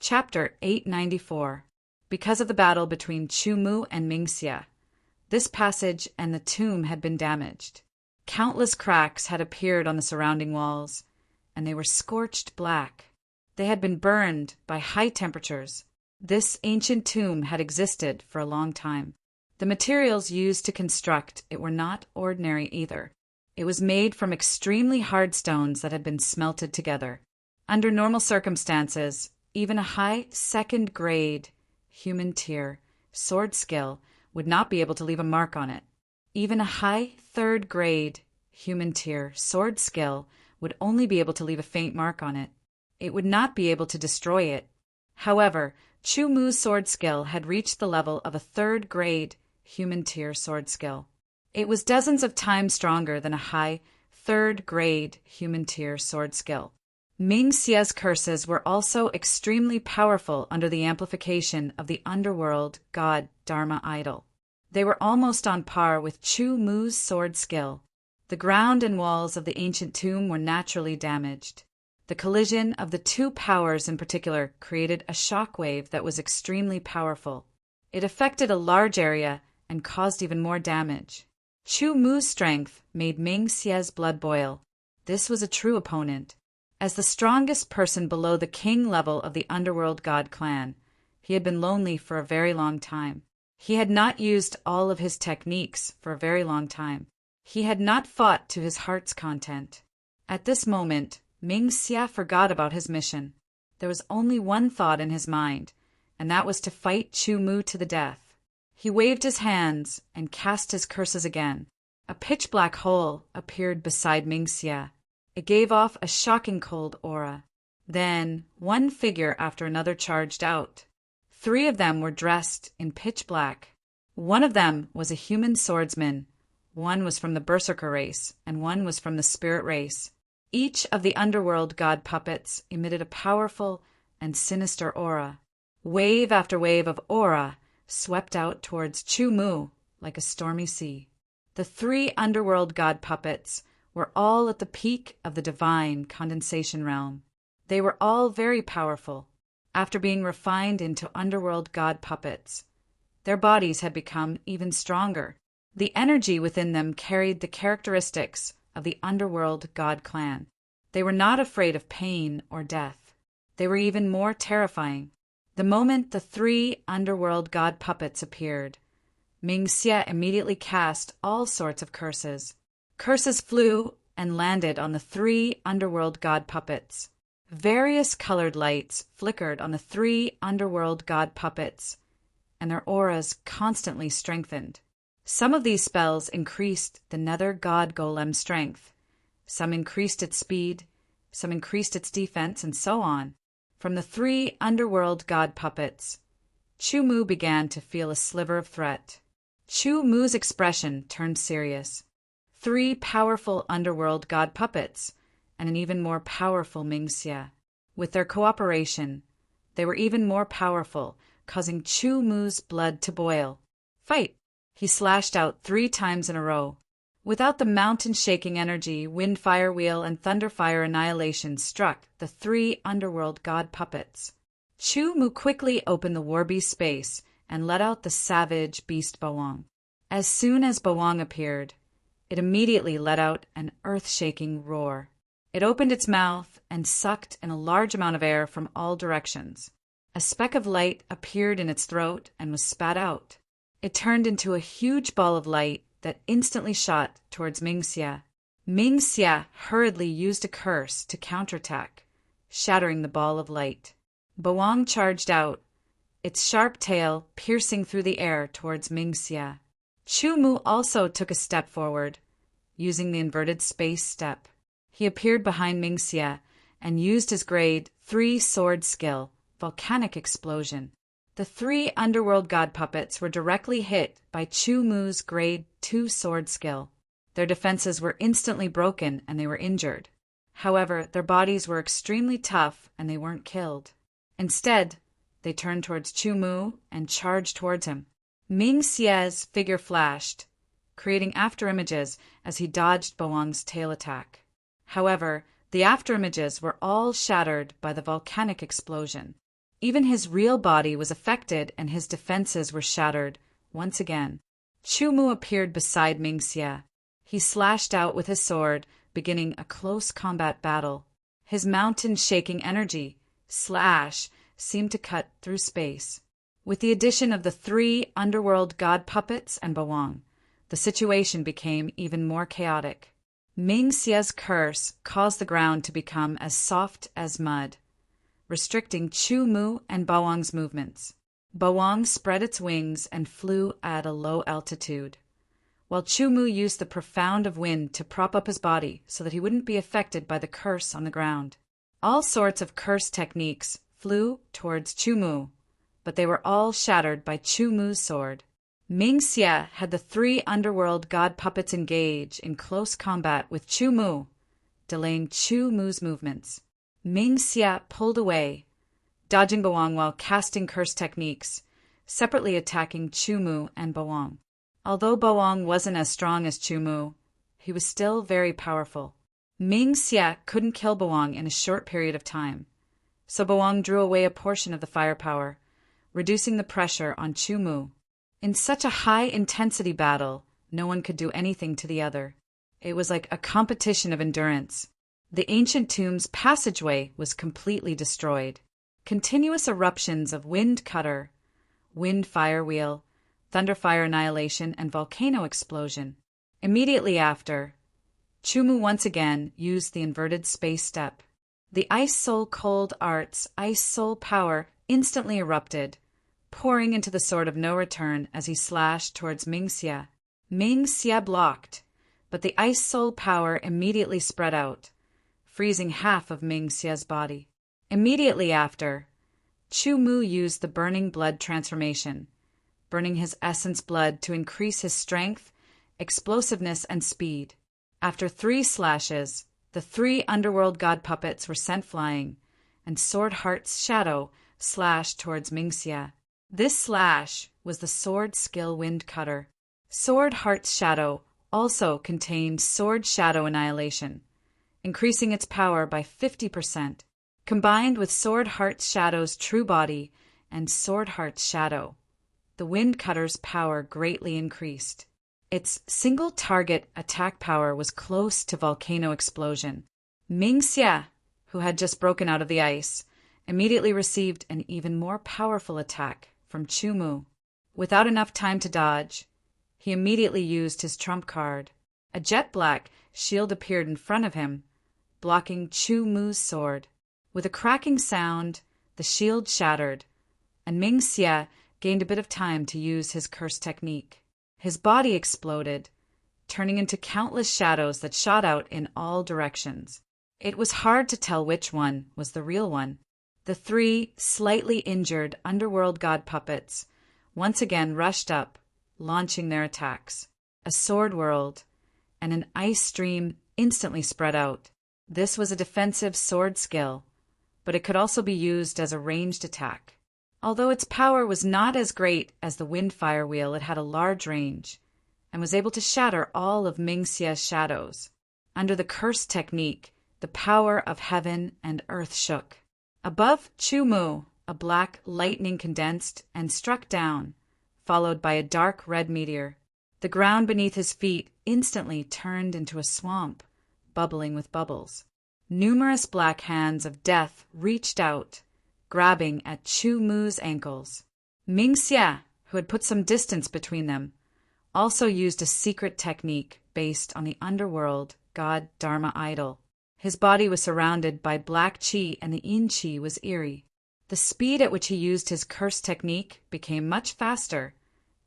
Chapter 894. Because of the battle between Chu Mu and Mingxia. This passage and the tomb had been damaged. Countless cracks had appeared on the surrounding walls, and they were scorched black. They had been burned by high temperatures. This ancient tomb had existed for a long time. The materials used to construct it were not ordinary either. It was made from extremely hard stones that had been smelted together. Under normal circumstances, even a high second-grade human tier sword skill would not be able to leave a mark on it. Even a high third-grade human tier sword skill would only be able to leave a faint mark on it. It would not be able to destroy it. However, Chu Mu's sword skill had reached the level of a third-grade human tier sword skill. It was dozens of times stronger than a high third-grade human tier sword skill. Mingxia's curses were also extremely powerful under the amplification of the underworld god Dharma idol. They were almost on par with Chu Mu's sword skill. The ground and walls of the ancient tomb were naturally damaged. The collision of the two powers in particular created a shockwave that was extremely powerful. It affected a large area and caused even more damage. Chu Mu's strength made Mingxia's blood boil. This was a true opponent. As the strongest person below the king level of the underworld god clan, he had been lonely for a very long time. He had not used all of his techniques for a very long time. He had not fought to his heart's content. At this moment, Mingxia forgot about his mission. There was only one thought in his mind, and that was to fight Chu Mu to the death. He waved his hands and cast his curses again. A pitch-black hole appeared beside Mingxia. It gave off a shocking cold aura. Then, one figure after another charged out. 3 of them were dressed in pitch black. One of them was a human swordsman. One was from the Berserker race, and one was from the Spirit race. Each of the underworld god puppets emitted a powerful and sinister aura. Wave after wave of aura swept out towards Chu Mu like a stormy sea. The 3 underworld god puppets were all at the peak of the divine condensation realm. They were all very powerful. After being refined into underworld god puppets, their bodies had become even stronger. The energy within them carried the characteristics of the underworld god clan. They were not afraid of pain or death. They were even more terrifying. The moment the 3 underworld god puppets appeared, Mingxia immediately cast all sorts of curses. Curses flew and landed on the 3 underworld god puppets. Various colored lights flickered on the 3 underworld god puppets, and their auras constantly strengthened. Some of these spells increased the nether god golem's strength. Some increased its speed, some increased its defense, and so on. From the 3 underworld god puppets, Chu Mu began to feel a sliver of threat. Chu Mu's expression turned serious. 3 powerful underworld god puppets, and an even more powerful Mingxia. With their cooperation, they were even more powerful, causing Chu Mu's blood to boil. Fight! He slashed out 3 times in a row. Without the mountain-shaking energy, Windfire Wheel and Thunderfire Annihilation struck the 3 underworld god puppets. Chu Mu quickly opened the Warbeast space and let out the savage beast Bawang. As soon as Bawang appeared, it immediately let out an earth-shaking roar. It opened its mouth and sucked in a large amount of air from all directions. A speck of light appeared in its throat and was spat out. It turned into a huge ball of light that instantly shot towards Mingxia. Mingxia hurriedly used a curse to counterattack, shattering the ball of light. Bawang charged out, its sharp tail piercing through the air towards Mingxia. Chu Mu also took a step forward, using the inverted space step. He appeared behind Mingxia and used his grade 3 sword skill, Volcanic Explosion. The 3 underworld god puppets were directly hit by Chu Mu's grade 2 sword skill. Their defenses were instantly broken and they were injured. However, their bodies were extremely tough and they weren't killed. Instead, they turned towards Chu Mu and charged towards him. Mingxia's figure flashed, creating afterimages as he dodged Bawang's tail attack. However, the afterimages were all shattered by the volcanic explosion. Even his real body was affected and his defenses were shattered once again. Chu Mu appeared beside Mingxia. He slashed out with his sword, beginning a close combat battle. His mountain-shaking energy, slash, seemed to cut through space. With the addition of the 3 underworld god puppets and Bawang, the situation became even more chaotic. Mingxia's curse caused the ground to become as soft as mud, restricting Chu Mu and Bawang's movements. Bawang spread its wings and flew at a low altitude, while Chu Mu used the profound of wind to prop up his body so that he wouldn't be affected by the curse on the ground. All sorts of curse techniques flew towards Chu Mu, but they were all shattered by Chu Mu's sword. Mingxia had the 3 underworld god puppets engage in close combat with Chu Mu, delaying Chu Mu's movements. Mingxia pulled away, dodging Bawang while casting curse techniques, separately attacking Chu Mu and Bawang. Although Bawang wasn't as strong as Chu Mu, he was still very powerful. Mingxia couldn't kill Bawang in a short period of time, so Bawang drew away a portion of the firepower, reducing the pressure on Chu Mu. In such a high-intensity battle, no one could do anything to the other. It was like a competition of endurance. The ancient tomb's passageway was completely destroyed. Continuous eruptions of wind cutter, wind fire wheel, thunder fire annihilation, and volcano explosion. Immediately after, Chu Mu once again used the inverted space step. The Ice Soul Cold Arts Ice Soul power instantly erupted, pouring into the sword of no return as he slashed towards Mingxia. Mingxia blocked, but the Ice Soul power immediately spread out, freezing half of Mingxia's body. Immediately after, Chu Mu used the Burning Blood transformation, burning his essence blood to increase his strength, explosiveness, and speed. After 3 slashes, the 3 underworld god puppets were sent flying, and Sword Heart's shadow slashed towards Mingxia. This slash was the Sword Skill Wind Cutter. Sword Heart's shadow also contained Sword Shadow Annihilation, increasing its power by 50%. Combined with Sword Heart's shadow's true body and Sword Heart's shadow, the Wind Cutter's power greatly increased. Its single target attack power was close to volcano explosion. Mingxia, who had just broken out of the ice, immediately received an even more powerful attack from Chu Mu. Without enough time to dodge, he immediately used his trump card. A jet black shield appeared in front of him, blocking Chu Mu's sword. With a cracking sound, the shield shattered, and Mingxia gained a bit of time to use his curse technique. His body exploded, turning into countless shadows that shot out in all directions. It was hard to tell which one was the real one. The 3 slightly injured underworld god puppets once again rushed up, launching their attacks. A sword whirled, and an ice stream instantly spread out. This was a defensive sword skill, but it could also be used as a ranged attack. Although its power was not as great as the wind fire wheel, it had a large range, and was able to shatter all of Mingxia's shadows. Under the curse technique, the power of heaven and earth shook. Above Chu Mu, a black lightning condensed and struck down, followed by a dark red meteor. The ground beneath his feet instantly turned into a swamp, bubbling with bubbles. Numerous black hands of death reached out, grabbing at Chu Mu's ankles. Mingxia, who had put some distance between them, also used a secret technique based on the underworld god Dharma idol. His body was surrounded by black qi, and the yin qi was eerie. The speed at which he used his curse technique became much faster,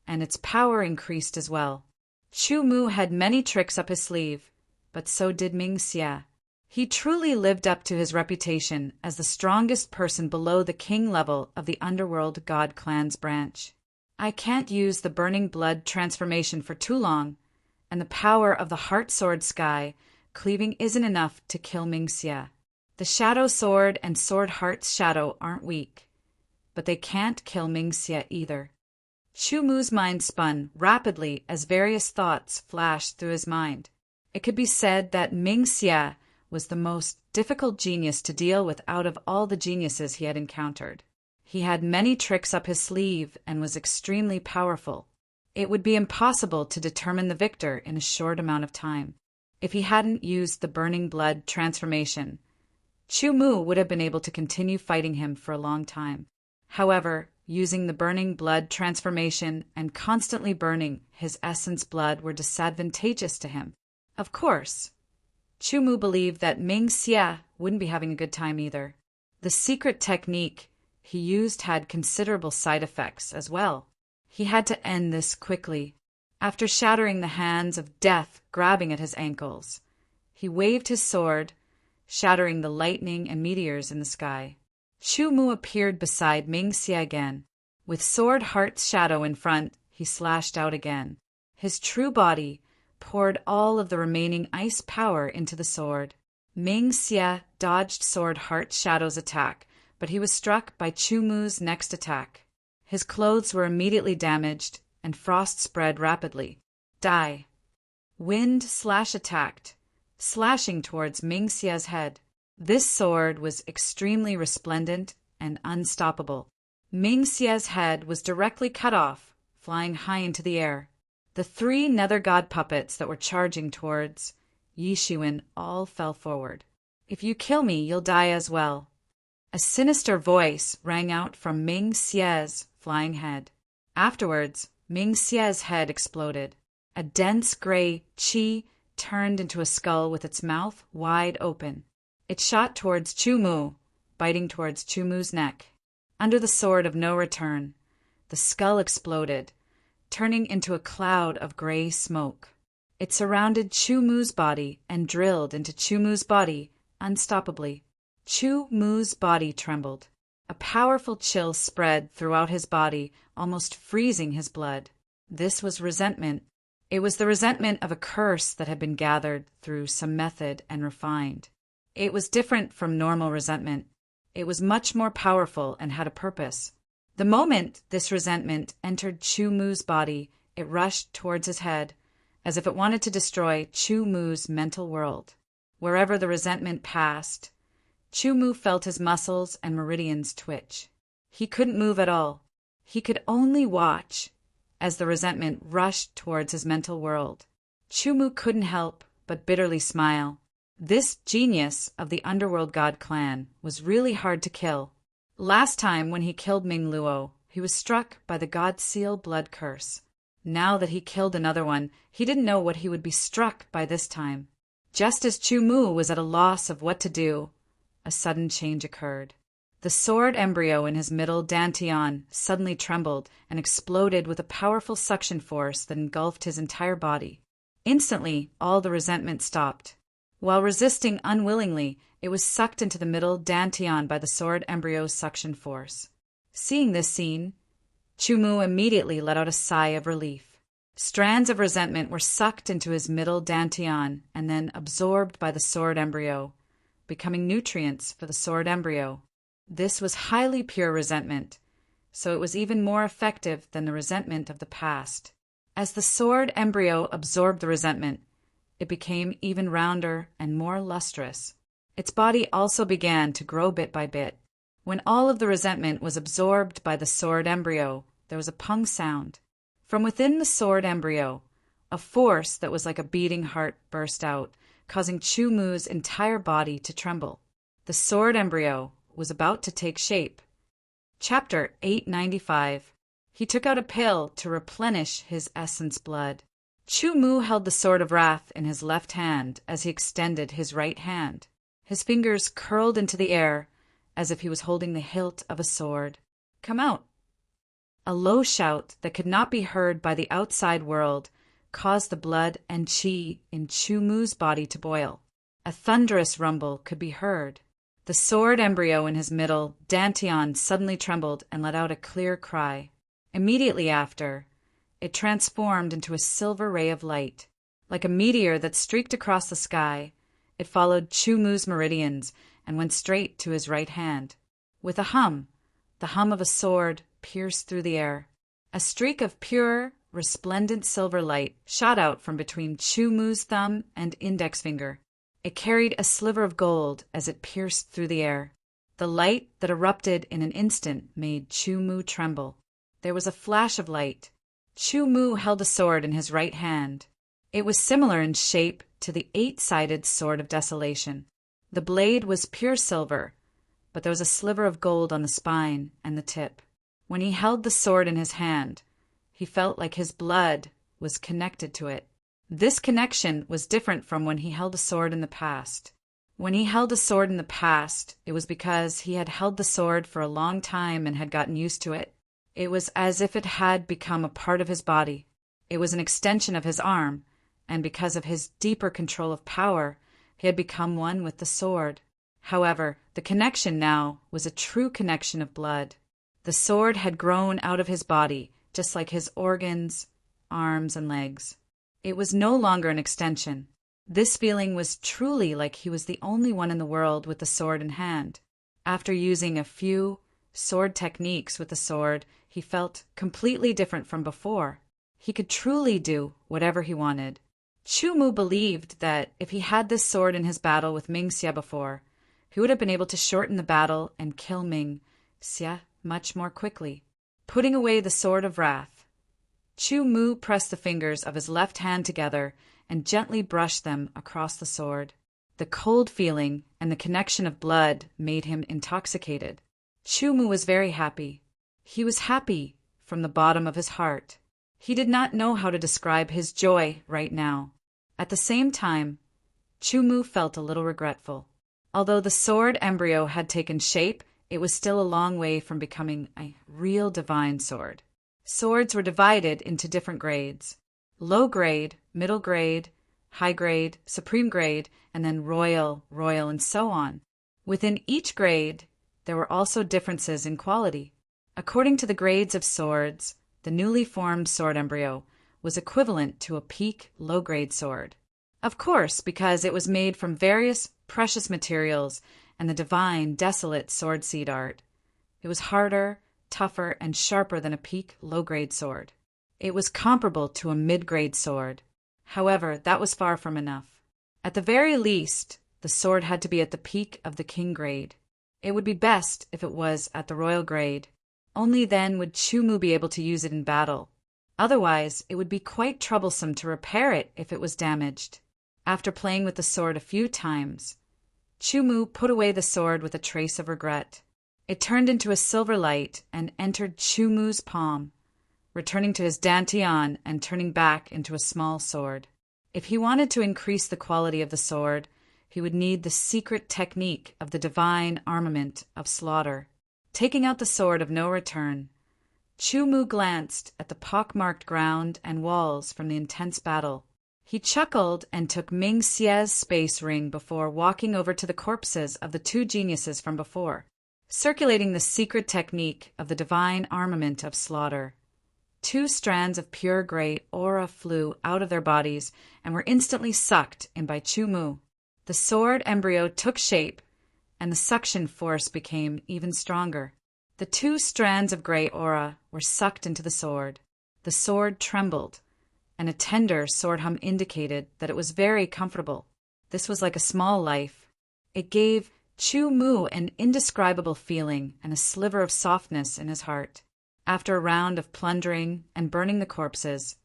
and its power increased as well. Chu Mu had many tricks up his sleeve, but so did Mingxia. He truly lived up to his reputation as the strongest person below the king level of the underworld god clan's branch. I can't use the Burning Blood transformation for too long, and the power of the Heart Sword Sky cleaving isn't enough to kill Mingxia. The Shadow Sword and Sword Heart's shadow aren't weak, but they can't kill Mingxia either. Chu Mu's mind spun rapidly as various thoughts flashed through his mind. It could be said that Mingxia was the most difficult genius to deal with out of all the geniuses he had encountered. He had many tricks up his sleeve and was extremely powerful. It would be impossible to determine the victor in a short amount of time. If he hadn't used the burning blood transformation, Chu Mu would have been able to continue fighting him for a long time. However, using the burning blood transformation and constantly burning his essence blood were disadvantageous to him. Of course, Chu Mu believed that Ming Xie wouldn't be having a good time either. The secret technique he used had considerable side effects as well. He had to end this quickly. After shattering the hands of death grabbing at his ankles, he waved his sword, shattering the lightning and meteors in the sky. Chu Mu appeared beside Ming Xie again. With sword heart's shadow in front, he slashed out again. His true body poured all of the remaining ice power into the sword. Ming Xie dodged sword heart's shadow's attack, but he was struck by Chu Mu's next attack. His clothes were immediately damaged, and frost spread rapidly. Die. Wind slash attacked, slashing towards Ming Xie's head. This sword was extremely resplendent and unstoppable. Ming Xie's head was directly cut off, flying high into the air. The 3 nether god puppets that were charging towards Yi Xuan all fell forward. If you kill me, you'll die as well. A sinister voice rang out from Ming Xie's flying head. Afterwards, Ming Xie's head exploded. A dense gray qi turned into a skull with its mouth wide open. It shot towards Chu Mu, biting towards Chu Mu's neck. Under the sword of no return, the skull exploded, turning into a cloud of gray smoke. It surrounded Chu Mu's body and drilled into Chu Mu's body unstoppably. Chu Mu's body trembled. A powerful chill spread throughout his body, almost freezing his blood. This was resentment. It was the resentment of a curse that had been gathered through some method and refined. It was different from normal resentment. It was much more powerful and had a purpose. The moment this resentment entered Chu Mu's body, it rushed towards his head, as if it wanted to destroy Chu Mu's mental world. Wherever the resentment passed, Chu Mu felt his muscles and meridians twitch. He couldn't move at all. He could only watch as the resentment rushed towards his mental world. Chu Mu couldn't help but bitterly smile. This genius of the Underworld God clan was really hard to kill. Last time when he killed Ming Luo, he was struck by the God Seal blood curse. Now that he killed another one, he didn't know what he would be struck by this time. Just as Chu Mu was at a loss of what to do, a sudden change occurred. The sword embryo in his middle dantian suddenly trembled and exploded with a powerful suction force that engulfed his entire body. Instantly, all the resentment stopped. While resisting unwillingly, it was sucked into the middle dantian by the sword embryo's suction force. Seeing this scene, Chu Mu immediately let out a sigh of relief. Strands of resentment were sucked into his middle dantian and then absorbed by the sword embryo, becoming nutrients for the sword embryo. This was highly pure resentment, so it was even more effective than the resentment of the past. As the sword embryo absorbed the resentment, it became even rounder and more lustrous. Its body also began to grow bit by bit. When all of the resentment was absorbed by the sword embryo, there was a pung sound. From within the sword embryo, a force that was like a beating heart burst out, causing Chu Mu's entire body to tremble. The sword embryo was about to take shape. Chapter 895. He took out a pill to replenish his essence blood. Chu Mu held the sword of wrath in his left hand as he extended his right hand. His fingers curled into the air as if he was holding the hilt of a sword. Come out. A low shout that could not be heard by the outside world caused the blood and qi in Chu Mu's body to boil. A thunderous rumble could be heard. The sword embryo in his middle dantian suddenly trembled and let out a clear cry. Immediately after, it transformed into a silver ray of light. Like a meteor that streaked across the sky, it followed Chu Mu's meridians and went straight to his right hand. With a hum, the hum of a sword pierced through the air. A streak of pure, resplendent silver light shot out from between Chu Mu's thumb and index finger. It carried a sliver of gold as it pierced through the air. The light that erupted in an instant made Chu Mu tremble. There was a flash of light. Chu Mu held a sword in his right hand. It was similar in shape to the 8-sided Sword of Desolation. The blade was pure silver, but there was a sliver of gold on the spine and the tip. When he held the sword in his hand, he felt like his blood was connected to it. This connection was different from when he held a sword in the past. When he held a sword in the past, it was because he had held the sword for a long time and had gotten used to it. It was as if it had become a part of his body. It was an extension of his arm, and because of his deeper control of power, he had become one with the sword. However, the connection now was a true connection of blood. The sword had grown out of his body, just like his organs, arms, and legs. It was no longer an extension. This feeling was truly like he was the only one in the world with the sword in hand. After using a few sword techniques with the sword, he felt completely different from before. He could truly do whatever he wanted. Chu Mu believed that if he had this sword in his battle with Ming Xia before, he would have been able to shorten the battle and kill Ming Xia much more quickly. Putting away the sword of wrath, Chu Mu pressed the fingers of his left hand together and gently brushed them across the sword. The cold feeling and the connection of blood made him intoxicated. Chu Mu was very happy. He was happy from the bottom of his heart. He did not know how to describe his joy right now. At the same time, Chu Mu felt a little regretful. Although the sword embryo had taken shape, it was still a long way from becoming a real divine sword. Swords were divided into different grades: low grade, middle grade, high grade, supreme grade, and then royal, and so on. Within each grade, there were also differences in quality. According to the grades of swords, the newly formed sword embryo was equivalent to a peak low-grade sword. Of course, because it was made from various precious materials and the divine, desolate sword seed art. It was harder, tougher, and sharper than a peak low-grade sword. It was comparable to a mid-grade sword. However, that was far from enough. At the very least, the sword had to be at the peak of the king grade. It would be best if it was at the royal grade. Only then would Chu Mu be able to use it in battle. Otherwise, it would be quite troublesome to repair it if it was damaged. After playing with the sword a few times, Chu Mu put away the sword with a trace of regret. It turned into a silver light and entered Chu Mu's palm, returning to his dantian and turning back into a small sword. If he wanted to increase the quality of the sword, he would need the secret technique of the divine armament of slaughter. Taking out the sword of no return, Chu Mu glanced at the pockmarked ground and walls from the intense battle. He chuckled and took Ming Xia's space ring before walking over to the corpses of the two geniuses from before, circulating the secret technique of the divine armament of slaughter. 2 strands of pure gray aura flew out of their bodies and were instantly sucked in by Chu Mu. The sword embryo took shape, and the suction force became even stronger. The 2 strands of gray aura were sucked into the sword. The sword trembled, and a tender sword hum indicated that it was very comfortable. This was like a small life. It gave Chu Mu an indescribable feeling and a sliver of softness in his heart. After a round of plundering and burning the corpses,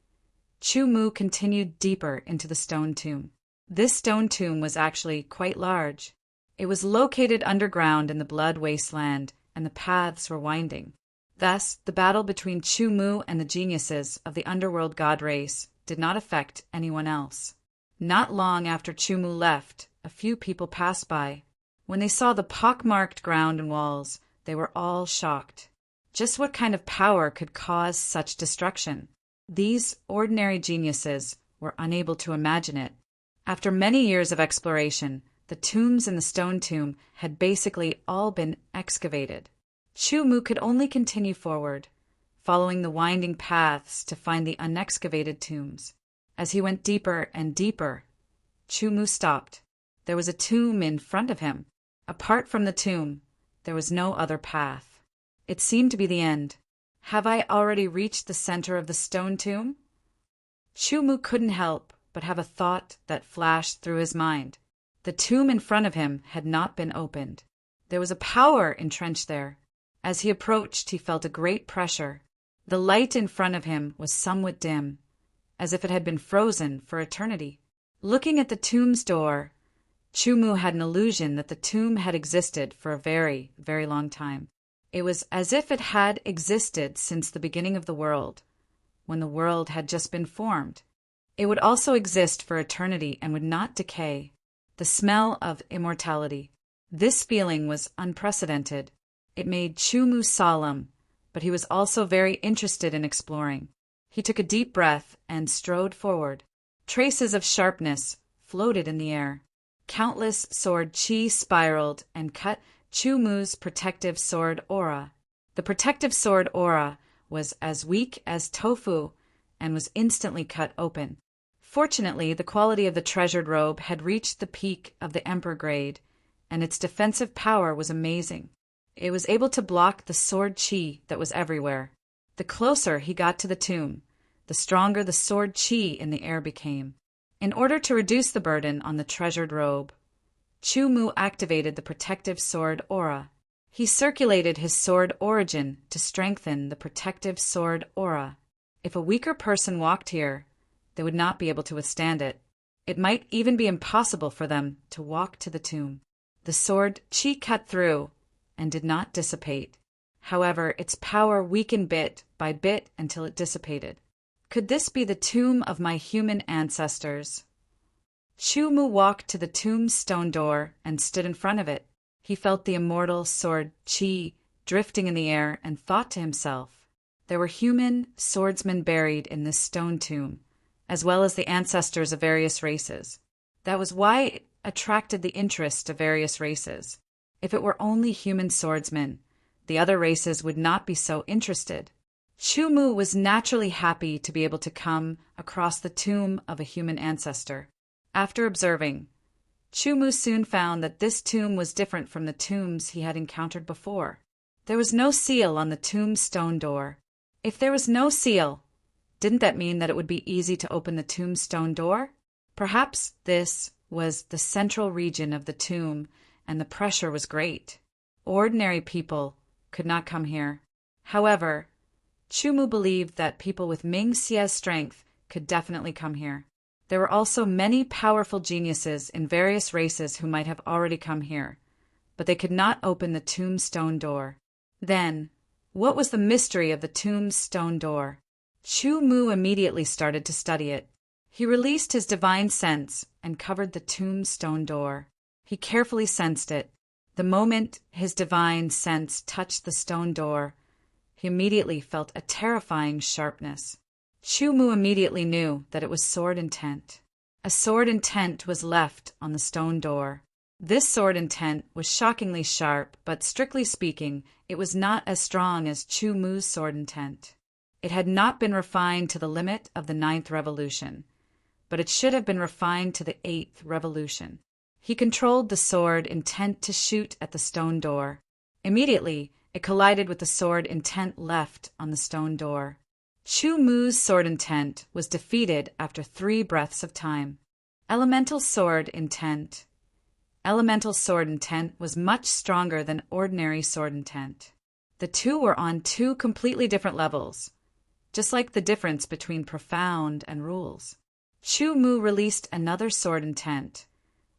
Chu Mu continued deeper into the stone tomb. This stone tomb was actually quite large. It was located underground in the blood wasteland, and the paths were winding. Thus, the battle between Chu Mu and the geniuses of the underworld god race did not affect anyone else. Not long after Chu Mu left, a few people passed by. When they saw the pockmarked ground and walls, they were all shocked. Just what kind of power could cause such destruction? These ordinary geniuses were unable to imagine it. After many years of exploration, the tombs in the stone tomb had basically all been excavated. Chu Mu could only continue forward, following the winding paths to find the unexcavated tombs. As he went deeper and deeper, Chu Mu stopped. There was a tomb in front of him. Apart from the tomb, there was no other path. It seemed to be the end. Have I already reached the center of the stone tomb? Chu Mu couldn't help but have a thought that flashed through his mind. The tomb in front of him had not been opened. There was a power entrenched there. As he approached, he felt a great pressure. The light in front of him was somewhat dim, as if it had been frozen for eternity. Looking at the tomb's door, Chu-Mu had an illusion that the tomb had existed for a very, very long time. It was as if it had existed since the beginning of the world, when the world had just been formed. It would also exist for eternity and would not decay. The smell of immortality. This feeling was unprecedented. It made Chu-Mu solemn, but he was also very interested in exploring. He took a deep breath and strode forward. Traces of sharpness floated in the air. Countless sword chi spiraled and cut Chu-Mu's protective sword aura. The protective sword aura was as weak as tofu and was instantly cut open. Fortunately, the quality of the treasured robe had reached the peak of the emperor grade, and its defensive power was amazing. It was able to block the sword chi that was everywhere. The closer he got to the tomb, the stronger the sword chi in the air became. In order to reduce the burden on the treasured robe, Chu-Mu activated the protective sword aura. He circulated his sword origin to strengthen the protective sword aura. If a weaker person walked here, they would not be able to withstand it. It might even be impossible for them to walk to the tomb. The sword chi cut through and did not dissipate. However, its power weakened bit by bit until it dissipated. Could this be the tomb of my human ancestors? Chu-Mu walked to the tomb's stone door and stood in front of it. He felt the immortal sword chi drifting in the air and thought to himself, there were human swordsmen buried in this stone tomb, as well as the ancestors of various races. That was why it attracted the interest of various races. If it were only human swordsmen, the other races would not be so interested. Chu-Mu was naturally happy to be able to come across the tomb of a human ancestor. After observing, Chu-Mu soon found that this tomb was different from the tombs he had encountered before. There was no seal on the tomb's stone door. If there was no seal, didn't that mean that it would be easy to open the tomb's stone door? Perhaps this was the central region of the tomb and the pressure was great. Ordinary people could not come here. However, Chu-Mu believed that people with Ming Xia's strength could definitely come here. There were also many powerful geniuses in various races who might have already come here, but they could not open the tomb's stone door. Then, what was the mystery of the tomb's stone door? Chu-Mu immediately started to study it. He released his divine sense and covered the tomb's stone door. He carefully sensed it. The moment his divine sense touched the stone door, he immediately felt a terrifying sharpness. Chu-Mu immediately knew that it was sword intent. A sword intent was left on the stone door. This sword intent was shockingly sharp, but strictly speaking, it was not as strong as Chu-Mu's sword intent. It had not been refined to the limit of the 9th revolution, but it should have been refined to the 8th revolution. He controlled the sword intent to shoot at the stone door. Immediately, it collided with the sword intent left on the stone door. Chu-Mu's sword intent was defeated after 3 breaths of time. Elemental sword intent. Elemental sword intent was much stronger than ordinary sword intent. The two were on 2 completely different levels, just like the difference between profound and rules. Chu-Mu released another sword intent,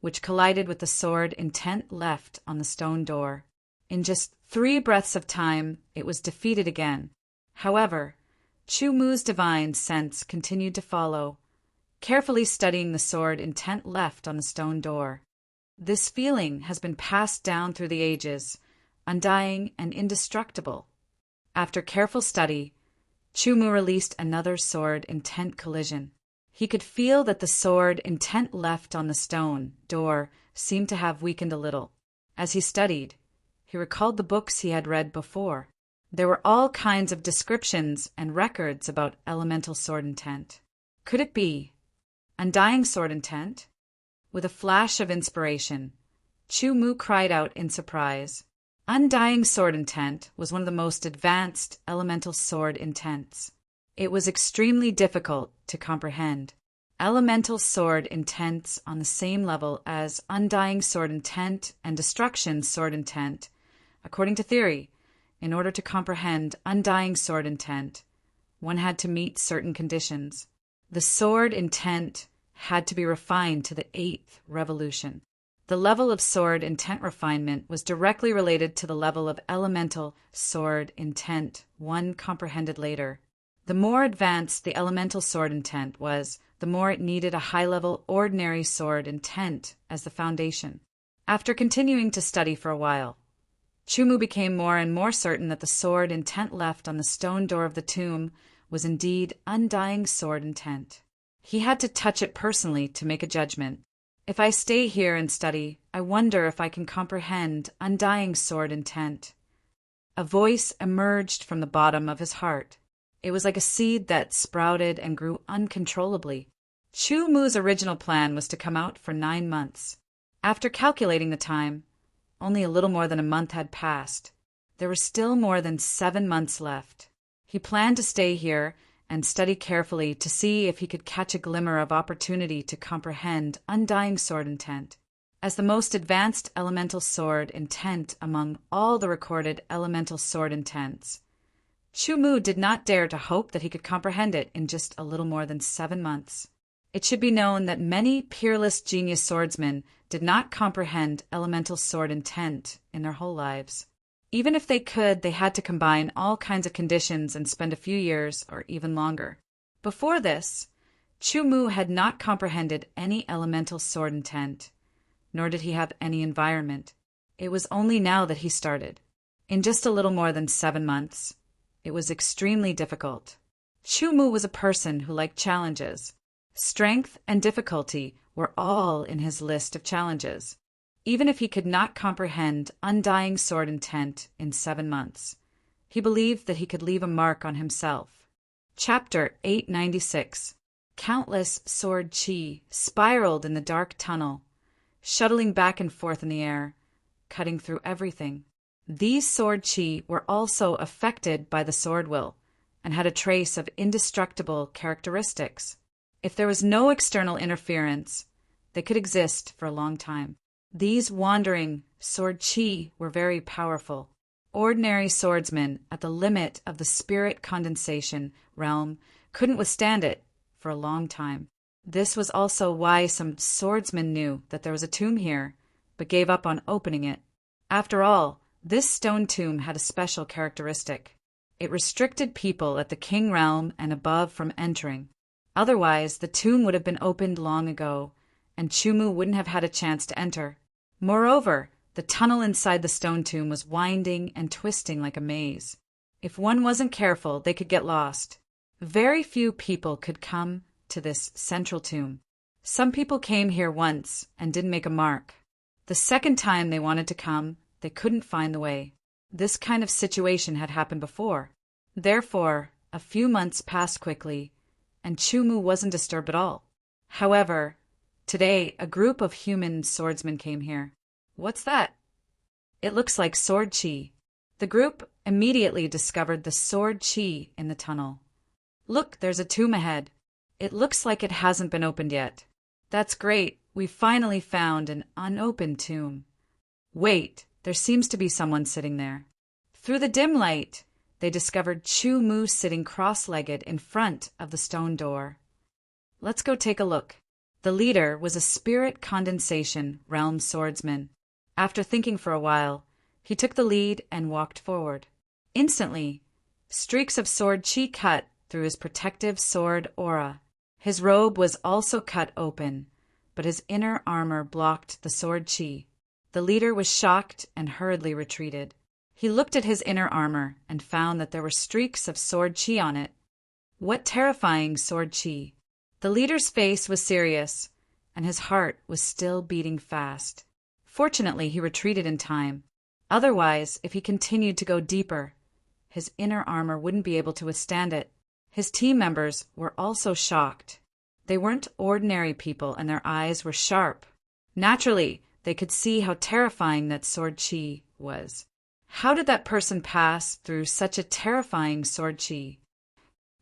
which collided with the sword intent left on the stone door. In just 3 breaths of time, it was defeated again. However, Chu-Mu's divine sense continued to follow, carefully studying the sword intent left on the stone door. This feeling has been passed down through the ages, undying and indestructible. After careful study, Chu-Mu released another sword intent collision. He could feel that the sword intent left on the stone door seemed to have weakened a little. As he studied, he recalled the books he had read before. There were all kinds of descriptions and records about elemental sword intent. Could it be undying sword intent? With a flash of inspiration, Chu-Mu cried out in surprise. Undying sword intent was one of the most advanced elemental sword intents. It was extremely difficult to comprehend. Elemental sword intents on the same level as undying sword intent and destruction sword intent. According to theory, in order to comprehend undying sword intent, one had to meet certain conditions. The sword intent had to be refined to the 8th revolution. The level of sword intent refinement was directly related to the level of elemental sword intent one comprehended later. The more advanced the elemental sword intent was, the more it needed a high-level ordinary sword intent as the foundation. After continuing to study for a while, Chumu became more and more certain that the sword intent left on the stone door of the tomb was indeed undying sword intent. He had to touch it personally to make a judgment. If I stay here and study, I wonder if I can comprehend undying sword intent. A voice emerged from the bottom of his heart. It was like a seed that sprouted and grew uncontrollably. Chumu's original plan was to come out for 9 months. After calculating the time, only a little more than a month had passed. There were still more than 7 months left. He planned to stay here and study carefully to see if he could catch a glimmer of opportunity to comprehend undying sword intent. As the most advanced elemental sword intent among all the recorded elemental sword intents, Chumu did not dare to hope that he could comprehend it in just a little more than 7 months. It should be known that many peerless genius swordsmen did not comprehend elemental sword intent in their whole lives. Even if they could, they had to combine all kinds of conditions and spend a few years or even longer. Before this, Chumu had not comprehended any elemental sword intent, nor did he have any environment. It was only now that he started. In just a little more than 7 months, it was extremely difficult. Chumu was a person who liked challenges. Strength and difficulty were all in his list of challenges. Even if he could not comprehend undying sword intent in 7 months, he believed that he could leave a mark on himself. Chapter 896. Countless sword chi spiraled in the dark tunnel, shuttling back and forth in the air, cutting through everything. These sword chi were also affected by the sword will, and had a trace of indestructible characteristics. If there was no external interference, they could exist for a long time. These wandering sword chi were very powerful. Ordinary swordsmen at the limit of the spirit condensation realm couldn't withstand it for a long time. This was also why some swordsmen knew that there was a tomb here, but gave up on opening it. After all, this stone tomb had a special characteristic. It restricted people at the king realm and above from entering. Otherwise, the tomb would have been opened long ago, and Chumu wouldn't have had a chance to enter. Moreover, the tunnel inside the stone tomb was winding and twisting like a maze. If one wasn't careful, they could get lost. Very few people could come to this central tomb. Some people came here once and didn't make a mark. The second time they wanted to come, they couldn't find the way. This kind of situation had happened before. Therefore, a few months passed quickly, and Chumu wasn't disturbed at all. However, today a group of human swordsmen came here. What's that? It looks like sword chi. The group immediately discovered the sword chi in the tunnel. Look, there's a tomb ahead. It looks like it hasn't been opened yet. That's great. We finally found an unopened tomb. Wait, there seems to be someone sitting there. Through the dim light, they discovered Chumu sitting cross-legged in front of the stone door. Let's go take a look. The leader was a spirit condensation realm swordsman. After thinking for a while, he took the lead and walked forward. Instantly, streaks of sword chi cut through his protective sword aura. His robe was also cut open, but his inner armor blocked the sword chi. The leader was shocked and hurriedly retreated. He looked at his inner armor and found that there were streaks of sword chi on it. What terrifying sword chi! The leader's face was serious, and his heart was still beating fast. Fortunately, he retreated in time. Otherwise, if he continued to go deeper, his inner armor wouldn't be able to withstand it. His team members were also shocked. They weren't ordinary people, and their eyes were sharp. Naturally, they could see how terrifying that sword chi was. How did that person pass through such a terrifying sword chi?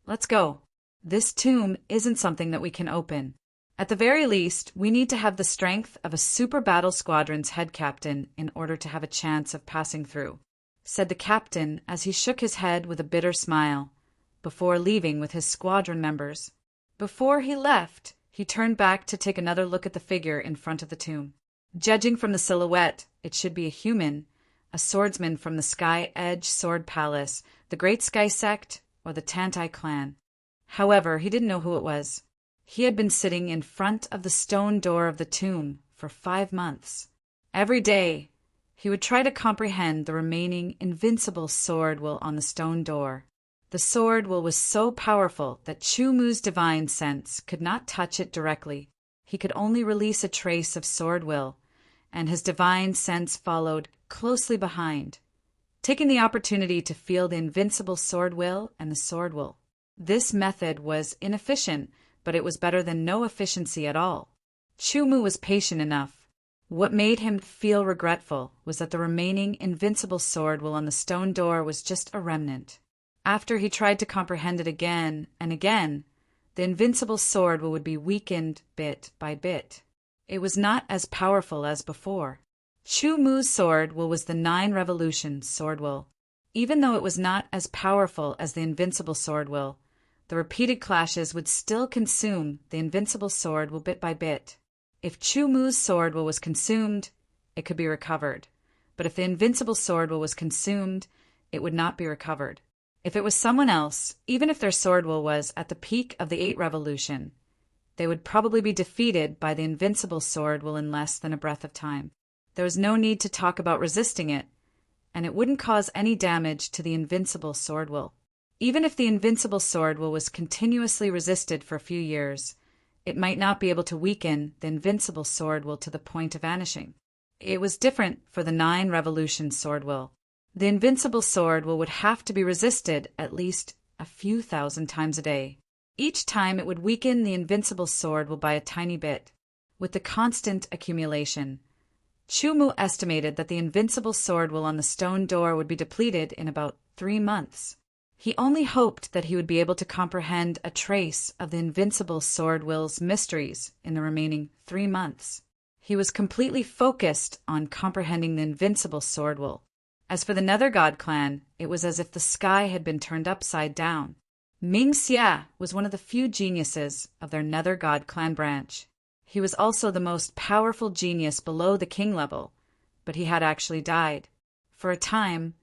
Let's go. This tomb isn't something that we can open. At the very least, we need to have the strength of a super battle squadron's head captain in order to have a chance of passing through, said the captain as he shook his head with a bitter smile, before leaving with his squadron members. Before he left, he turned back to take another look at the figure in front of the tomb. Judging from the silhouette, it should be a human, a swordsman from the Sky Edge Sword Palace, the Great Sky Sect, or the Tantai clan. However, he didn't know who it was. He had been sitting in front of the stone door of the tomb for 5 months. Every day, he would try to comprehend the remaining invincible sword will on the stone door. The sword will was so powerful that Chumu's divine sense could not touch it directly. He could only release a trace of sword will, and his divine sense followed closely behind, taking the opportunity to feel the invincible sword will and the sword will. This method was inefficient, but it was better than no efficiency at all. Chumu was patient enough. What made him feel regretful was that the remaining invincible sword will on the stone door was just a remnant. After he tried to comprehend it again and again, the invincible sword will would be weakened bit by bit. It was not as powerful as before. Chumu's sword will was the 9 revolution sword will. Even though it was not as powerful as the invincible sword will, the repeated clashes would still consume the invincible sword will bit by bit. If Chumu's sword will was consumed, it could be recovered. But if the invincible sword will was consumed, it would not be recovered. If it was someone else, even if their sword will was at the peak of the 8 revolution, they would probably be defeated by the invincible sword will in less than a breath of time. There was no need to talk about resisting it, and it wouldn't cause any damage to the invincible sword will. Even if the invincible sword will was continuously resisted for a few years, it might not be able to weaken the invincible sword will to the point of vanishing. It was different for the 9 revolution sword will. The invincible sword will would have to be resisted at least a few thousand times a day. Each time it would weaken the invincible sword will by a tiny bit. With the constant accumulation, Chumu estimated that the invincible sword will on the stone door would be depleted in about 3 months. He only hoped that he would be able to comprehend a trace of the invincible sword will's mysteries in the remaining 3 months. He was completely focused on comprehending the invincible sword will. As for the Nether God clan, it was as if the sky had been turned upside down. Ming Xia was one of the few geniuses of their Nether God clan branch. He was also the most powerful genius below the king level, but he had actually died. For a time,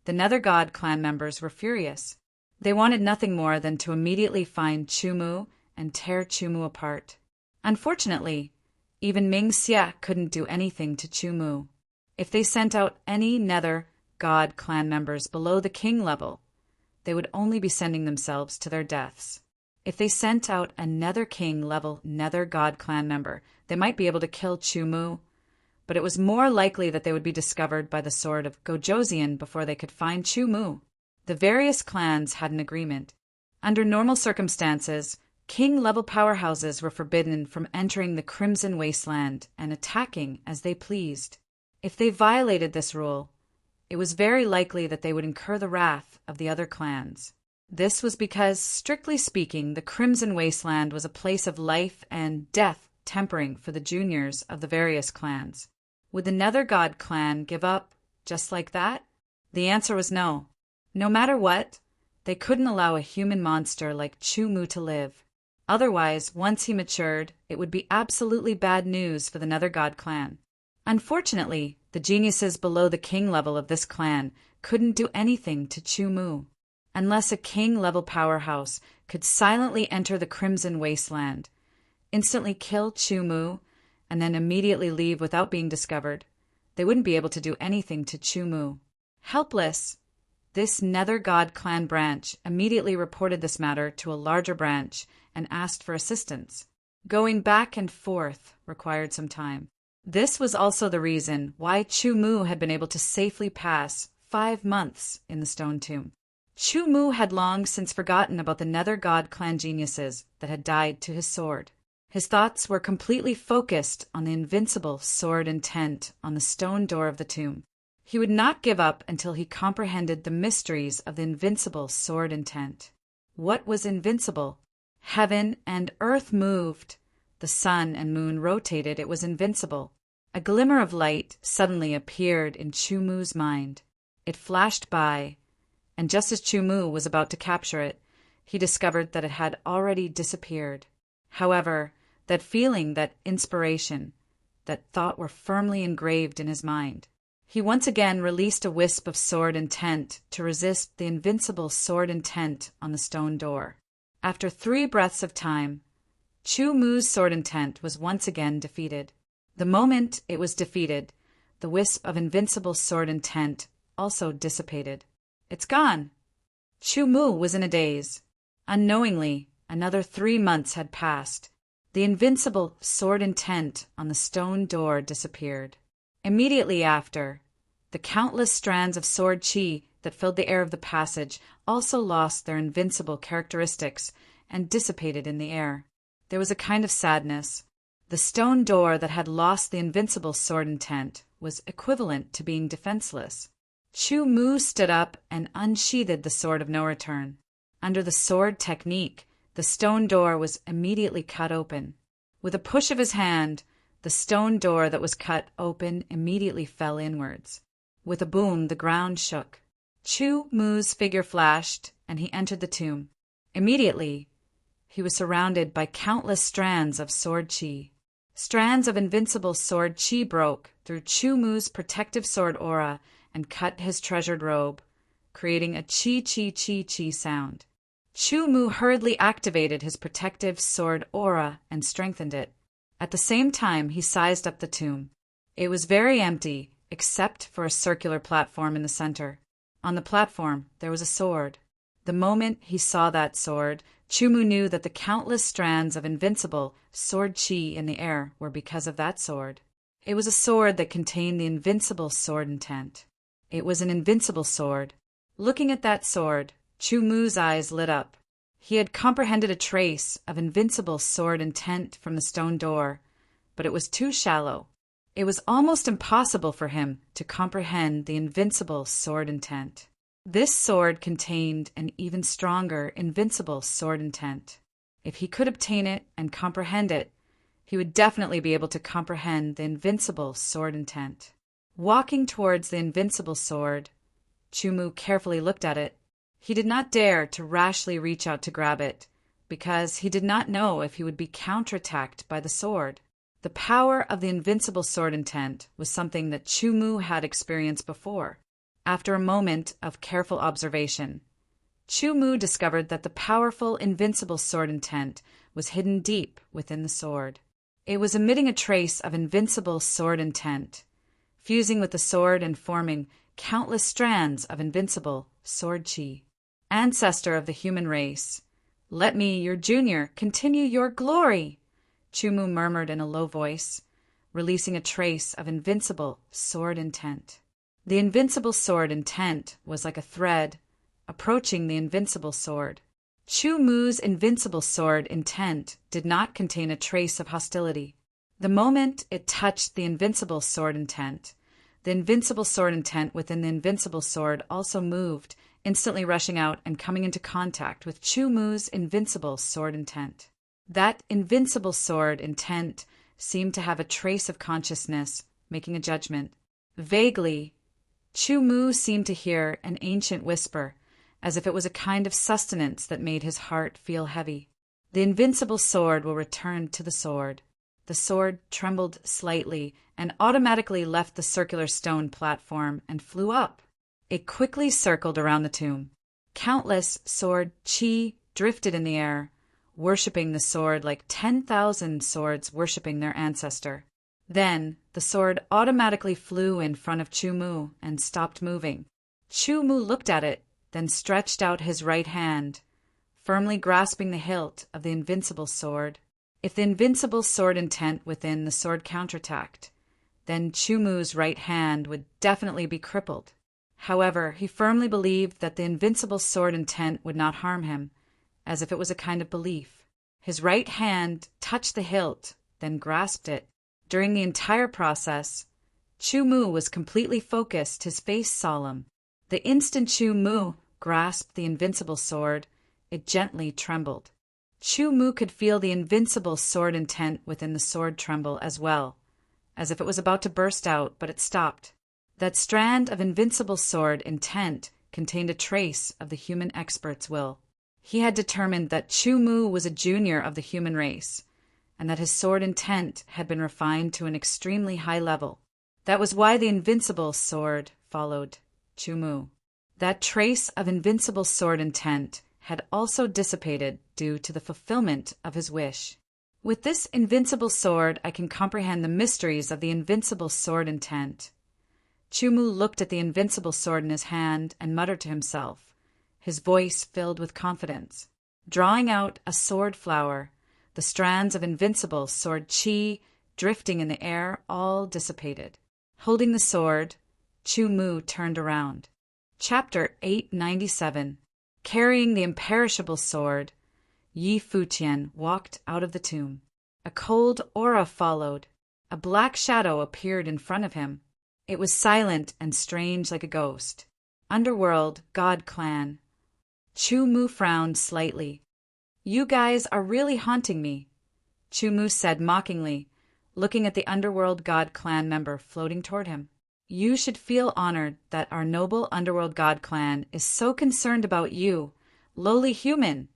the Nether God clan members were furious. They wanted nothing more than to immediately find Chumu and tear Chumu apart. Unfortunately, even Ming Xia couldn't do anything to Chumu. If they sent out any Nether God clan members below the king level, they would only be sending themselves to their deaths. If they sent out a Nether King level Nether God clan member, they might be able to kill Chumu, but it was more likely that they would be discovered by the sword of Gojoseon before they could find Chumu. The various clans had an agreement. Under normal circumstances, king level powerhouses were forbidden from entering the Crimson Wasteland and attacking as they pleased. If they violated this rule, it was very likely that they would incur the wrath of the other clans. This was because, strictly speaking, the Crimson Wasteland was a place of life and death tempering for the juniors of the various clans. Would the Nether God clan give up just like that? The answer was no. No matter what, they couldn't allow a human monster like Chumu to live. Otherwise, once he matured, it would be absolutely bad news for the Nether God clan. Unfortunately, the geniuses below the king level of this clan couldn't do anything to Chumu. Unless a king-level powerhouse could silently enter the Crimson Wasteland, instantly kill Chumu, and then immediately leave without being discovered, they wouldn't be able to do anything to Chumu. Helpless, this Nether God clan branch immediately reported this matter to a larger branch and asked for assistance. Going back and forth required some time. This was also the reason why Chumu had been able to safely pass 5 months in the stone tomb. Chumu had long since forgotten about the Nether God clan geniuses that had died to his sword. His thoughts were completely focused on the invincible sword intent on the stone door of the tomb. He would not give up until he comprehended the mysteries of the invincible sword intent. What was invincible? Heaven and earth moved, the sun and moon rotated, it was invincible. A glimmer of light suddenly appeared in Chumu's mind. It flashed by, and just as Chumu was about to capture it, he discovered that it had already disappeared. However, that feeling, that inspiration, that thought were firmly engraved in his mind. He once again released a wisp of sword intent to resist the invincible sword intent on the stone door. After 3 breaths of time, Chumu's sword intent was once again defeated. The moment it was defeated, the wisp of invincible sword intent also dissipated. It's gone. Chumu was in a daze. Unknowingly, another 3 months had passed. The invincible sword intent on the stone door disappeared. Immediately after, the countless strands of sword chi that filled the air of the passage also lost their invincible characteristics and dissipated in the air. There was a kind of sadness. The stone door that had lost the invincible sword intent was equivalent to being defenseless. Chumu stood up and unsheathed the sword of no return. Under the sword technique, the stone door was immediately cut open. With a push of his hand, the stone door that was cut open immediately fell inwards. With a boom, the ground shook. Chumu's figure flashed, and he entered the tomb. Immediately, he was surrounded by countless strands of sword chi. Strands of invincible sword chi broke through Chumu's protective sword aura and cut his treasured robe, creating a chi-chi-chi-chi sound. Chumu hurriedly activated his protective sword aura and strengthened it. At the same time, he sized up the tomb. It was very empty, except for a circular platform in the center. On the platform, there was a sword. The moment he saw that sword, Chumu knew that the countless strands of invincible sword chi in the air were because of that sword. It was a sword that contained the invincible sword intent. It was an invincible sword. Looking at that sword, Chumu's eyes lit up. He had comprehended a trace of invincible sword intent from the stone door, but it was too shallow. It was almost impossible for him to comprehend the invincible sword intent. This sword contained an even stronger invincible sword intent. If he could obtain it and comprehend it, he would definitely be able to comprehend the invincible sword intent. Walking towards the invincible sword, Chumu carefully looked at it. He did not dare to rashly reach out to grab it, because he did not know if he would be counterattacked by the sword. The power of the invincible sword intent was something that Chumu had experienced before. After a moment of careful observation, Chumu discovered that the powerful invincible sword intent was hidden deep within the sword. It was emitting a trace of invincible sword intent, fusing with the sword and forming countless strands of invincible sword chi. Ancestor of the human race, let me, your junior, continue your glory, Chumu murmured in a low voice, releasing a trace of invincible sword intent. The invincible sword intent was like a thread approaching the invincible sword. Chumu's invincible sword intent did not contain a trace of hostility. The moment it touched the invincible sword intent within the invincible sword also moved, instantly rushing out and coming into contact with Chumu's invincible sword intent. That invincible sword intent seemed to have a trace of consciousness, making a judgment. Vaguely, Chumu seemed to hear an ancient whisper, as if it was a kind of sustenance that made his heart feel heavy. The invincible sword will return to the sword. The sword trembled slightly and automatically left the circular stone platform and flew up. It quickly circled around the tomb. Countless sword chi drifted in the air, worshipping the sword like 10,000 swords worshipping their ancestor. Then the sword automatically flew in front of Chumu and stopped moving. Chumu looked at it, then stretched out his right hand, firmly grasping the hilt of the invincible sword. If the invincible sword intent within the sword counterattacked, then Chumu's right hand would definitely be crippled. However, he firmly believed that the invincible sword intent would not harm him, as if it was a kind of belief. His right hand touched the hilt, then grasped it. During the entire process, Chumu was completely focused, his face solemn. The instant Chumu grasped the invincible sword, it gently trembled. Chu Mu could feel the invincible sword intent within the sword tremble as well, as if it was about to burst out, but it stopped. That strand of invincible sword intent contained a trace of the human expert's will. He had determined that Chu Mu was a junior of the human race, and that his sword intent had been refined to an extremely high level. That was why the invincible sword followed Chu Mu. That trace of invincible sword intent had also dissipated due to the fulfillment of his wish. With this invincible sword, I can comprehend the mysteries of the invincible sword intent. Chu Mu looked at the invincible sword in his hand and muttered to himself, his voice filled with confidence. Drawing out a sword flower, the strands of invincible sword chi drifting in the air all dissipated. Holding the sword, Chu Mu turned around. Chapter 897. Carrying the imperishable sword, Yi Futian walked out of the tomb. A cold aura followed. A black shadow appeared in front of him. It was silent and strange like a ghost. Underworld God Clan. Chu Mu frowned slightly. You guys are really haunting me, Chu Mu said mockingly, looking at the Underworld God Clan member floating toward him. You should feel honored that our noble Underworld God Clan is so concerned about you, lowly human,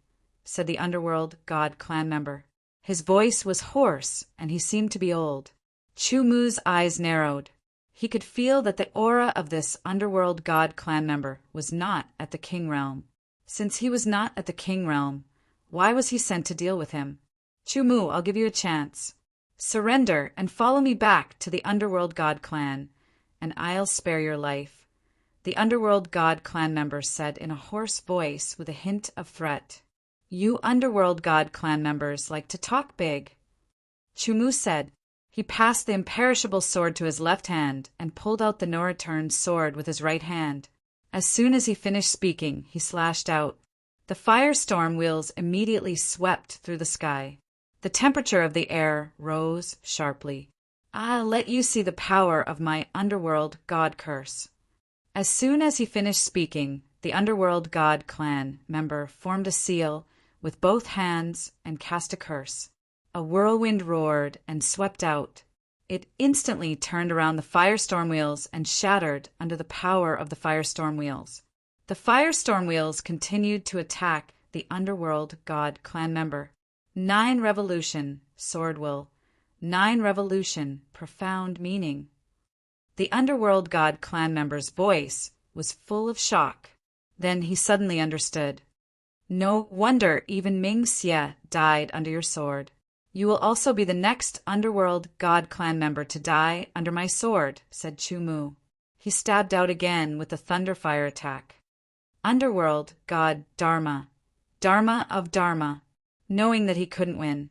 said the Underworld God Clan member. His voice was hoarse, and he seemed to be old. Chu Mu's eyes narrowed. He could feel that the aura of this Underworld God Clan member was not at the King Realm. Since he was not at the King Realm, why was he sent to deal with him? Chu Mu, I'll give you a chance. Surrender and follow me back to the Underworld God Clan, and I'll spare your life, the Underworld God Clan member said in a hoarse voice with a hint of threat. You Underworld God Clan members like to talk big, Chu Mu said. He passed the imperishable sword to his left hand and pulled out the no-return sword with his right hand. As soon as he finished speaking, he slashed out. The firestorm wheels immediately swept through the sky. The temperature of the air rose sharply. I'll let you see the power of my Underworld God curse. As soon as he finished speaking, the Underworld God Clan member formed a seal with both hands and cast a curse. A whirlwind roared and swept out. It instantly turned around the firestorm wheels and shattered under the power of the firestorm wheels. The firestorm wheels continued to attack the Underworld God Clan member. 9 revolution, sword will. 9 revolution, profound meaning. The Underworld God Clan member's voice was full of shock. Then he suddenly understood. No wonder even Ming Xie died under your sword. You will also be the next Underworld God Clan member to die under my sword, said Chu Mu. He stabbed out again with the Thunderfire attack. Underworld God Dharma. Dharma of Dharma. Knowing that he couldn't win,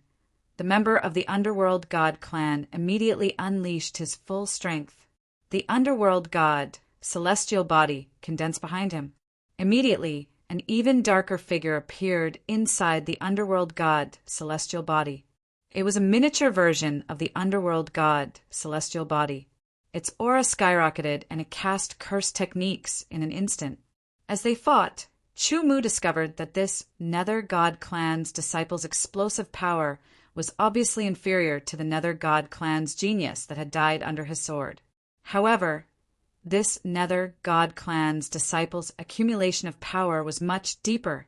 the member of the Underworld God Clan immediately unleashed his full strength. The Underworld God, celestial body, condensed behind him. Immediately, an even darker figure appeared inside the Underworld God, celestial body. It was a miniature version of the Underworld God, celestial body. Its aura skyrocketed and it cast curse techniques in an instant. As they fought, Chu Mu discovered that this Nether God Clan's disciple's explosive power was obviously inferior to the Nether God Clan's genius that had died under his sword. However, this Nether God Clan's disciple's accumulation of power was much deeper,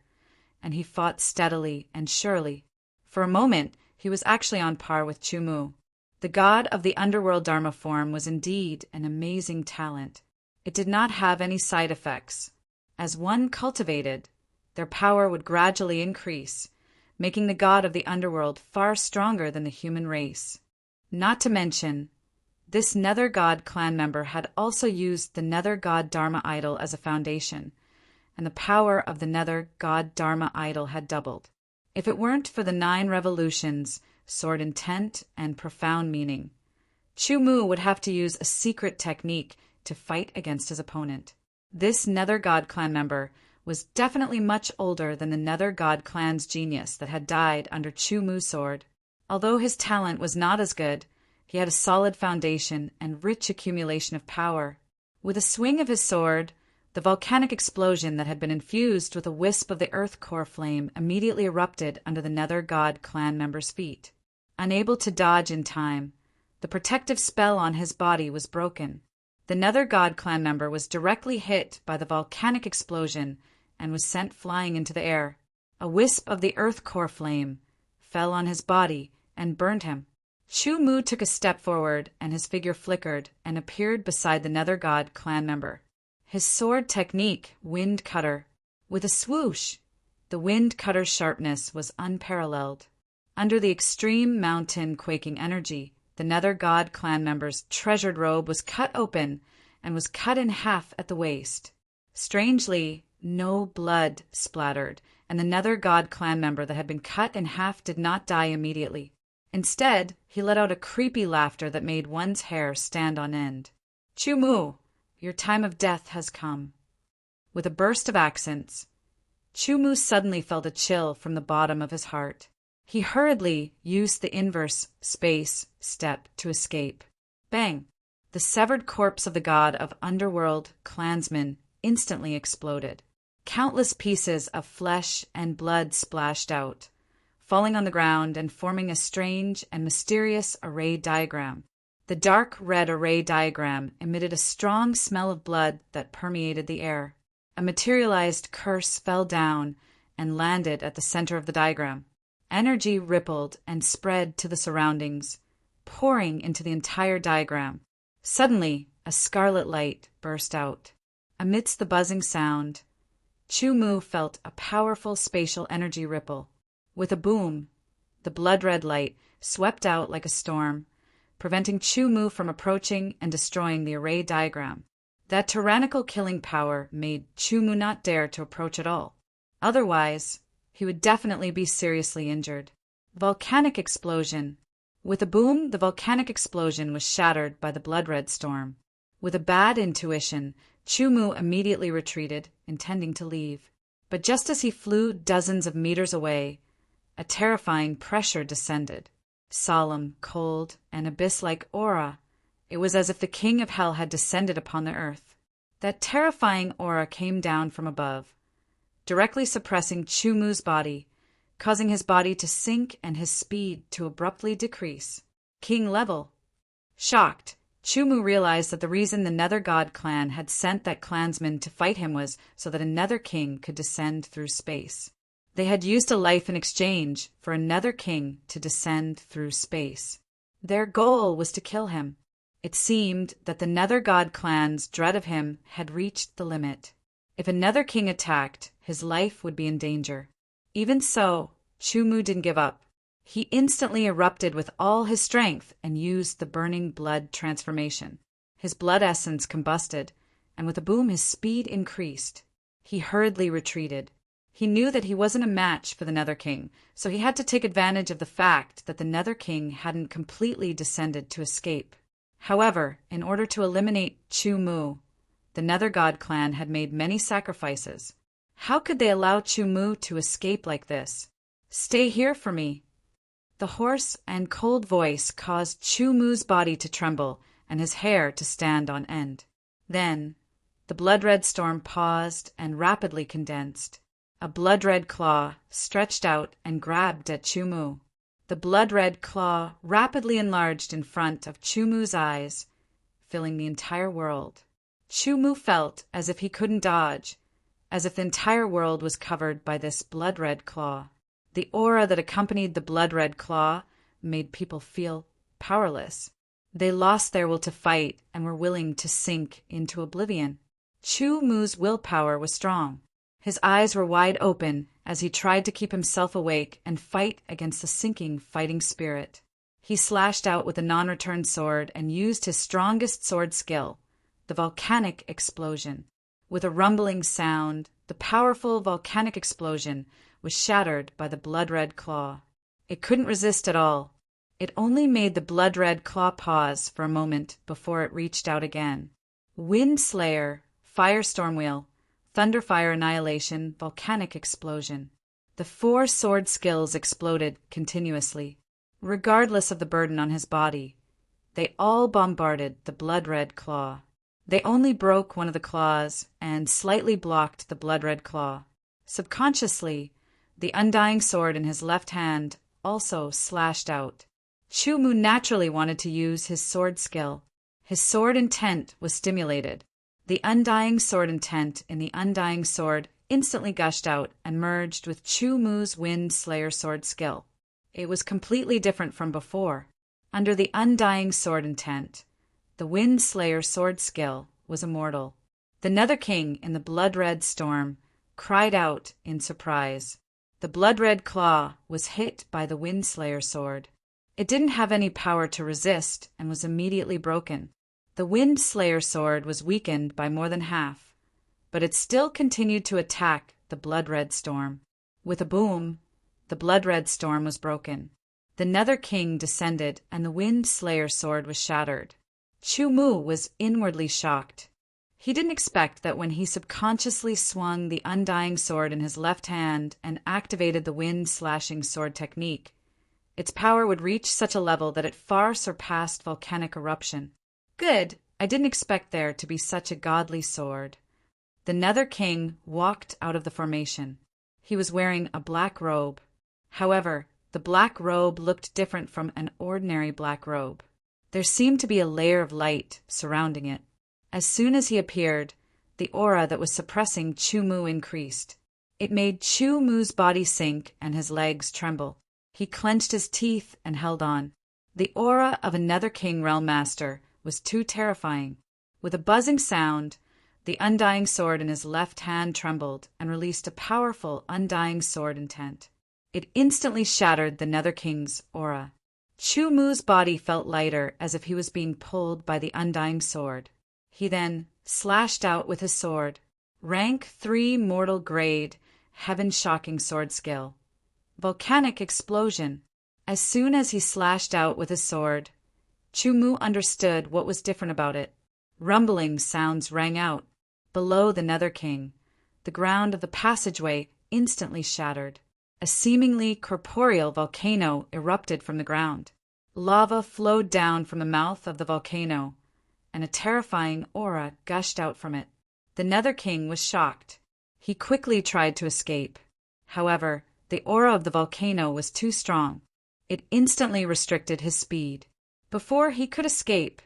and he fought steadily and surely. For a moment, he was actually on par with Chu Mu. The god of the Underworld Dharma form was indeed an amazing talent. It did not have any side effects. As one cultivated, their power would gradually increase, making the god of the underworld far stronger than the human race. Not to mention, this Nether God Clan member had also used the Nether God Dharma idol as a foundation, and the power of the Nether God Dharma idol had doubled. If it weren't for the 9 revolutions, sword intent, and profound meaning, Chu Mu would have to use a secret technique to fight against his opponent. This Nether God Clan member was definitely much older than the Nether God Clan's genius that had died under Chu Mu's sword. Although his talent was not as good, he had a solid foundation and rich accumulation of power. With a swing of his sword, The volcanic explosion that had been infused with a wisp of the earth core flame immediately erupted under the Nether God clan member's feet. Unable to dodge in time, the protective spell on his body was broken. The Nether God clan member was directly hit by the volcanic explosion and was sent flying into the air. A wisp of the earth core flame fell on his body and burned him. Chu Mu took a step forward, and his figure flickered and appeared beside the Nether God clan member. His sword technique, Wind Cutter. With a swoosh, the Wind Cutter's sharpness was unparalleled. Under the extreme mountain-quaking energy, the Nether God clan member's treasured robe was cut open and was cut in half at the waist. Strangely, no blood splattered, and the Nether God clan member that had been cut in half did not die immediately. Instead, he let out a creepy laughter that made one's hair stand on end. Chu Mu, your time of death has come. With a burst of accents, Chu Mu suddenly felt a chill from the bottom of his heart. He hurriedly used the inverse space step to escape. Bang! The severed corpse of the god of underworld clansmen instantly exploded. Countless pieces of flesh and blood splashed out, falling on the ground and forming a strange and mysterious array diagram. The dark red array diagram emitted a strong smell of blood that permeated the air. A materialized curse fell down and landed at the center of the diagram. Energy rippled and spread to the surroundings, pouring into the entire diagram. Suddenly, a scarlet light burst out. Amidst the buzzing sound, Chu Mu felt a powerful spatial energy ripple. With a boom, the blood-red light swept out like a storm, preventing Chu Mu from approaching and destroying the array diagram. That tyrannical killing power made Chu Mu not dare to approach at all. Otherwise, he would definitely be seriously injured. Volcanic explosion. With a boom, the volcanic explosion was shattered by the blood-red storm. With a bad intuition, Chu Mu immediately retreated, intending to leave. But just as he flew dozens of meters away, a terrifying pressure descended. Solemn, cold, and abyss-like aura. It was as if the king of hell had descended upon the earth. That terrifying aura came down from above, directly suppressing Chu Mu's body, causing his body to sink and his speed to abruptly decrease. King level. Shocked, Chu Mu realized that the reason the Nether God clan had sent that clansman to fight him was so that a Nether king could descend through space. They had used a life in exchange for a Nether king to descend through space. Their goal was to kill him. It seemed that the Nether God clan's dread of him had reached the limit. If a Nether king attacked, his life would be in danger. Even so, Chu Mu didn't give up. He instantly erupted with all his strength and used the burning blood transformation. His blood essence combusted, and with a boom his speed increased. He hurriedly retreated. He knew that he wasn't a match for the Nether King, so he had to take advantage of the fact that the Nether King hadn't completely descended to escape. However, in order to eliminate Chu Mu, the Nether God clan had made many sacrifices. How could they allow Chu Mu to escape like this? Stay here for me. The hoarse and cold voice caused Chu Mu's body to tremble and his hair to stand on end. Then, the blood-red storm paused and rapidly condensed. A blood-red claw stretched out and grabbed at Chu Mu. The blood-red claw rapidly enlarged in front of Chu Mu's eyes, filling the entire world. Chu Mu felt as if he couldn't dodge, as if the entire world was covered by this blood-red claw. The aura that accompanied the blood-red claw made people feel powerless. They lost their will to fight and were willing to sink into oblivion. Chu Mu's willpower was strong. His eyes were wide open as he tried to keep himself awake and fight against the sinking fighting spirit. He slashed out with a non-return sword and used his strongest sword skill, the volcanic explosion. With a rumbling sound, the powerful volcanic explosion was shattered by the blood-red claw. It couldn't resist at all. It only made the blood-red claw pause for a moment before it reached out again. Wind Slayer, Firestorm Wheel, Thunderfire Annihilation, Volcanic Explosion. The 4 sword skills exploded continuously. Regardless of the burden on his body, they all bombarded the blood-red claw. They only broke one of the claws and slightly blocked the blood-red claw. Subconsciously, the undying sword in his left hand also slashed out. Chu Mu naturally wanted to use his sword skill. His sword intent was stimulated. The undying sword intent in the undying sword instantly gushed out and merged with Chu Mu's Wind Slayer sword skill. It was completely different from before. Under the undying sword intent, the Wind Slayer sword skill was immortal. The Nether King in the blood-red storm cried out in surprise. The blood-red claw was hit by the Wind Slayer sword. It didn't have any power to resist and was immediately broken. The Wind Slayer sword was weakened by more than half, but it still continued to attack the blood-red storm. With a boom, the blood-red storm was broken. The Nether King descended and the Wind Slayer sword was shattered. Chu Mu was inwardly shocked. He didn't expect that when he subconsciously swung the undying sword in his left hand and activated the wind-slashing sword technique, its power would reach such a level that it far surpassed volcanic eruption. Good, I didn't expect there to be such a godly sword. The Nether King walked out of the formation. He was wearing a black robe. However, the black robe looked different from an ordinary black robe. There seemed to be a layer of light surrounding it. As soon as he appeared, the aura that was suppressing Chu Mu increased. It made Chu Mu's body sink and his legs tremble. He clenched his teeth and held on. The aura of a Nether King Realm Master was too terrifying. With a buzzing sound, the undying sword in his left hand trembled and released a powerful undying sword intent. It instantly shattered the Nether King's aura. Chu Mu's body felt lighter as if he was being pulled by the undying sword. He then slashed out with his sword. Rank 3 mortal grade, heaven-shocking sword skill. Volcanic explosion. As soon as he slashed out with his sword, Chu Mu understood what was different about it. Rumbling sounds rang out. Below the Nether King, the ground of the passageway instantly shattered. A seemingly corporeal volcano erupted from the ground. Lava flowed down from the mouth of the volcano, and a terrifying aura gushed out from it. The Nether King was shocked. He quickly tried to escape. However, the aura of the volcano was too strong. It instantly restricted his speed. Before he could escape,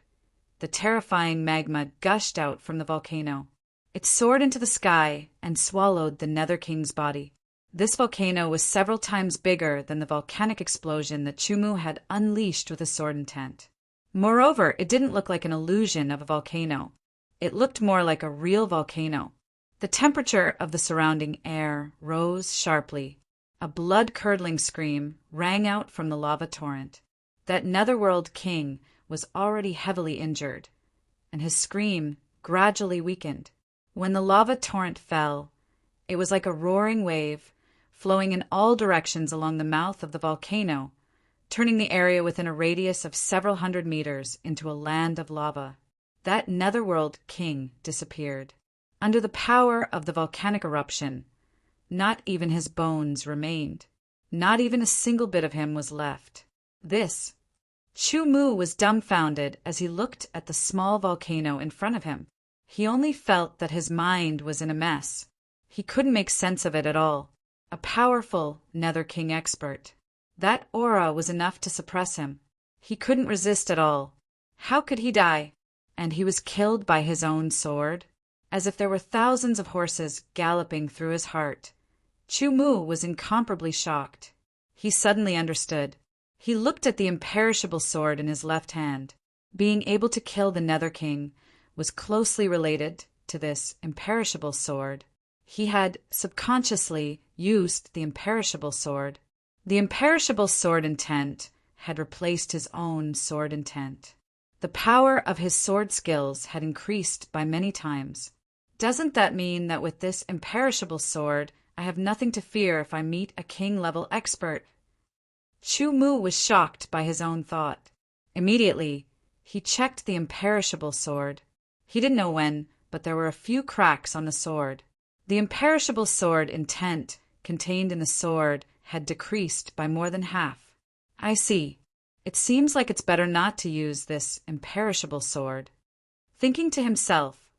the terrifying magma gushed out from the volcano. It soared into the sky and swallowed the Nether King's body. This volcano was several times bigger than the volcanic explosion that Chu Mu had unleashed with his sword intent. Moreover, it didn't look like an illusion of a volcano. It looked more like a real volcano. The temperature of the surrounding air rose sharply. A blood-curdling scream rang out from the lava torrent. That Netherworld king was already heavily injured, and his scream gradually weakened. When the lava torrent fell, it was like a roaring wave, flowing in all directions along the mouth of the volcano, turning the area within a radius of several hundred meters into a land of lava. That Netherworld king disappeared. Under the power of the volcanic eruption, not even his bones remained. Not even a single bit of him was left. Chu Mu was dumbfounded as he looked at the small volcano in front of him. He only felt that his mind was in a mess. He couldn't make sense of it at all. A powerful Nether King expert. That aura was enough to suppress him. He couldn't resist at all. How could he die? And he was killed by his own sword? As if there were thousands of horses galloping through his heart. Chu Mu was incomparably shocked. He suddenly understood. He looked at the imperishable sword in his left hand. Being able to kill the Nether King was closely related to this imperishable sword. He had subconsciously used the imperishable sword. The imperishable sword intent had replaced his own sword intent. The power of his sword skills had increased by many times. Doesn't that mean that with this imperishable sword, I have nothing to fear if I meet a king-level expert? Chu Mu was shocked by his own thought. Immediately, he checked the imperishable sword. He didn't know when, but there were a few cracks on the sword. The imperishable sword intent contained in the sword had decreased by more than half. I see. It seems like it's better not to use this imperishable sword. Thinking to himself,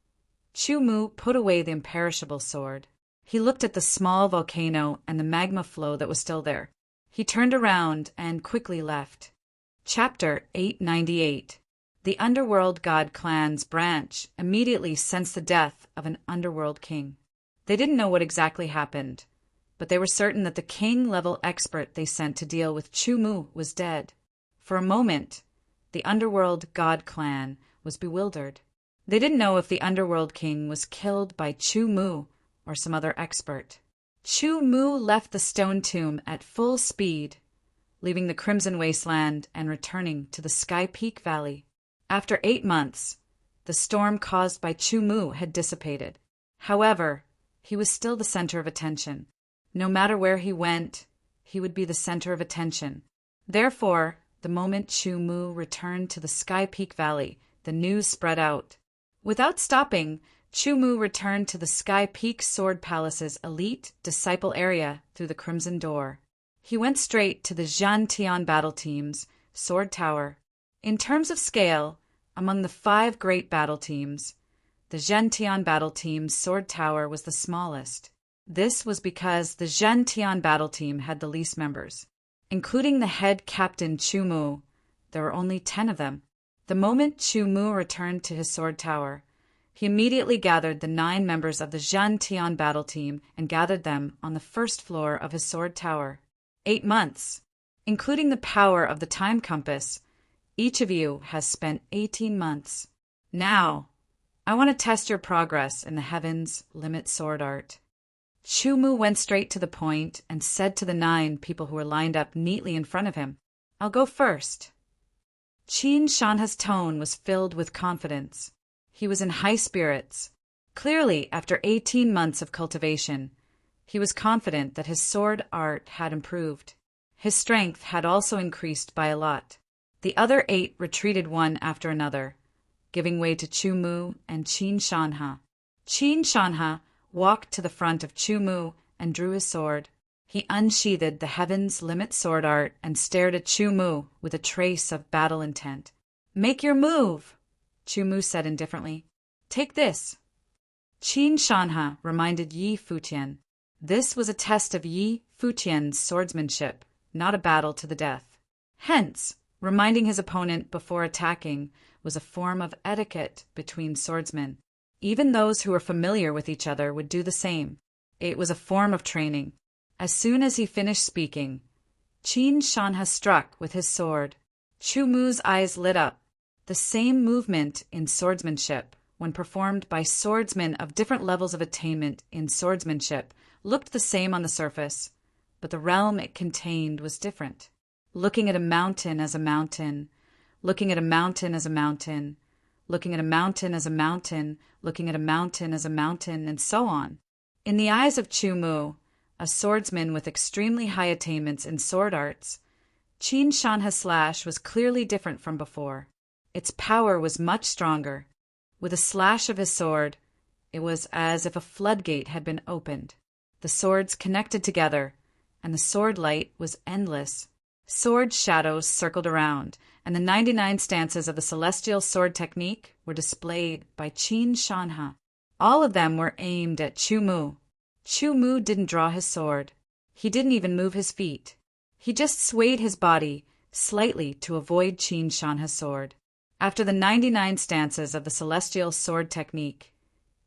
Chu Mu put away the imperishable sword. He looked at the small volcano and the magma flow that was still there. He turned around and quickly left. Chapter 898. The Underworld God Clan's branch immediately sensed the death of an underworld king. They didn't know what exactly happened, but they were certain that the king-level expert they sent to deal with Chu Mu was dead. For a moment, the Underworld God Clan was bewildered. They didn't know if the Underworld King was killed by Chu Mu or some other expert. Chu Mu left the stone tomb at full speed, leaving the Crimson Wasteland and returning to the Sky Peak Valley. After 8 months, the storm caused by Chu Mu had dissipated. However, he was still the center of attention. No matter where he went, he would be the center of attention. Therefore, the moment Chu Mu returned to the Sky Peak Valley, the news spread out. Without stopping, Chu Mu returned to the Sky Peak Sword Palace's elite disciple area through the Crimson Door. He went straight to the Zhantian Battle Team's Sword Tower. In terms of scale, among the 5 great battle teams, the Zhantian Battle Team's Sword Tower was the smallest. This was because the Zhantian Battle Team had the least members. Including the head captain Chu Mu, there were only 10 of them. The moment Chu Mu returned to his sword tower, he immediately gathered the 9 members of the Zhantian Battle Team and gathered them on the first floor of his sword tower. 8 months, including the power of the time compass. Each of you has spent 18 months. Now, I want to test your progress in the heavens limit sword art. Chu Mu went straight to the point and said to the 9 people who were lined up neatly in front of him, "I'll go first." Qin Shanha's tone was filled with confidence. He was in high spirits. Clearly, after 18 months of cultivation, he was confident that his sword art had improved. His strength had also increased by a lot. The other 8 retreated one after another, giving way to Chu Mu and Qin Shanha. Qin Shanha walked to the front of Chu Mu and drew his sword. He unsheathed the Heaven's Limit sword art and stared at Chu Mu with a trace of battle intent. "Make your move," Chu Mu said indifferently. "Take this." Qin Shanha reminded Yi Futian. This was a test of Yi Futian's swordsmanship, not a battle to the death. Hence, reminding his opponent before attacking was a form of etiquette between swordsmen. Even those who were familiar with each other would do the same. It was a form of training. As soon as he finished speaking, Qin Shanha struck with his sword. Chu Mu's eyes lit up. The same movement in swordsmanship, when performed by swordsmen of different levels of attainment in swordsmanship, looked the same on the surface, but the realm it contained was different. Looking at a mountain as a mountain, looking at a mountain as a mountain, looking at a mountain as a mountain, looking at a mountain as a mountain, and so on. In the eyes of Chu Mu, a swordsman with extremely high attainments in sword arts, Qin Shanha's slash was clearly different from before. Its power was much stronger. With a slash of his sword, it was as if a floodgate had been opened. The swords connected together, and the sword light was endless. Sword shadows circled around, and the 99 stances of the celestial sword technique were displayed by Qin Shanha. All of them were aimed at Chu Mu. Chu Mu didn't draw his sword. He didn't even move his feet. He just swayed his body slightly to avoid Qin Shanha's sword. After the 99 stances of the celestial sword technique,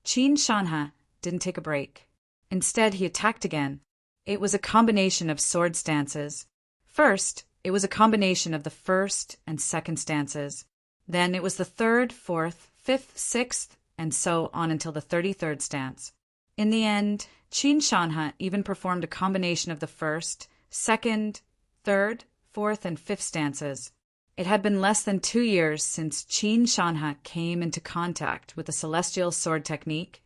Qin Shanha didn't take a break. Instead, he attacked again. It was a combination of sword stances. First, it was a combination of the first and second stances. Then it was the third, fourth, fifth, sixth, and so on until the 33rd stance. In the end, Qin Shanha even performed a combination of the first, second, third, fourth, and fifth stances. It had been less than 2 years since Qin Shanha came into contact with the celestial sword technique,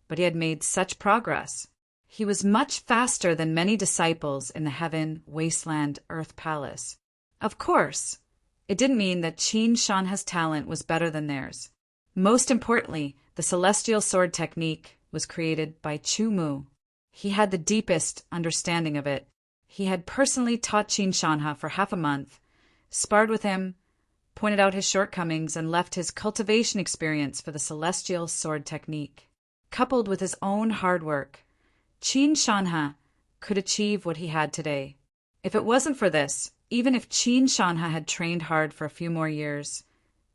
but he had made such progress. He was much faster than many disciples in the Heaven, Wasteland, Earth Palace. Of course, it didn't mean that Qin Shanha's talent was better than theirs. Most importantly, the celestial sword technique was created by Chu Mu. He had the deepest understanding of it. He had personally taught Qin Shanha for half a month, sparred with him, pointed out his shortcomings, and left his cultivation experience for the celestial sword technique. Coupled with his own hard work, Qin Shanha could achieve what he had today. If it wasn't for this, even if Qin Shanha had trained hard for a few more years,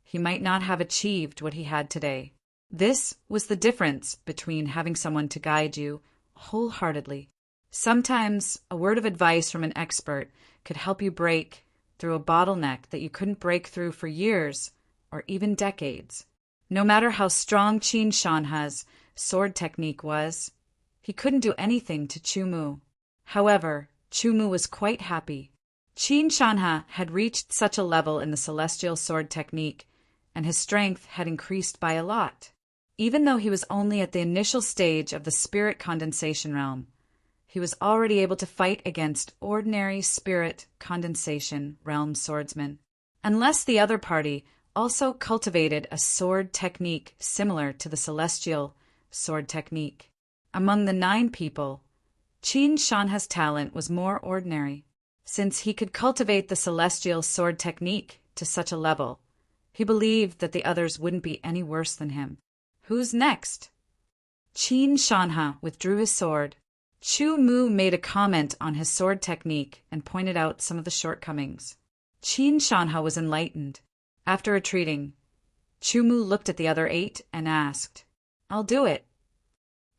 he might not have achieved what he had today. This was the difference between having someone to guide you wholeheartedly. Sometimes a word of advice from an expert could help you break through a bottleneck that you couldn't break through for years or even decades. No matter how strong Qin Shanha's sword technique was, he couldn't do anything to Chu Mu. However, Chu Mu was quite happy. Qin Shanha had reached such a level in the celestial sword technique, and his strength had increased by a lot. Even though he was only at the initial stage of the spirit condensation realm, he was already able to fight against ordinary spirit condensation realm swordsmen. Unless the other party also cultivated a sword technique similar to the celestial sword technique. Among the 9 people, Qin Shanha's talent was more ordinary. Since he could cultivate the celestial sword technique to such a level, he believed that the others wouldn't be any worse than him. Who's next? Qin Shanha withdrew his sword. Chu Mu made a comment on his sword technique and pointed out some of the shortcomings. Qin Shanha was enlightened. After retreating, Chu Mu looked at the other 8 and asked, "I'll do it."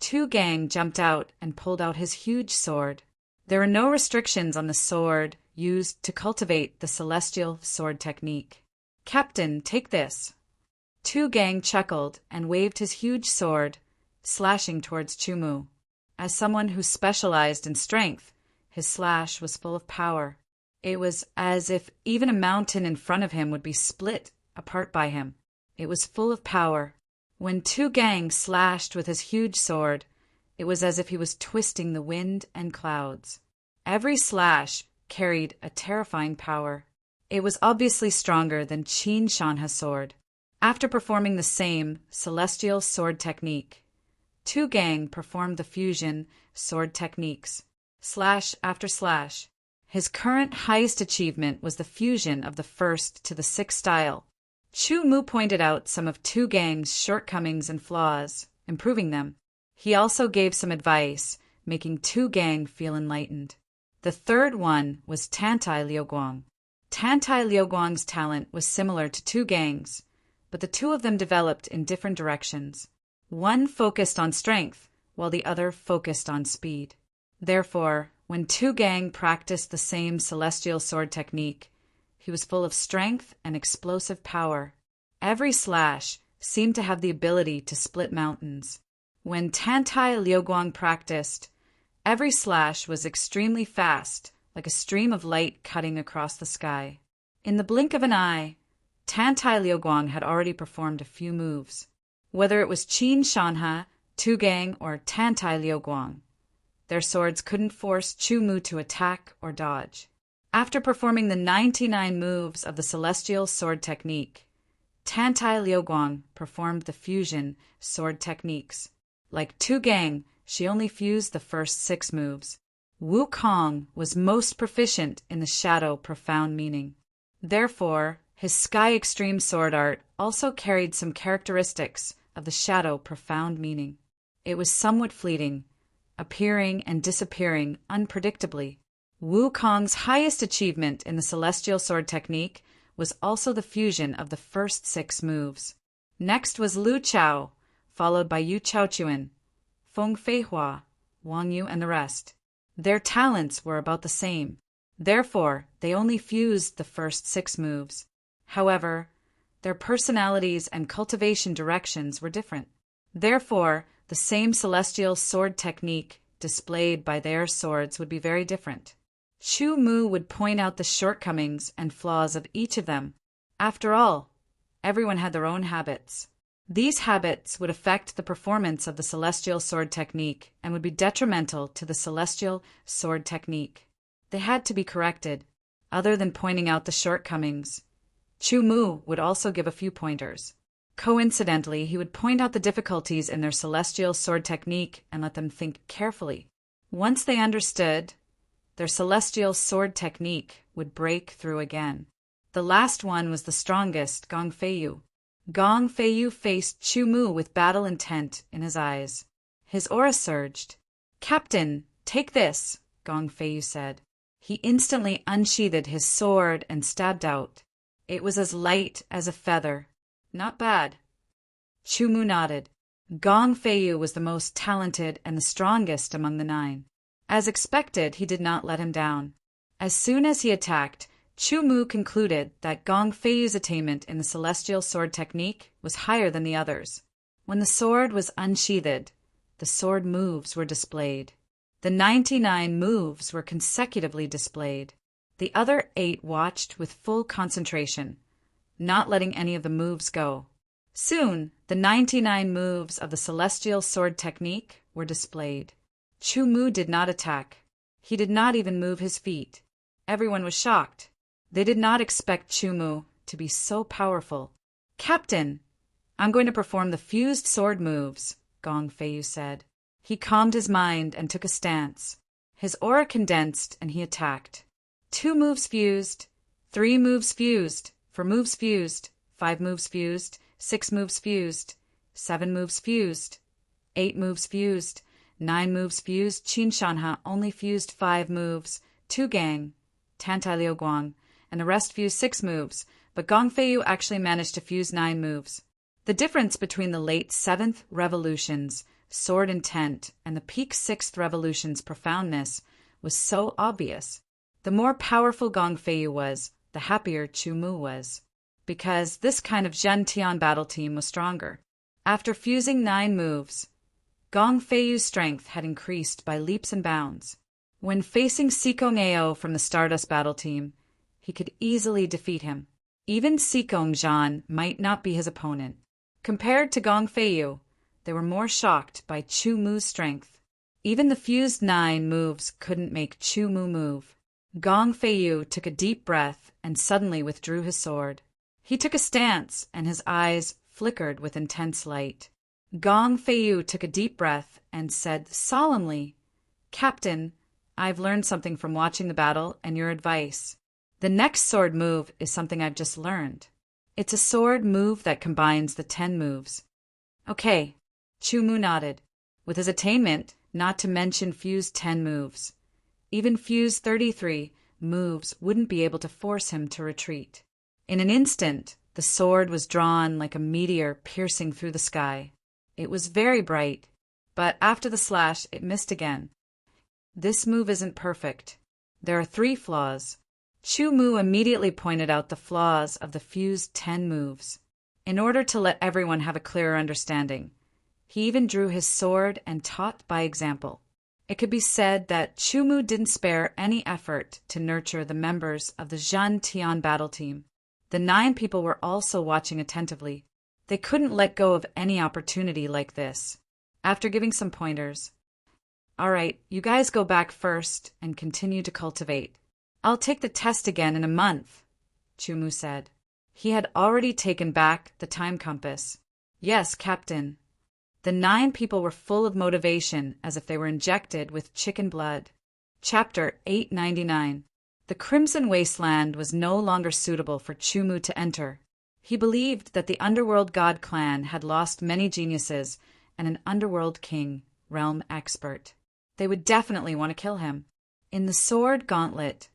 Tu Gang jumped out and pulled out his huge sword. There were no restrictions on the sword used to cultivate the celestial sword technique. "Captain, take this." Tu Gang chuckled and waved his huge sword, slashing towards Chu Mu. As someone who specialized in strength, his slash was full of power. It was as if even a mountain in front of him would be split apart by him. It was full of power. When Tu Gang slashed with his huge sword, it was as if he was twisting the wind and clouds. Every slash carried a terrifying power. It was obviously stronger than Qin Shanha's sword. After performing the same celestial sword technique, Tu Gang performed the fusion sword techniques, slash after slash. His current highest achievement was the fusion of the 1st to the 6th style. Chu Mu pointed out some of Tu Gang's shortcomings and flaws, improving them. He also gave some advice, making Tu Gang feel enlightened. The 3rd one was Tantai Liuguang. Tantai Liuguang's talent was similar to Tu Gang's, but the two of them developed in different directions. One focused on strength, while the other focused on speed. Therefore, when Tu Gang practiced the same celestial sword technique, he was full of strength and explosive power. Every slash seemed to have the ability to split mountains. When Tantai Liuguang practiced, every slash was extremely fast, like a stream of light cutting across the sky. In the blink of an eye, Tantai Liuguang had already performed a few moves. Whether it was Qin Shanha, Tu Gang, or Tantai Liuguang, their swords couldn't force Chu Mu to attack or dodge. After performing the 99 moves of the celestial sword technique, Tantai Liuguang performed the fusion sword techniques. Like Tu Gang, she only fused the first 6 moves. Wu Kong was most proficient in the shadow profound meaning. Therefore, his Sky Extreme sword art also carried some characteristics of the shadow profound meaning. It was somewhat fleeting, appearing and disappearing unpredictably. Wu Kong's highest achievement in the celestial sword technique was also the fusion of the first 6 moves. Next was Lu Chao, followed by Yu Chaochuan, Feng Feihua, Wang Yu, and the rest. Their talents were about the same. Therefore, they only fused the first 6 moves. However, their personalities and cultivation directions were different. Therefore, the same celestial sword technique displayed by their swords would be very different. Chu Mu would point out the shortcomings and flaws of each of them. After all, everyone had their own habits. These habits would affect the performance of the celestial sword technique and would be detrimental to the celestial sword technique. They had to be corrected. Other than pointing out the shortcomings, Chu Mu would also give a few pointers. Coincidentally, he would point out the difficulties in their celestial sword technique and let them think carefully. Once they understood, their celestial sword technique would break through again. The last one was the strongest, Gong Feiyu. Gong Feiyu faced Chu Mu with battle intent in his eyes. His aura surged. "Captain, take this," Gong Feiyu said. He instantly unsheathed his sword and stabbed out. It was as light as a feather. "Not bad." Chu Mu nodded. Gong Feiyu was the most talented and the strongest among the 9. As expected, he did not let him down. As soon as he attacked, Chu Mu concluded that Gong Feiyu's attainment in the celestial sword technique was higher than the others. When the sword was unsheathed, the sword moves were displayed. The 99 moves were consecutively displayed. The other 8 watched with full concentration, not letting any of the moves go. Soon, the 99 moves of the celestial sword technique were displayed. Chu Mu did not attack. He did not even move his feet. Everyone was shocked. They did not expect Chu Mu to be so powerful. "Captain, I'm going to perform the fused sword moves," Gong Feiyu said. He calmed his mind and took a stance. His aura condensed and he attacked. 2 moves fused, 3 moves fused, 4 moves fused, 5 moves fused, 6 moves fused, 7 moves fused, 8 moves fused, 9 moves fused. Qin Shanha only fused 5 moves, 2 Gang, Tantai Liu Guang, and the rest fused 6 moves, but Gong Feiyu actually managed to fuse 9 moves. The difference between the late 7th revolution's sword intent and the peak 6th revolution's profoundness was so obvious. The more powerful Gong Feiyu was, the happier Chu Mu was, because this kind of Zhen Tian battle team was stronger. After fusing 9 moves, Gong Feiyu's strength had increased by leaps and bounds. When facing Sikong Ao from the Stardust battle team, he could easily defeat him. Even Sikong Zhan might not be his opponent. Compared to Gong Feiyu, they were more shocked by Chu Mu's strength. Even the fused 9 moves couldn't make Chu Mu move. Gong Feiyu took a deep breath and suddenly withdrew his sword. He took a stance and his eyes flickered with intense light. Gong Feiyu took a deep breath and said solemnly, "Captain, I've learned something from watching the battle and your advice. The next sword move is something I've just learned. It's a sword move that combines the 10 moves." "Okay," Chu Mu nodded. With his attainment, not to mention fused 10 moves, even fused 33 moves wouldn't be able to force him to retreat. In an instant, the sword was drawn like a meteor piercing through the sky. It was very bright, but after the slash, it missed again. "This move isn't perfect. There are 3 flaws." Chu Mu immediately pointed out the flaws of the fused 10 moves. In order to let everyone have a clearer understanding, he even drew his sword and taught by example. It could be said that Chu Mu didn't spare any effort to nurture the members of the Zhen Tian battle team. The 9 people were also watching attentively. They couldn't let go of any opportunity like this. After giving some pointers, "All right, you guys go back first and continue to cultivate. I'll take the test again in a month," Chu Mu said. He had already taken back the time compass. "Yes, Captain." The 9 people were full of motivation as if they were injected with chicken blood. Chapter 899. The Crimson Wasteland was no longer suitable for Chu Mu to enter. He believed that the Underworld God clan had lost many geniuses and an Underworld king, realm expert. They would definitely want to kill him. In the Sword Gauntlet,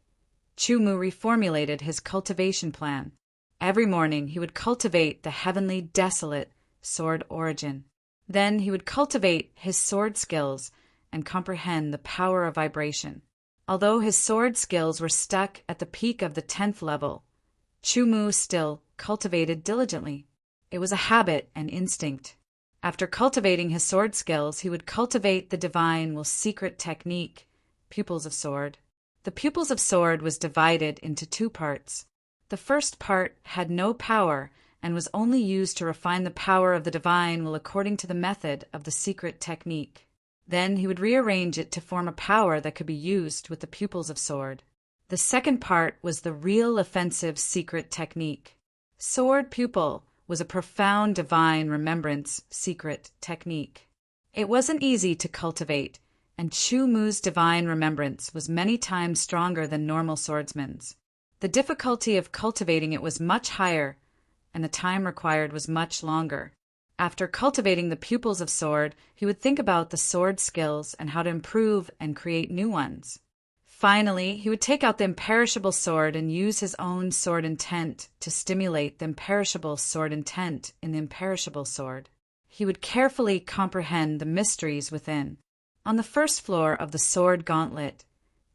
Chu Mu reformulated his cultivation plan. Every morning he would cultivate the heavenly desolate sword origin. Then he would cultivate his sword skills and comprehend the power of vibration. Although his sword skills were stuck at the peak of the 10th level, Chu Mu still cultivated diligently. It was a habit and instinct. After cultivating his sword skills, he would cultivate the divine will secret technique, Pupils of Sword. The Pupils of Sword was divided into 2 parts. The first part had no power and was only used to refine the power of the divine will according to the method of the secret technique. Then he would rearrange it to form a power that could be used with the Pupils of Sword. The second part was the real offensive secret technique. Sword Pupil was a profound divine remembrance secret technique. It wasn't easy to cultivate, and Chu Mu's divine remembrance was many times stronger than normal swordsmen's. The difficulty of cultivating it was much higher, and the time required was much longer. After cultivating the pupils of sword, he would think about the sword skills and how to improve and create new ones. Finally, he would take out the imperishable sword and use his own sword intent to stimulate the imperishable sword intent in the imperishable sword. He would carefully comprehend the mysteries within. On the first floor of the sword gauntlet,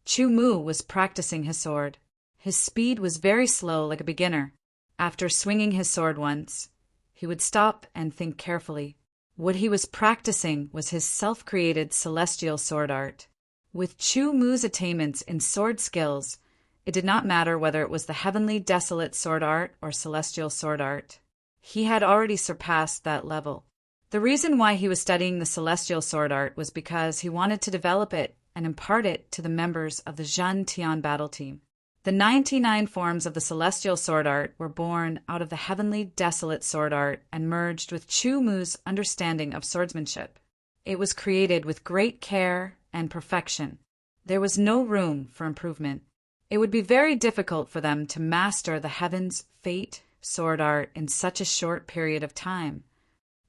Chu Mu was practicing his sword. His speed was very slow, like a beginner. After swinging his sword once, he would stop and think carefully. What he was practicing was his self-created celestial sword art. With Chu Mu's attainments in sword skills, it did not matter whether it was the heavenly desolate sword art or celestial sword art. He had already surpassed that level. The reason why he was studying the celestial sword art was because he wanted to develop it and impart it to the members of the Zhan Tian battle team. The 99 forms of the celestial sword art were born out of the heavenly desolate sword art and merged with Chu Mu's understanding of swordsmanship. It was created with great care and perfection. There was no room for improvement. It would be very difficult for them to master the heavens' fate sword art in such a short period of time.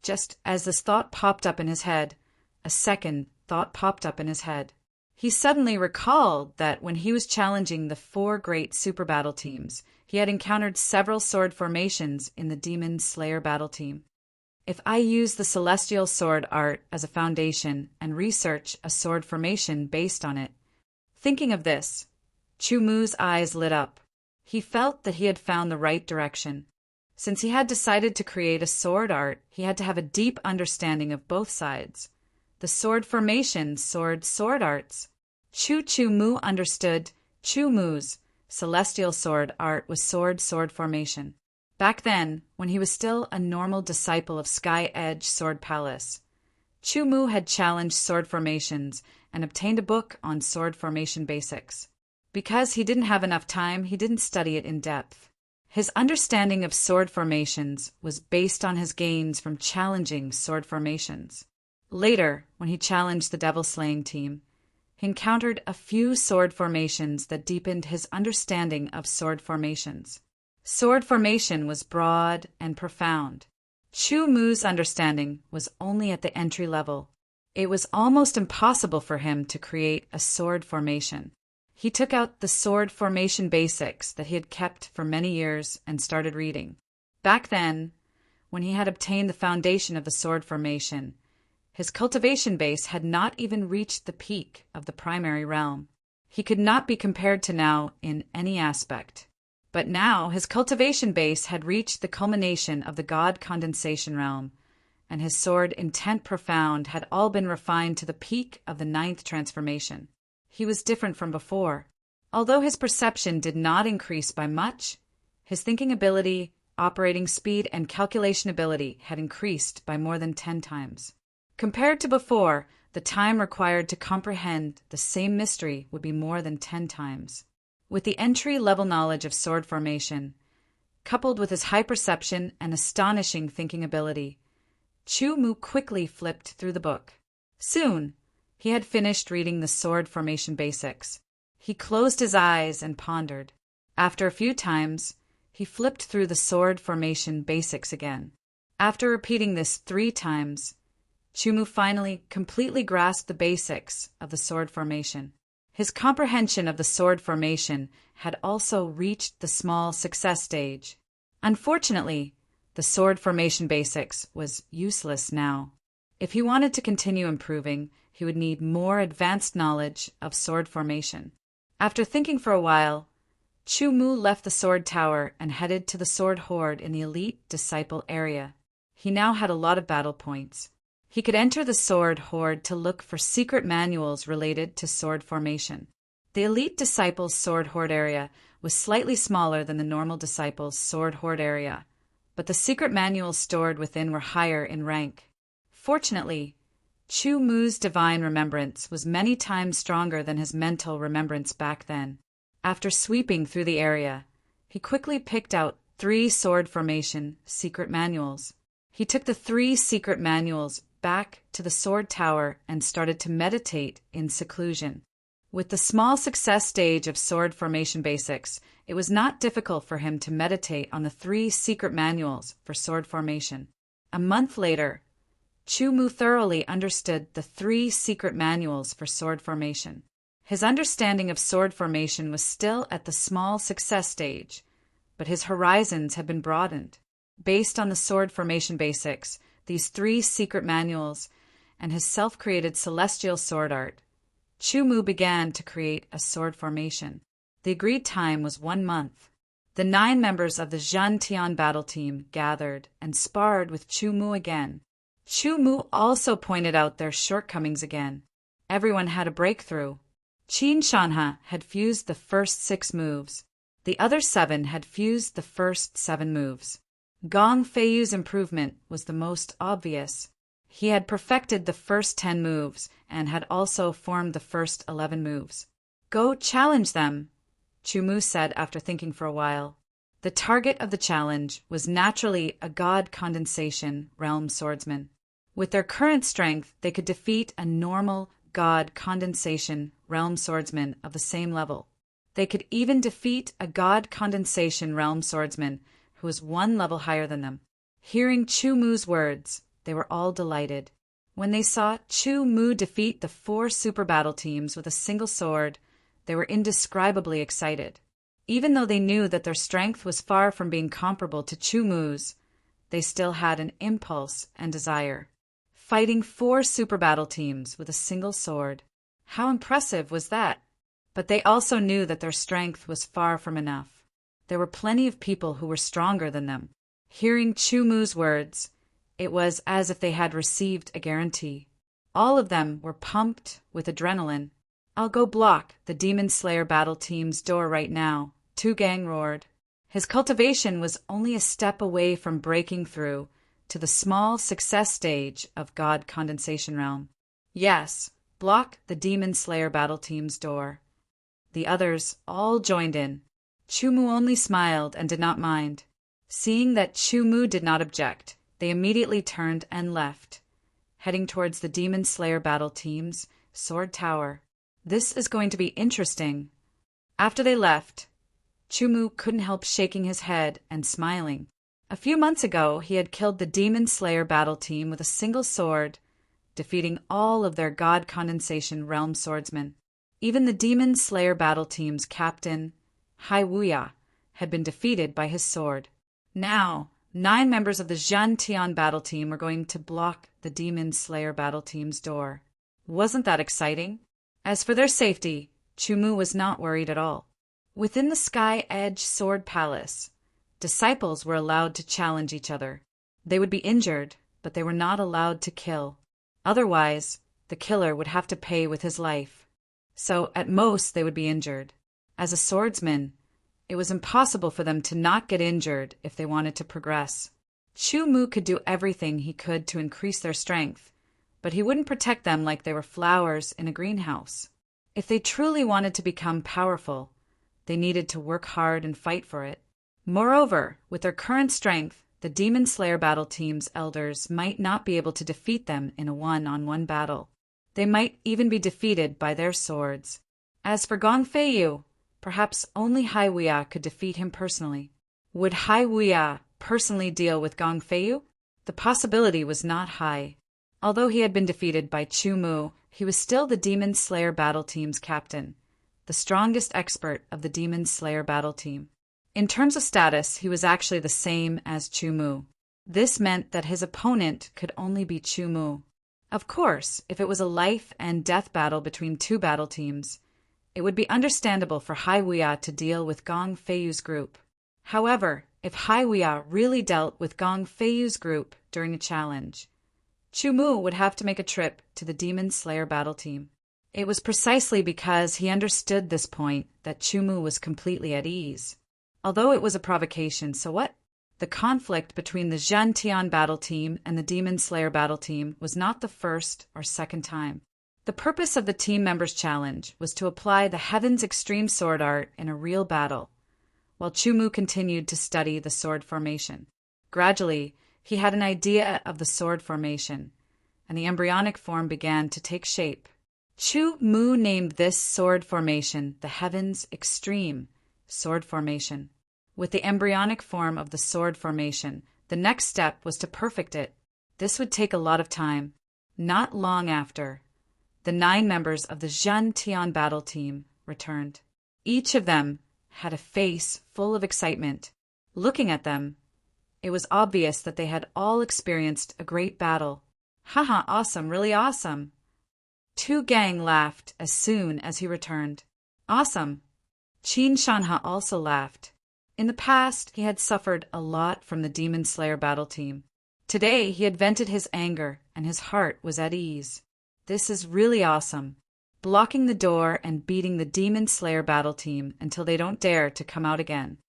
Just as this thought popped up in his head, a second thought popped up in his head. He suddenly recalled that when he was challenging the 4 great super battle teams, he had encountered several sword formations in the Demon Slayer battle team. If I use the celestial sword art as a foundation and research a sword formation based on it. Thinking of this, Chu Mu's eyes lit up. He felt that he had found the right direction. Since he had decided to create a sword art, he had to have a deep understanding of both sides. The sword formation, sword arts. Chu Mu understood Chu Mu's celestial sword art was sword formation. Back then, when he was still a normal disciple of Sky Edge Sword Palace, Chu Mu had challenged sword formations and obtained a book on sword formation basics. Because he didn't have enough time, he didn't study it in depth. His understanding of sword formations was based on his gains from challenging sword formations. Later, when he challenged the devil-slaying team, he encountered a few sword formations that deepened his understanding of sword formations. Sword formation was broad and profound. Chu Mu's understanding was only at the entry level. It was almost impossible for him to create a sword formation. He took out the sword formation basics that he had kept for many years and started reading. Back then, when he had obtained the foundation of the sword formation, his cultivation base had not even reached the peak of the primary realm. He could not be compared to now in any aspect. But now his cultivation base had reached the culmination of the God condensation realm, and his sword intent profound had all been refined to the peak of the 9th transformation. He was different from before. Although his perception did not increase by much, his thinking ability, operating speed, and calculation ability had increased by more than 10 times. Compared to before, the time required to comprehend the same mystery would be more than 10 times. With the entry-level knowledge of sword formation, coupled with his high perception and astonishing thinking ability, Chu Mu quickly flipped through the book. Soon, he had finished reading the sword formation basics. He closed his eyes and pondered. After a few times, he flipped through the sword formation basics again. After repeating this 3 times, Chu Mu finally completely grasped the basics of the sword formation. His comprehension of the sword formation had also reached the small success stage. Unfortunately, the sword formation basics was useless now. If he wanted to continue improving, he would need more advanced knowledge of sword formation. After thinking for a while, Chu Mu left the sword tower and headed to the sword horde in the elite disciple area. He now had a lot of battle points. He could enter the sword horde to look for secret manuals related to sword formation. The elite disciples' sword horde area was slightly smaller than the normal disciples' sword horde area, but the secret manuals stored within were higher in rank. Fortunately, Chu Mu's divine remembrance was many times stronger than his mental remembrance back then. After sweeping through the area, he quickly picked out 3 sword formation secret manuals. He took the 3 secret manuals back to the sword tower and started to meditate in seclusion. With the small success stage of sword formation basics, it was not difficult for him to meditate on the 3 secret manuals for sword formation. A month later, Chu-Mu thoroughly understood the 3 secret manuals for sword formation. His understanding of sword formation was still at the small success stage, but his horizons had been broadened. Based on the sword formation basics, these 3 secret manuals, and his self-created celestial sword art, Chu-Mu began to create a sword formation. The agreed time was 1 month. The 9 members of the Zhan Tian battle team gathered and sparred with Chu-Mu again. Chu-Mu also pointed out their shortcomings again. Everyone had a breakthrough. Qin Shanha had fused the first 6 moves. The other 7 had fused the first 7 moves. Gong Feiyu's improvement was the most obvious. He had perfected the first 10 moves and had also formed the first 11 moves. Go challenge them, Chu-Mu said after thinking for a while. The target of the challenge was naturally a god condensation realm swordsman. With their current strength, they could defeat a normal god condensation realm swordsman of the same level. They could even defeat a god condensation realm swordsman who was 1 level higher than them. Hearing Chu-Mu's words, they were all delighted. When they saw Chu-Mu defeat the 4 super battle teams with a single sword, they were indescribably excited. Even though they knew that their strength was far from being comparable to Chu-Mu's, they still had an impulse and desire. Fighting 4 super battle teams with a single sword. How impressive was that? But they also knew that their strength was far from enough. There were plenty of people who were stronger than them. Hearing Chu-Mu's words, it was as if they had received a guarantee. All of them were pumped with adrenaline. I'll go block the Demon Slayer battle team's door right now, Tu Gang roared. His cultivation was only a step away from breaking through to the small success stage of God Condensation Realm. Yes, block the Demon Slayer battle team's door. The others all joined in. Chu-Mu only smiled and did not mind. Seeing that Chu-Mu did not object, they immediately turned and left, heading towards the Demon Slayer battle team's sword tower. This is going to be interesting. After they left, Chu-Mu couldn't help shaking his head and smiling. A few months ago, he had killed the Demon Slayer battle team with a single sword, defeating all of their God Condensation Realm swordsmen. Even the Demon Slayer battle team's captain, Hai Wuya, had been defeated by his sword. Now, 9 members of the Zhan Tian battle team were going to block the Demon Slayer battle team's door. Wasn't that exciting? As for their safety, Chu-Mu was not worried at all. Within the Sky Edge Sword Palace, disciples were allowed to challenge each other. They would be injured, but they were not allowed to kill. Otherwise, the killer would have to pay with his life. So, at most, they would be injured. As a swordsman, it was impossible for them to not get injured if they wanted to progress. Chu-Mu could do everything he could to increase their strength, but he wouldn't protect them like they were flowers in a greenhouse. If they truly wanted to become powerful, they needed to work hard and fight for it. Moreover, with their current strength, the Demon Slayer battle team's elders might not be able to defeat them in a one-on-one battle. They might even be defeated by their swords. As for Gong Feiyu, perhaps only Hai Wuya could defeat him personally. Would Hai Wuya personally deal with Gong Feiyu? The possibility was not high. Although he had been defeated by Chu-Mu, he was still the Demon Slayer battle team's captain, the strongest expert of the Demon Slayer battle team. In terms of status, he was actually the same as Chu-Mu. This meant that his opponent could only be Chu-Mu. Of course, if it was a life and death battle between 2 battle teams, it would be understandable for Hai Wuya to deal with Gong Feiyu's group. However, if Hai Wuya really dealt with Gong Feiyu's group during a challenge, Chu-Mu would have to make a trip to the Demon Slayer battle team. It was precisely because he understood this point that Chu-Mu was completely at ease. Although it was a provocation, so what? The conflict between the Zhan Tian battle team and the Demon Slayer battle team was not the first or second time. The purpose of the team members' challenge was to apply the Heaven's Extreme Sword Art in a real battle, while Chu-Mu continued to study the sword formation. Gradually, he had an idea of the sword formation, and the embryonic form began to take shape. Chu Mu named this sword formation the Heaven's Extreme Sword Formation. With the embryonic form of the sword formation, the next step was to perfect it. This would take a lot of time. Not long after, the 9 members of the Zhen Tian battle team returned. Each of them had a face full of excitement. Looking at them, it was obvious that they had all experienced a great battle. Haha, awesome, really awesome. Tu Gang laughed as soon as he returned. Awesome. Qin Shanha also laughed. In the past, he had suffered a lot from the Demon Slayer battle team. Today, he had vented his anger, and his heart was at ease. This is really awesome. Blocking the door and beating the Demon Slayer battle team until they don't dare to come out again.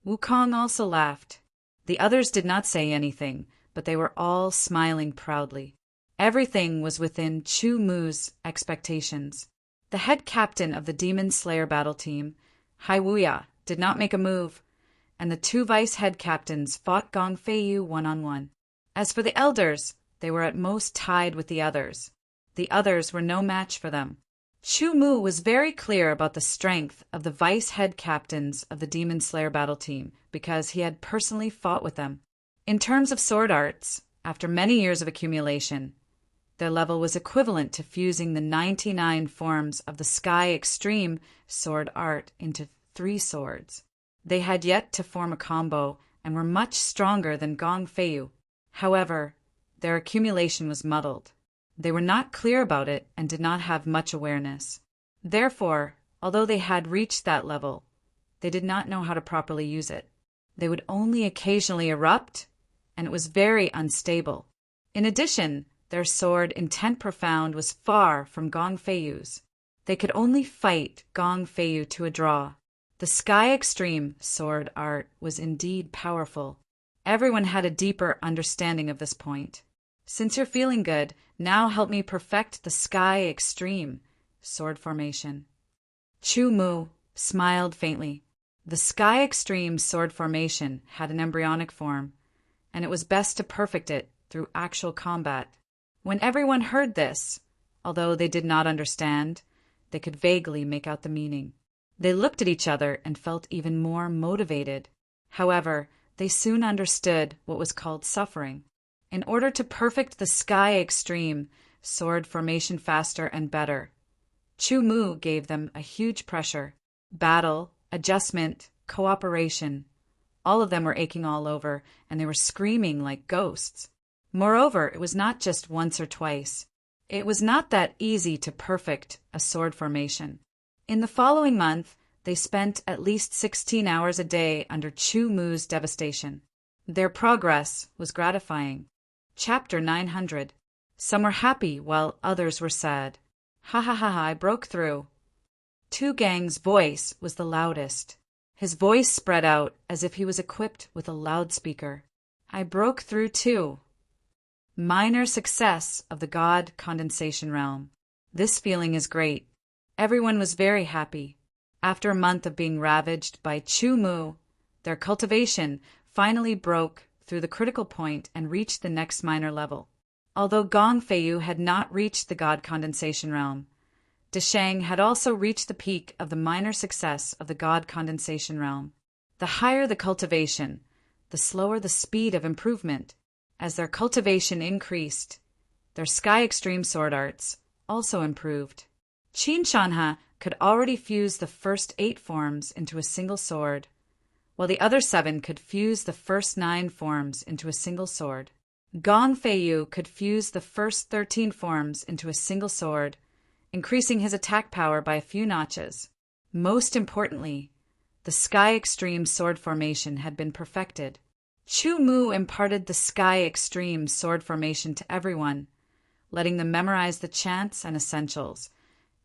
Wukong also laughed. The others did not say anything, but they were all smiling proudly. Everything was within Chu Mu's expectations. The head captain of the Demon Slayer battle team, Hai Wuya, did not make a move, and the 2 vice head captains fought Gong Feiyu one-on-one. As for the elders, they were at most tied with the others. The others were no match for them. Chu Mu was very clear about the strength of the vice head captains of the Demon Slayer battle team because he had personally fought with them. In terms of sword arts, after many years of accumulation, their level was equivalent to fusing the 99 forms of the Sky Extreme sword art into 3 swords. They had yet to form a combo and were much stronger than Gong Feiyu. However, their accumulation was muddled. They were not clear about it and did not have much awareness. Therefore, although they had reached that level, they did not know how to properly use it. They would only occasionally erupt, and it was very unstable. In addition, their sword Intent Profound was far from Gong Feiyu's. They could only fight Gong Feiyu to a draw. The Sky Extreme sword art was indeed powerful. Everyone had a deeper understanding of this point. Since you're feeling good, now help me perfect the Sky Extreme sword formation. Chu Mu smiled faintly. The Sky Extreme sword formation had an embryonic form, and it was best to perfect it through actual combat. When everyone heard this, although they did not understand, they could vaguely make out the meaning. They looked at each other and felt even more motivated. However, they soon understood what was called suffering. In order to perfect the Sky Extreme sword formation faster and better, Chu Mu gave them a huge pressure. Battle, adjustment, cooperation. All of them were aching all over, and they were screaming like ghosts. Moreover, it was not just once or twice. It was not that easy to perfect a sword formation. In the following month, they spent at least 16 hours a day under Chu Mu's devastation. Their progress was gratifying. Chapter 900. Some were happy while others were sad. Ha ha ha ha, I broke through. Tu Gang's voice was the loudest. His voice spread out as if he was equipped with a loudspeaker. I broke through too. Minor success of the God Condensation Realm. This feeling is great. Everyone was very happy. After a month of being ravaged by Chu Mu, their cultivation finally broke through the critical point and reached the next minor level. Although Gong Feiyu had not reached the God Condensation Realm, Deshang had also reached the peak of the minor success of the God Condensation Realm. The higher the cultivation, the slower the speed of improvement. As their cultivation increased, their Sky Extreme sword arts also improved. Qin Shanha could already fuse the first 8 forms into a single sword, while the other 7 could fuse the first 9 forms into a single sword. Gong Feiyu could fuse the first 13 forms into a single sword, increasing his attack power by a few notches. Most importantly, the Sky Extreme sword formation had been perfected. Chu Mu imparted the Sky Extreme sword formation to everyone, letting them memorize the chants and essentials,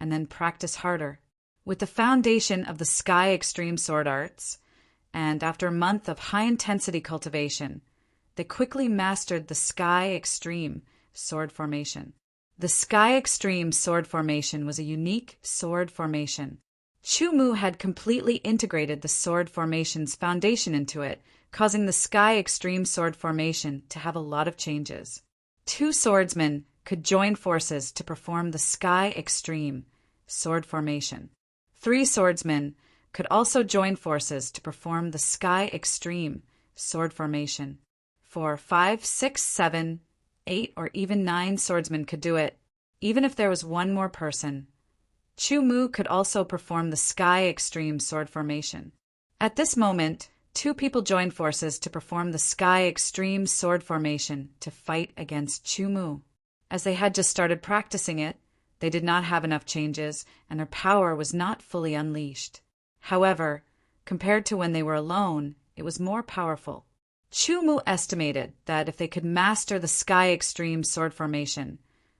and then practice harder. With the foundation of the Sky Extreme sword arts, and after a month of high-intensity cultivation, they quickly mastered the Sky Extreme sword formation. The Sky Extreme sword formation was a unique sword formation. Chu Mu had completely integrated the sword formation's foundation into it, causing the Sky Extreme sword formation to have a lot of changes. 2 swordsmen could join forces to perform the Sky Extreme sword formation. 3 swordsmen could also join forces to perform the Sky Extreme sword formation. 4, 5, 6, 7, 8, or even 9 swordsmen could do it, even if there was one more person. Chu Mu could also perform the Sky Extreme sword formation. At this moment, 2 people joined forces to perform the Sky Extreme sword formation to fight against Chu Mu. As they had just started practicing it, they did not have enough changes, and their power was not fully unleashed. However, compared to when they were alone, it was more powerful. Chu Mu estimated that if they could master the Sky Extreme sword formation,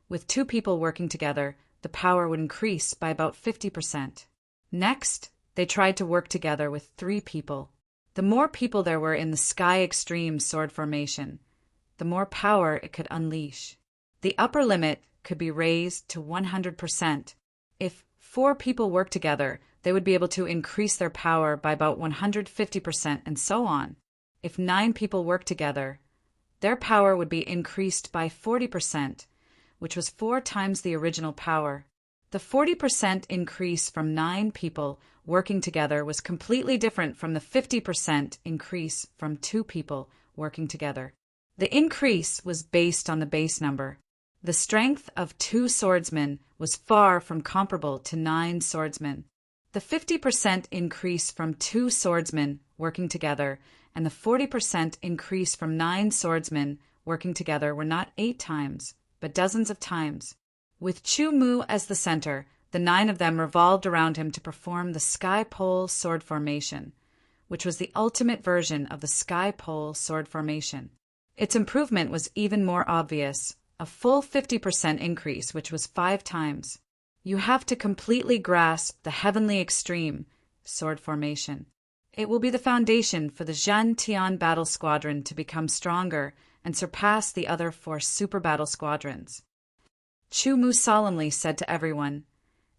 with 2 people working together, the power would increase by about 50%. Next, they tried to work together with 3 people. The more people there were in the Sky Extreme sword formation, the more power it could unleash. The upper limit could be raised to 100%. If 4 people worked together, they would be able to increase their power by about 150% and so on. If 9 people worked together, their power would be increased by 40%, which was 4 times the original power. The 40% increase from 9 people working together was completely different from the 50% increase from 2 people working together. The increase was based on the base number. The strength of 2 swordsmen was far from comparable to 9 swordsmen. The 50% increase from 2 swordsmen working together and the 40% increase from 9 swordsmen working together were not 8 times, but dozens of times. With Chu Mu as the center, the 9 of them revolved around him to perform the Sky Pole sword formation, which was the ultimate version of the Sky Pole sword formation. Its improvement was even more obvious, a full 50% increase, which was 5 times. You have to completely grasp the Heavenly Extreme sword formation. It will be the foundation for the Zhen Tian battle squadron to become stronger and surpass the other 4 super battle squadrons. Chu Mu solemnly said to everyone,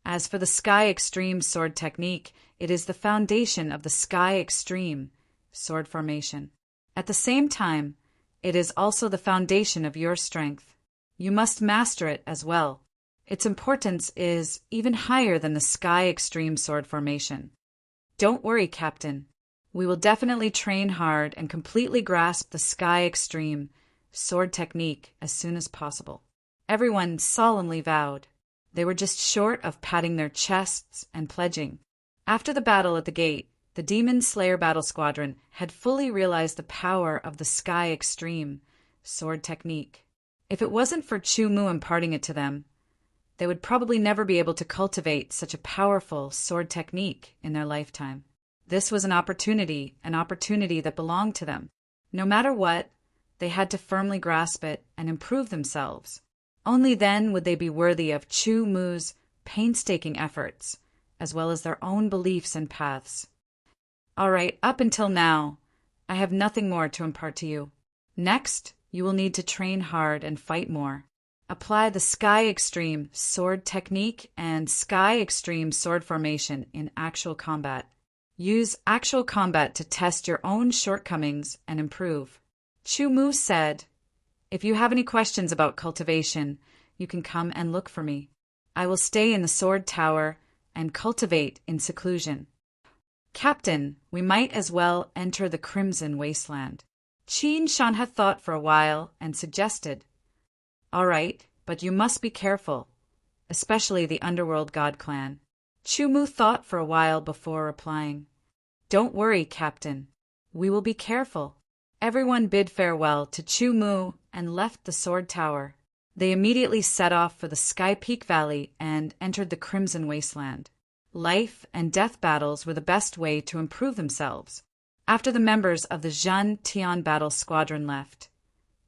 "As for the Sky Extreme sword technique, it is the foundation of the Sky Extreme sword formation. At the same time, it is also the foundation of your strength. You must master it as well. Its importance is even higher than the Sky Extreme sword formation. Don't worry, Captain. We will definitely train hard and completely grasp the Sky Extreme sword technique as soon as possible." Everyone solemnly vowed. They were just short of patting their chests and pledging. After the battle at the gate, the Demon Slayer battle squadron had fully realized the power of the Sky Extreme sword technique. If it wasn't for Chu Mu imparting it to them, they would probably never be able to cultivate such a powerful sword technique in their lifetime. This was an opportunity that belonged to them. No matter what, they had to firmly grasp it and improve themselves. Only then would they be worthy of Chu Mu's painstaking efforts, as well as their own beliefs and paths. All right, up until now, I have nothing more to impart to you. Next, you will need to train hard and fight more. Apply the Sky Extreme sword technique and Sky Extreme sword formation in actual combat. Use actual combat to test your own shortcomings and improve. Chu Mu said, "If you have any questions about cultivation, you can come and look for me. I will stay in the sword tower and cultivate in seclusion." "Captain, we might as well enter the Crimson Wasteland." Qin Shan had thought for a while and suggested, "All right, but you must be careful, especially the Underworld God Clan." Chu Mu thought for a while before replying, "Don't worry, Captain. We will be careful." Everyone bid farewell to Chu Mu and left the sword tower. They immediately set off for the Sky Peak Valley and entered the Crimson Wasteland. Life and death battles were the best way to improve themselves. After the members of the Zhen Tian battle squadron left,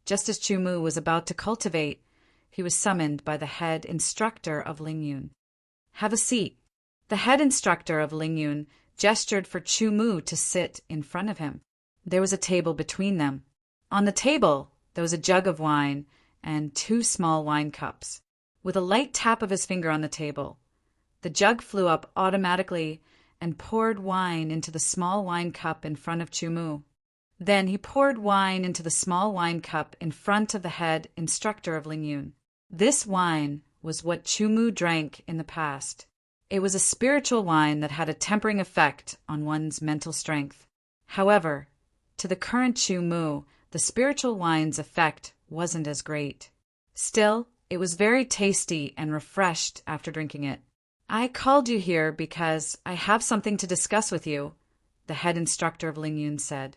just as Chu Mu was about to cultivate, he was summoned by the head instructor of Lingyun. "Have a seat." The head instructor of Lingyun gestured for Chu Mu to sit in front of him. There was a table between them. On the table, there was a jug of wine and 2 small wine cups. With a light tap of his finger on the table, the jug flew up automatically and poured wine into the small wine cup in front of Chu Mu. Then he poured wine into the small wine cup in front of the head instructor of Lingyun. This wine was what Chumu drank in the past. It was a spiritual wine that had a tempering effect on one's mental strength. However, to the current Chumu, the spiritual wine's effect wasn't as great. Still, it was very tasty and refreshed after drinking it. I called you here because I have something to discuss with you, the head instructor of Lingyun said.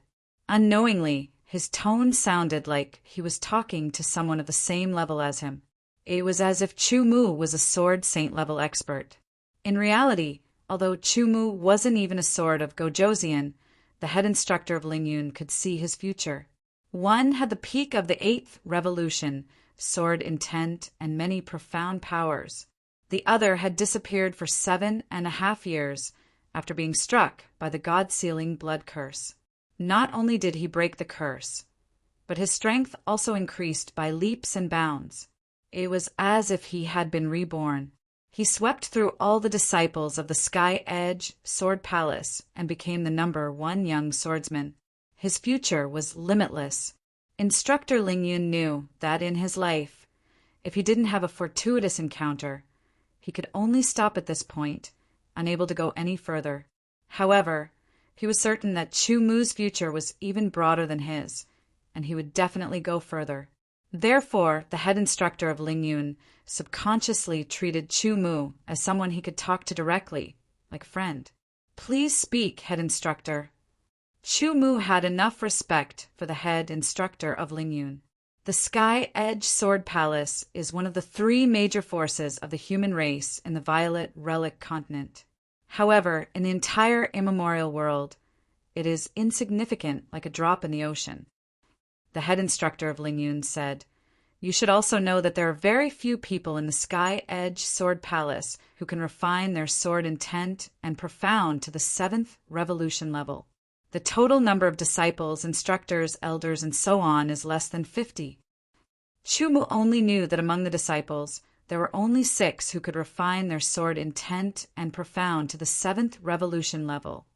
Unknowingly, his tone sounded like he was talking to someone of the same level as him. It was as if Chumu was a sword saint level expert. In reality, although Chumu wasn't even a sword of Gojosian, the head instructor of Lingyun could see his future. One had the peak of the 8th revolution, sword intent, and many profound powers. The other had disappeared for 7.5 years after being struck by the god-sealing blood curse. Not only did he break the curse, but his strength also increased by leaps and bounds. It was as if he had been reborn. He swept through all the disciples of the Sky Edge Sword Palace and became the #1 young swordsman. His future was limitless. Instructor Lingyun knew that in his life, if he didn't have a fortuitous encounter, he could only stop at this point, unable to go any further. However, he was certain that Chumu's future was even broader than his, and he would definitely go further. Therefore, the head instructor of Lingyun subconsciously treated Chumu as someone he could talk to directly, like a friend. Please speak, head instructor. Chumu had enough respect for the head instructor of Lingyun. The Sky Edge Sword Palace is one of the 3 major forces of the human race in the Violet Relic continent. However, in the entire immemorial world, it is insignificant like a drop in the ocean. The head instructor of Lingyun said, "You should also know that there are very few people in the Sky Edge Sword Palace who can refine their sword intent and profound to the 7th revolution level. The total number of disciples, instructors, elders, and so on is less than 50. Chumu only knew that among the disciples, there were only 6 who could refine their sword intent and profound to the 7th revolution level.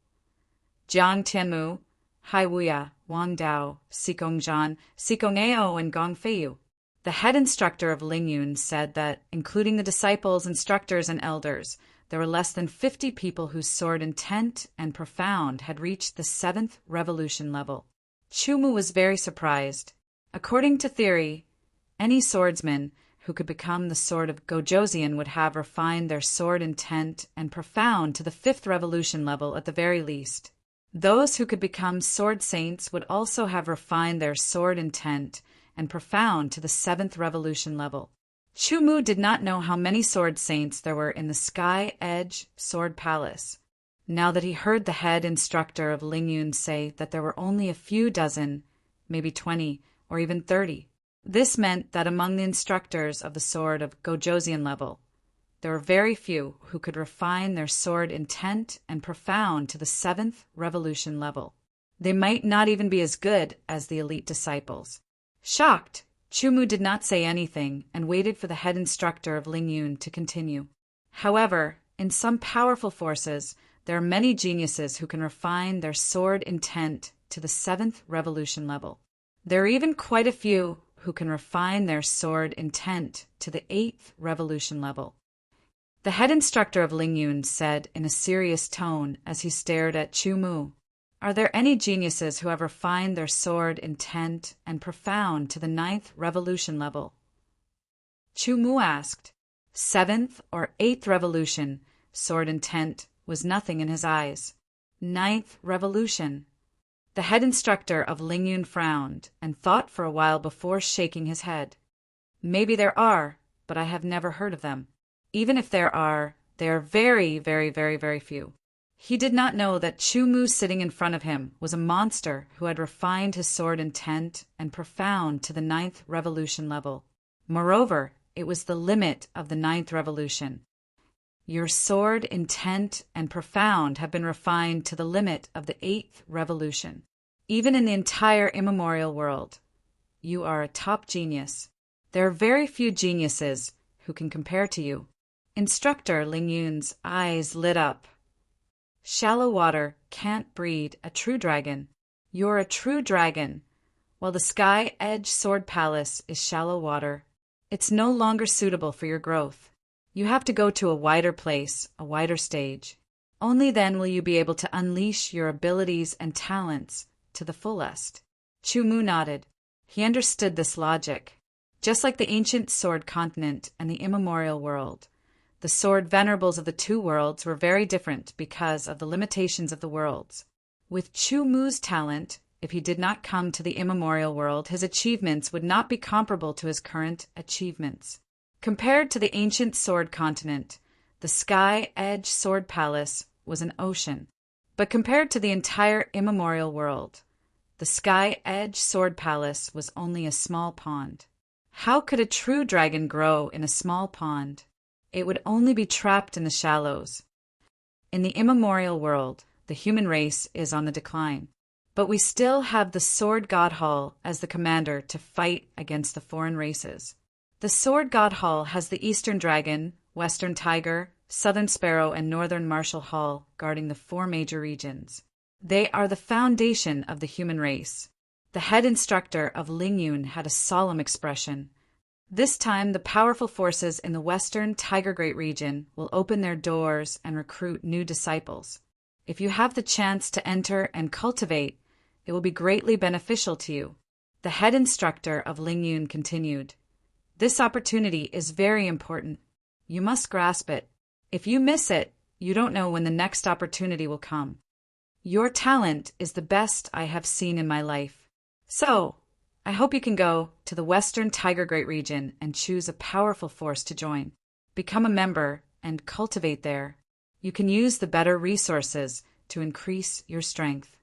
Jiang Tianmu, Hai Wuya, Wang Dao, Sikong Zhan, Sikong Ao, and Gong Feiyu. The head instructor of Lingyun said that, including the disciples, instructors, and elders, there were less than 50 people whose sword intent and profound had reached the 7th revolution level. Chumu was very surprised. According to theory, any swordsman who could become the sword of Gojosian would have refined their sword intent and profound to the 5th revolution level at the very least. Those who could become sword saints would also have refined their sword intent and profound to the 7th revolution level. Chumu did not know how many sword saints there were in the Sky Edge Sword Palace. Now that he heard the head instructor of Lingyun say that there were only a few dozen, maybe 20, or even 30, this meant that among the instructors of the sword of Gojosian level, there were very few who could refine their sword intent and profound to the 7th revolution level. They might not even be as good as the elite disciples. Shocked, Chumu did not say anything and waited for the head instructor of Lingyun to continue. However, in some powerful forces, there are many geniuses who can refine their sword intent to the 7th revolution level. There are even quite a few who can refine their sword intent to the 8th revolution level. The head instructor of Lingyun said in a serious tone as he stared at Chumu, "Are there any geniuses who have refined their sword intent and profound to the 9th revolution level?" Chumu asked. 7th or 8th revolution, sword intent, was nothing in his eyes. 9th revolution. The head instructor of Lingyun frowned and thought for a while before shaking his head. "Maybe there are, but I have never heard of them. Even if there are, they are very, very, very, very few." He did not know that Chumu sitting in front of him was a monster who had refined his sword intent and profound to the 9th revolution level. Moreover, it was the limit of the 9th revolution. Your sword intent and profound have been refined to the limit of the 8th revolution. Even in the entire immemorial world, you are a top genius. There are very few geniuses who can compare to you. Instructor Lingyun's eyes lit up. Shallow water can't breed a true dragon. You're a true dragon, while the Sky Edge Sword Palace is shallow water. It's no longer suitable for your growth. You have to go to a wider place, a wider stage. Only then will you be able to unleash your abilities and talents to the fullest. Chu Mu nodded. He understood this logic. Just like the ancient sword continent and the immemorial world, the sword venerables of the two worlds were very different because of the limitations of the worlds. With Chu Mu's talent, if he did not come to the immemorial world, his achievements would not be comparable to his current achievements. Compared to the ancient sword continent, the Sky Edge Sword Palace was an ocean. But compared to the entire immemorial world, the Sky Edge Sword Palace was only a small pond. How could a true dragon grow in a small pond? It would only be trapped in the shallows. In the immemorial world, the human race is on the decline. But we still have the Sword God Hall as the commander to fight against the foreign races. The Sword God Hall has the Eastern Dragon, Western Tiger, Southern Sparrow, and Northern Martial Hall guarding the 4 major regions. They are the foundation of the human race. The head instructor of Lingyun had a solemn expression. This time, the powerful forces in the Western Tiger Great region will open their doors and recruit new disciples. If you have the chance to enter and cultivate, it will be greatly beneficial to you. The head instructor of Lingyun continued. This opportunity is very important. You must grasp it. If you miss it, you don't know when the next opportunity will come. Your talent is the best I have seen in my life. So, I hope you can go to the Western Tiger Great region and choose a powerful force to join. Become a member and cultivate there. You can use the better resources to increase your strength.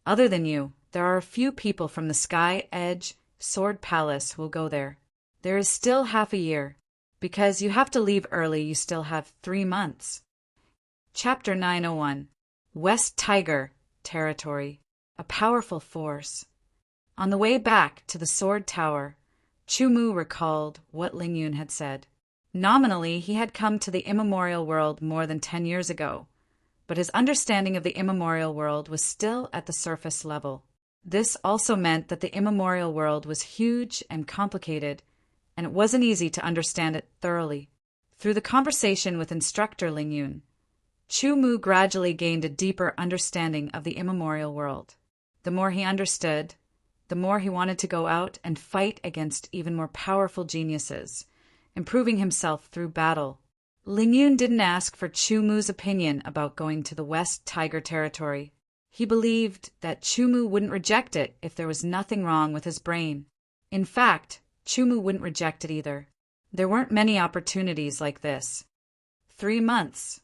Other than you, there are a few people from the Sky Edge Sword Palace who will go there. There is still half a year. Because you have to leave early, you still have 3 months. Chapter 901. West Tiger Territory. A powerful force. On the way back to the Sword Tower, Chu Mu recalled what Lingyun had said. Nominally, he had come to the immemorial world more than 10 years ago, but his understanding of the immemorial world was still at the surface level. This also meant that the immemorial world was huge and complicated, and it wasn't easy to understand it thoroughly. Through the conversation with instructor Lingyun, Chu Mu gradually gained a deeper understanding of the immemorial world. The more he understood, the more he wanted to go out and fight against even more powerful geniuses, improving himself through battle. Lingyun didn't ask for Chu Mu's opinion about going to the West Tiger Territory. He believed that Chu Mu wouldn't reject it if there was nothing wrong with his brain. In fact, Chu Mu wouldn't reject it either. There weren't many opportunities like this. 3 months.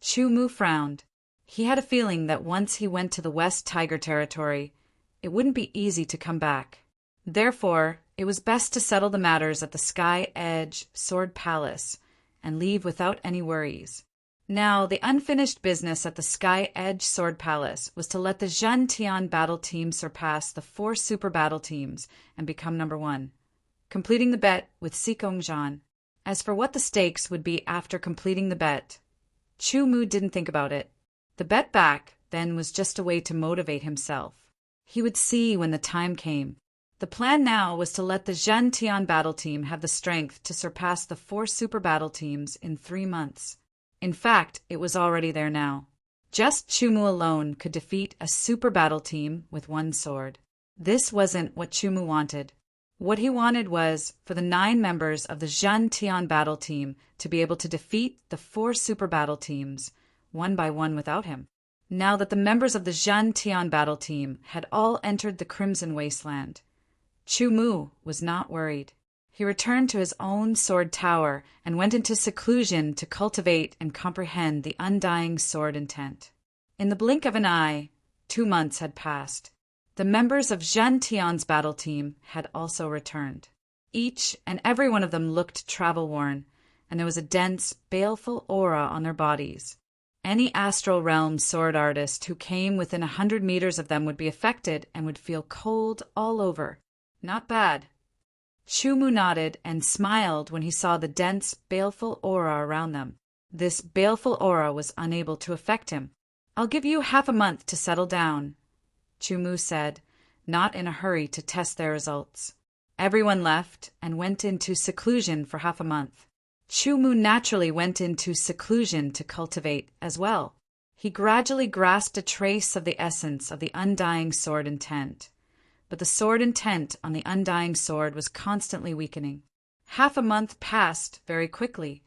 Chu Mu frowned. He had a feeling that once he went to the West Tiger Territory, it wouldn't be easy to come back. Therefore, it was best to settle the matters at the Sky Edge Sword Palace and leave without any worries. Now, the unfinished business at the Sky Edge Sword Palace was to let the Zhen Tian battle team surpass the 4 super battle teams and become number 1, completing the bet with Sikong Zhan. As for what the stakes would be after completing the bet, Chu Mu didn't think about it. The bet back, then, was just a way to motivate himself. He would see when the time came. The plan now was to let the Zhen Tian battle team have the strength to surpass the 4 super battle teams in 3 months. In fact, it was already there now. Just Chu Mu alone could defeat a super battle team with 1 sword. This wasn't what Chu Mu wanted. What he wanted was for the 9 members of the Zhen Tian battle team to be able to defeat the 4 super battle teams, one by one without him. Now that the members of the Zhen Tian battle team had all entered the Crimson Wasteland, Chu Mu was not worried. He returned to his own sword tower and went into seclusion to cultivate and comprehend the undying sword intent. In the blink of an eye, 2 months had passed. The members of Zhen Tian's battle team had also returned. Each and every one of them looked travel-worn, and there was a dense, baleful aura on their bodies. Any astral realm sword artist who came within 100 meters of them would be affected and would feel cold all over. Not bad. Chu Mu nodded and smiled when he saw the dense, baleful aura around them. This baleful aura was unable to affect him. "I'll give you half a month to settle down," Chu Mu said, not in a hurry to test their results. Everyone left and went into seclusion for half a month. Chu Mu naturally went into seclusion to cultivate as well. He gradually grasped a trace of the essence of the undying sword intent. But the sword intent on the undying sword was constantly weakening. Half a month passed very quickly.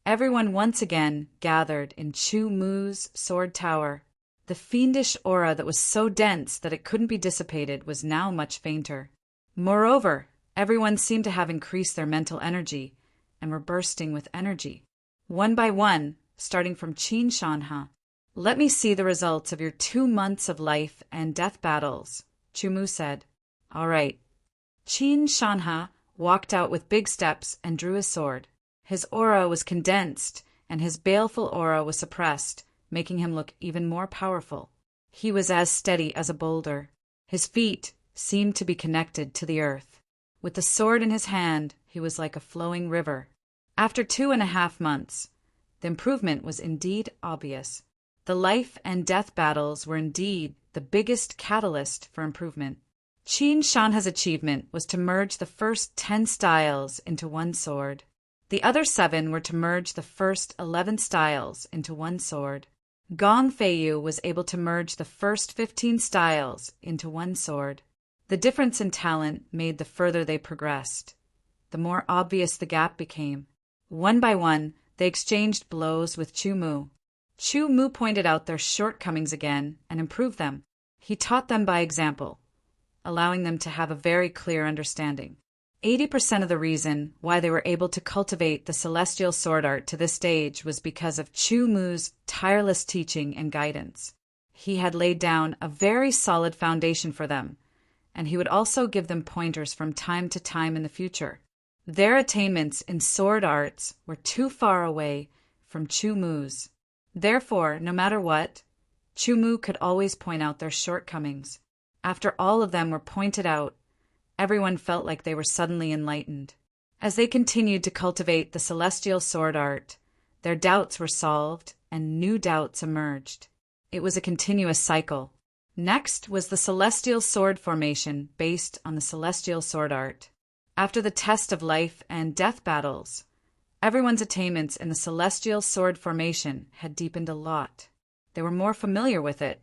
Everyone once again gathered in Chu Mu's sword tower. The fiendish aura that was so dense that it couldn't be dissipated was now much fainter. Moreover, everyone seemed to have increased their mental energy and were bursting with energy. One by one, starting from Qin Shanha. "Let me see the results of your 2 months of life and death battles," Chu Mu said. "All right." Qin Shanha walked out with big steps and drew his sword. His aura was condensed, and his baleful aura was suppressed, making him look even more powerful. He was as steady as a boulder. His feet seemed to be connected to the earth. With the sword in his hand, he was like a flowing river. After 2.5 months, the improvement was indeed obvious. The life and death battles were indeed the biggest catalyst for improvement. Qin Shanha's achievement was to merge the first 10 styles into one sword. The other 7 were to merge the first 11 styles into one sword. Gong Feiyu was able to merge the first 15 styles into one sword. The difference in talent made the further they progressed, the more obvious the gap became. One by one, they exchanged blows with Chu Mu. Chu Mu pointed out their shortcomings again and improved them. He taught them by example, allowing them to have a very clear understanding. 80% of the reason why they were able to cultivate the celestial sword art to this stage was because of Chu Mu's tireless teaching and guidance. He had laid down a very solid foundation for them, and he would also give them pointers from time to time in the future. Their attainments in sword arts were too far away from Chu Mu's. Therefore, no matter what, Chu Mu could always point out their shortcomings. After all of them were pointed out, everyone felt like they were suddenly enlightened. As they continued to cultivate the celestial sword art, their doubts were solved and new doubts emerged. It was a continuous cycle. Next was the celestial sword formation based on the celestial sword art. After the test of life and death battles, everyone's attainments in the celestial sword formation had deepened a lot. They were more familiar with it,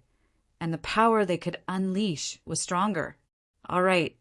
and the power they could unleash was stronger. All right,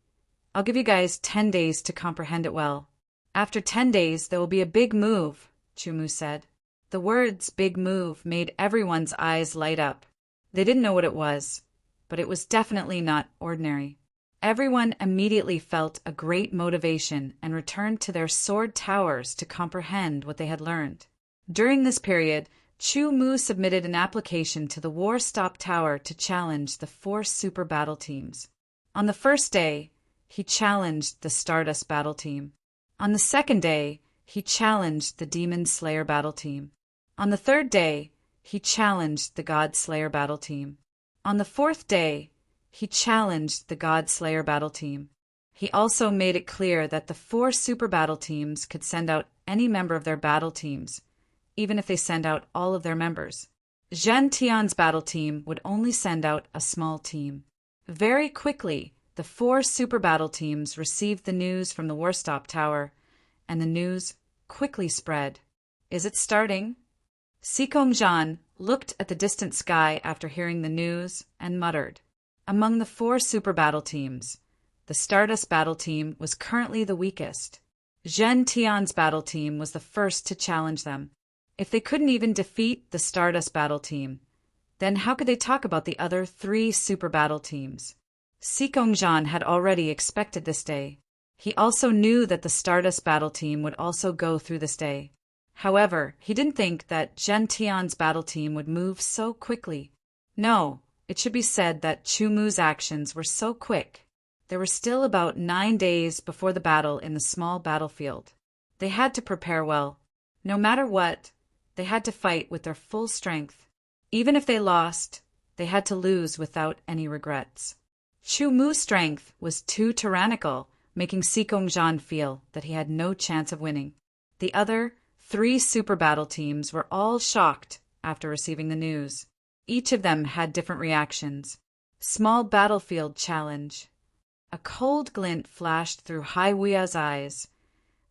I'll give you guys 10 days to comprehend it well. After 10 days, there will be a big move, Chu Mu said. The words big move made everyone's eyes light up. They didn't know what it was, but it was definitely not ordinary. Everyone immediately felt a great motivation and returned to their sword towers to comprehend what they had learned. During this period, Chu Mu submitted an application to the War Stop Tower to challenge the 4 super battle teams. On the first day, he challenged the Stardust battle team. On the second day, he challenged the Demon Slayer battle team. On the third day, he challenged the God Slayer battle team. On the fourth day, he challenged the God Slayer battle team. He also made it clear that the 4 super battle teams could send out any member of their battle teams, even if they send out all of their members. Zhen Tian's battle team would only send out a small team. Very quickly, the 4 super battle teams received the news from the Warstop Tower, and the news quickly spread. Is it starting? Sikong Zhan looked at the distant sky after hearing the news and muttered. Among the 4 super battle teams, the Stardust battle team was currently the weakest. Zhen Tian's battle team was the first to challenge them. If they couldn't even defeat the Stardust battle team, then how could they talk about the other 3 super battle teams? Sikong Zhan had already expected this day. He also knew that the Stardust battle team would also go through this day. However, he didn't think that Zhen Tian's battle team would move so quickly. No, it should be said that Chu Mu's actions were so quick. There were still about 9 days before the battle in the small battlefield. They had to prepare well. No matter what, they had to fight with their full strength. Even if they lost, they had to lose without any regrets. Chu Mu's strength was too tyrannical, making Sikong Zhan feel that he had no chance of winning. The other 3 super battle teams were all shocked after receiving the news. Each of them had different reactions. Small battlefield challenge. A cold glint flashed through Haiwia's eyes.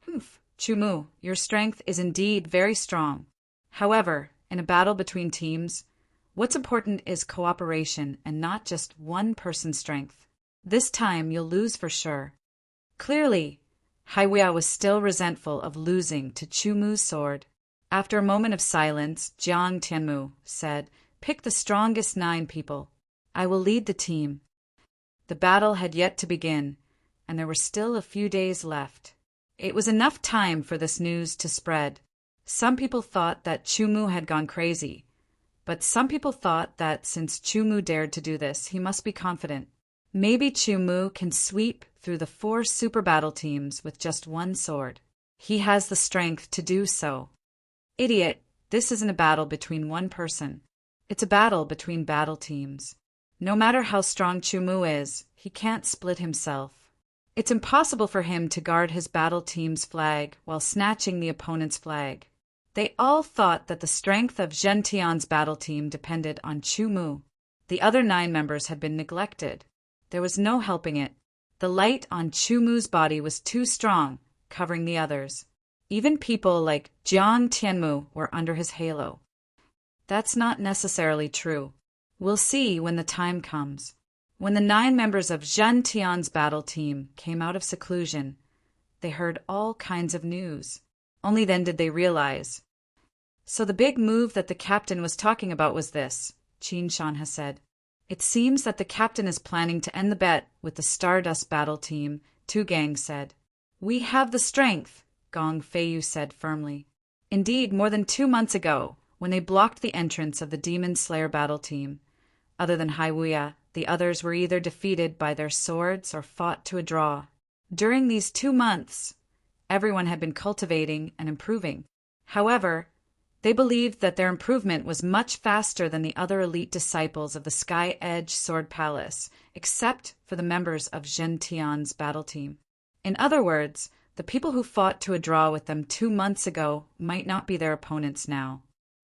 "Humph, Chumu, your strength is indeed very strong. However, in a battle between teams, what's important is cooperation and not just one person's strength. This time you'll lose for sure." Clearly, Haiwia was still resentful of losing to Chumu's sword. After a moment of silence, Jiang Tianmu said, "Pick the strongest 9 people. I will lead the team." The battle had yet to begin, and there were still a few days left. It was enough time for this news to spread. Some people thought that Chumu had gone crazy, but some people thought that since Chumu dared to do this, he must be confident. Maybe Chumu can sweep through the 4 super battle teams with just one sword. He has the strength to do so. Idiot, this isn't a battle between one person. It's a battle between battle teams. No matter how strong Chumu is, he can't split himself. It's impossible for him to guard his battle team's flag while snatching the opponent's flag. They all thought that the strength of Zhentian's battle team depended on Chumu. The other 9 members had been neglected. There was no helping it. The light on Chumu's body was too strong, covering the others. Even people like Jiang Tianmu were under his halo. That's not necessarily true. We'll see when the time comes. When the 9 members of Zhen Tian's battle team came out of seclusion, they heard all kinds of news. Only then did they realize. So the big move that the captain was talking about was this, Qin Shan has said. It seems that the captain is planning to end the bet with the Stardust battle team, Tu Gang said. We have the strength, Gong Feiyu said firmly. Indeed, more than 2 months ago, when they blocked the entrance of the Demon Slayer battle team, other than Haiwia, the others were either defeated by their swords or fought to a draw. During these 2 months, everyone had been cultivating and improving. However, they believed that their improvement was much faster than the other elite disciples of the Sky Edge Sword Palace, except for the members of Zhen Tian's battle team. In other words, the people who fought to a draw with them 2 months ago might not be their opponents now.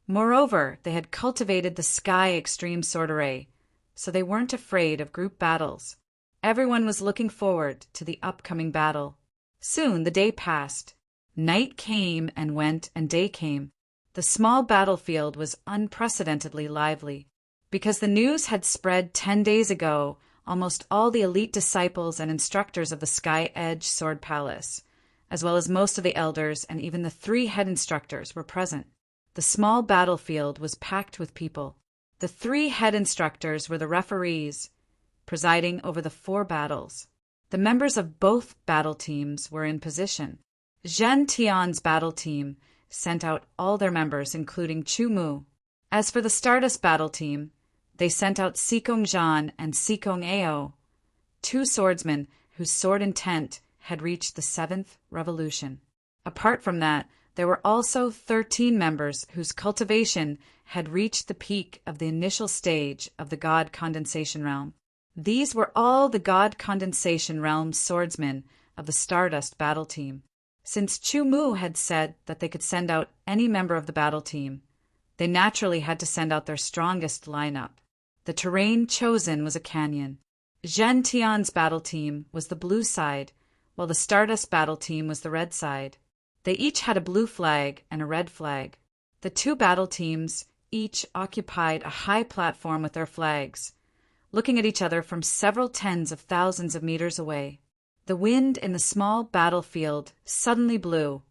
Moreover, they had cultivated the Sky Extreme Sword Array, so they weren't afraid of group battles. Everyone was looking forward to the upcoming battle. Soon the day passed. Night came and went, and day came. The small battlefield was unprecedentedly lively. Because the news had spread 10 days ago, almost all the elite disciples and instructors of the Sky Edge Sword Palace, as well as most of the elders and even the 3 head instructors, were present. The small battlefield was packed with people. The 3 head instructors were the referees, presiding over the 4 battles. The members of both battle teams were in position. Zhen Tian's battle team sent out all their members, including Chumu. As for the Stardust battle team, they sent out Sikong Zhan and Sikong Ao, 2 swordsmen whose sword intent had reached the 7th revolution. Apart from that, there were also 13 members whose cultivation had reached the peak of the initial stage of the God Condensation Realm. These were all the God Condensation Realm swordsmen of the Stardust battle team. Since Chumu had said that they could send out any member of the battle team, they naturally had to send out their strongest lineup. The terrain chosen was a canyon. Zhen Tian's battle team was the blue side, while the Stardust battle team was the red side. They each had a blue flag and a red flag. The 2 battle teams each occupied a high platform with their flags, looking at each other from several tens of thousands of meters away. The wind in the small battlefield suddenly blew,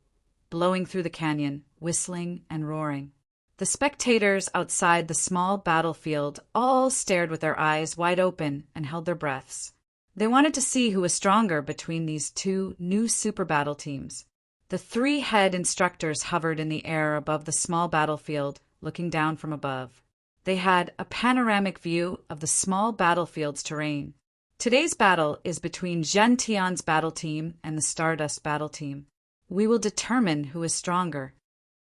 blowing through the canyon, whistling and roaring. The spectators outside the small battlefield all stared with their eyes wide open and held their breaths. They wanted to see who was stronger between these 2 new super battle teams. The 3 head instructors hovered in the air above the small battlefield, looking down from above. They had a panoramic view of the small battlefield's terrain. Today's battle is between Zhen Tian's battle team and the Stardust battle team. We will determine who is stronger.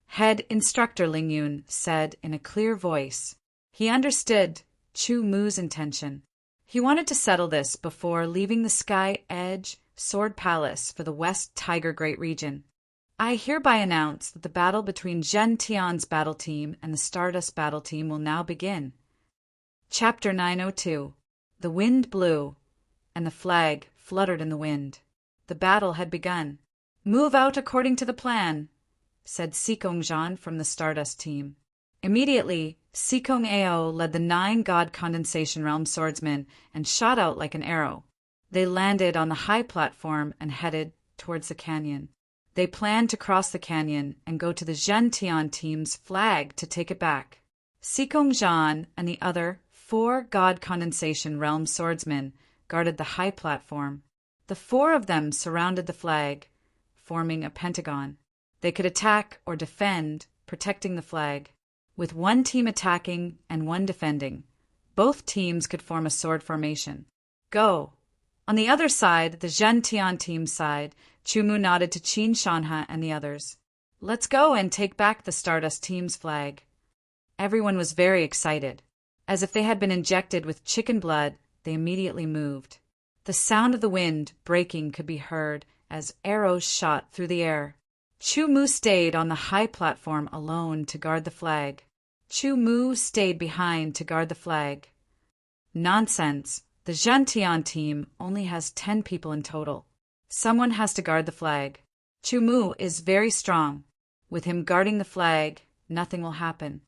Head instructor Ling Yun said in a clear voice. He understood Chu Mu's intention. He wanted to settle this before leaving the Sky Edge Sword Palace for the West Tiger Great region. I hereby announce that the battle between Zhen Tian's battle team and the Stardust battle team will now begin. Chapter 902. The wind blew, and the flag fluttered in the wind. The battle had begun. "Move out according to the plan," said Sikongjan from the Stardust team. Immediately, Sikong Ao led the 9 God Condensation Realm swordsmen and shot out like an arrow. They landed on the high platform and headed towards the canyon. They planned to cross the canyon and go to the Zhentian team's flag to take it back. Sikongjan and the other 4 God Condensation Realm swordsmen guarded the high platform. The 4 of them surrounded the flag, forming a pentagon. They could attack or defend, protecting the flag. With one team attacking and one defending, both teams could form a sword formation. Go! On the other side, the Zhentian team's side, Chumu nodded to Qin Shanha and the others. "Let's go and take back the Stardust team's flag." Everyone was very excited. As if they had been injected with chicken blood, they immediately moved. The sound of the wind breaking could be heard as arrows shot through the air. Chumu stayed on the high platform alone to guard the flag. Chumu stayed behind to guard the flag. Nonsense. The Zhentian team only has 10 people in total. Someone has to guard the flag. Chumu is very strong. With him guarding the flag, nothing will happen.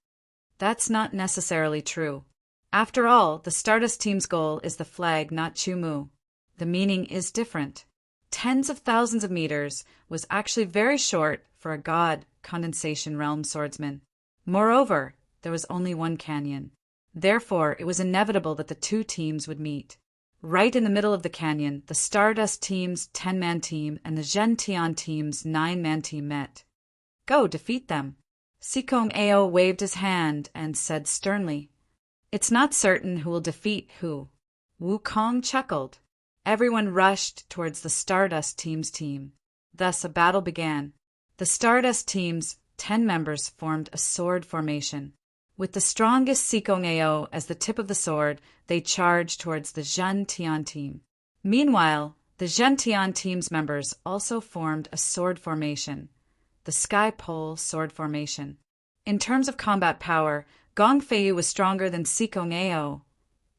That's not necessarily true. After all, the Stardust team's goal is the flag, not Chumu. The meaning is different. Tens of thousands of meters was actually very short for a God Condensation Realm swordsman. Moreover, there was only one canyon. Therefore, it was inevitable that the 2 teams would meet. Right in the middle of the canyon, the Stardust team's 10-man team and the Zhentian team's 9-man team met. "Go defeat them." Sikong Ao waved his hand and said sternly, "It's not certain who will defeat who." Wukong chuckled. Everyone rushed towards the Stardust team's team. Thus a battle began. The Stardust team's 10 members formed a sword formation. With the strongest Sikong Ao as the tip of the sword, they charged towards the Zhentian team. Meanwhile, the Zhentian team's members also formed a sword formation, the Sky Pole sword formation. In terms of combat power, Gong Feiyu was stronger than Sikong Ao,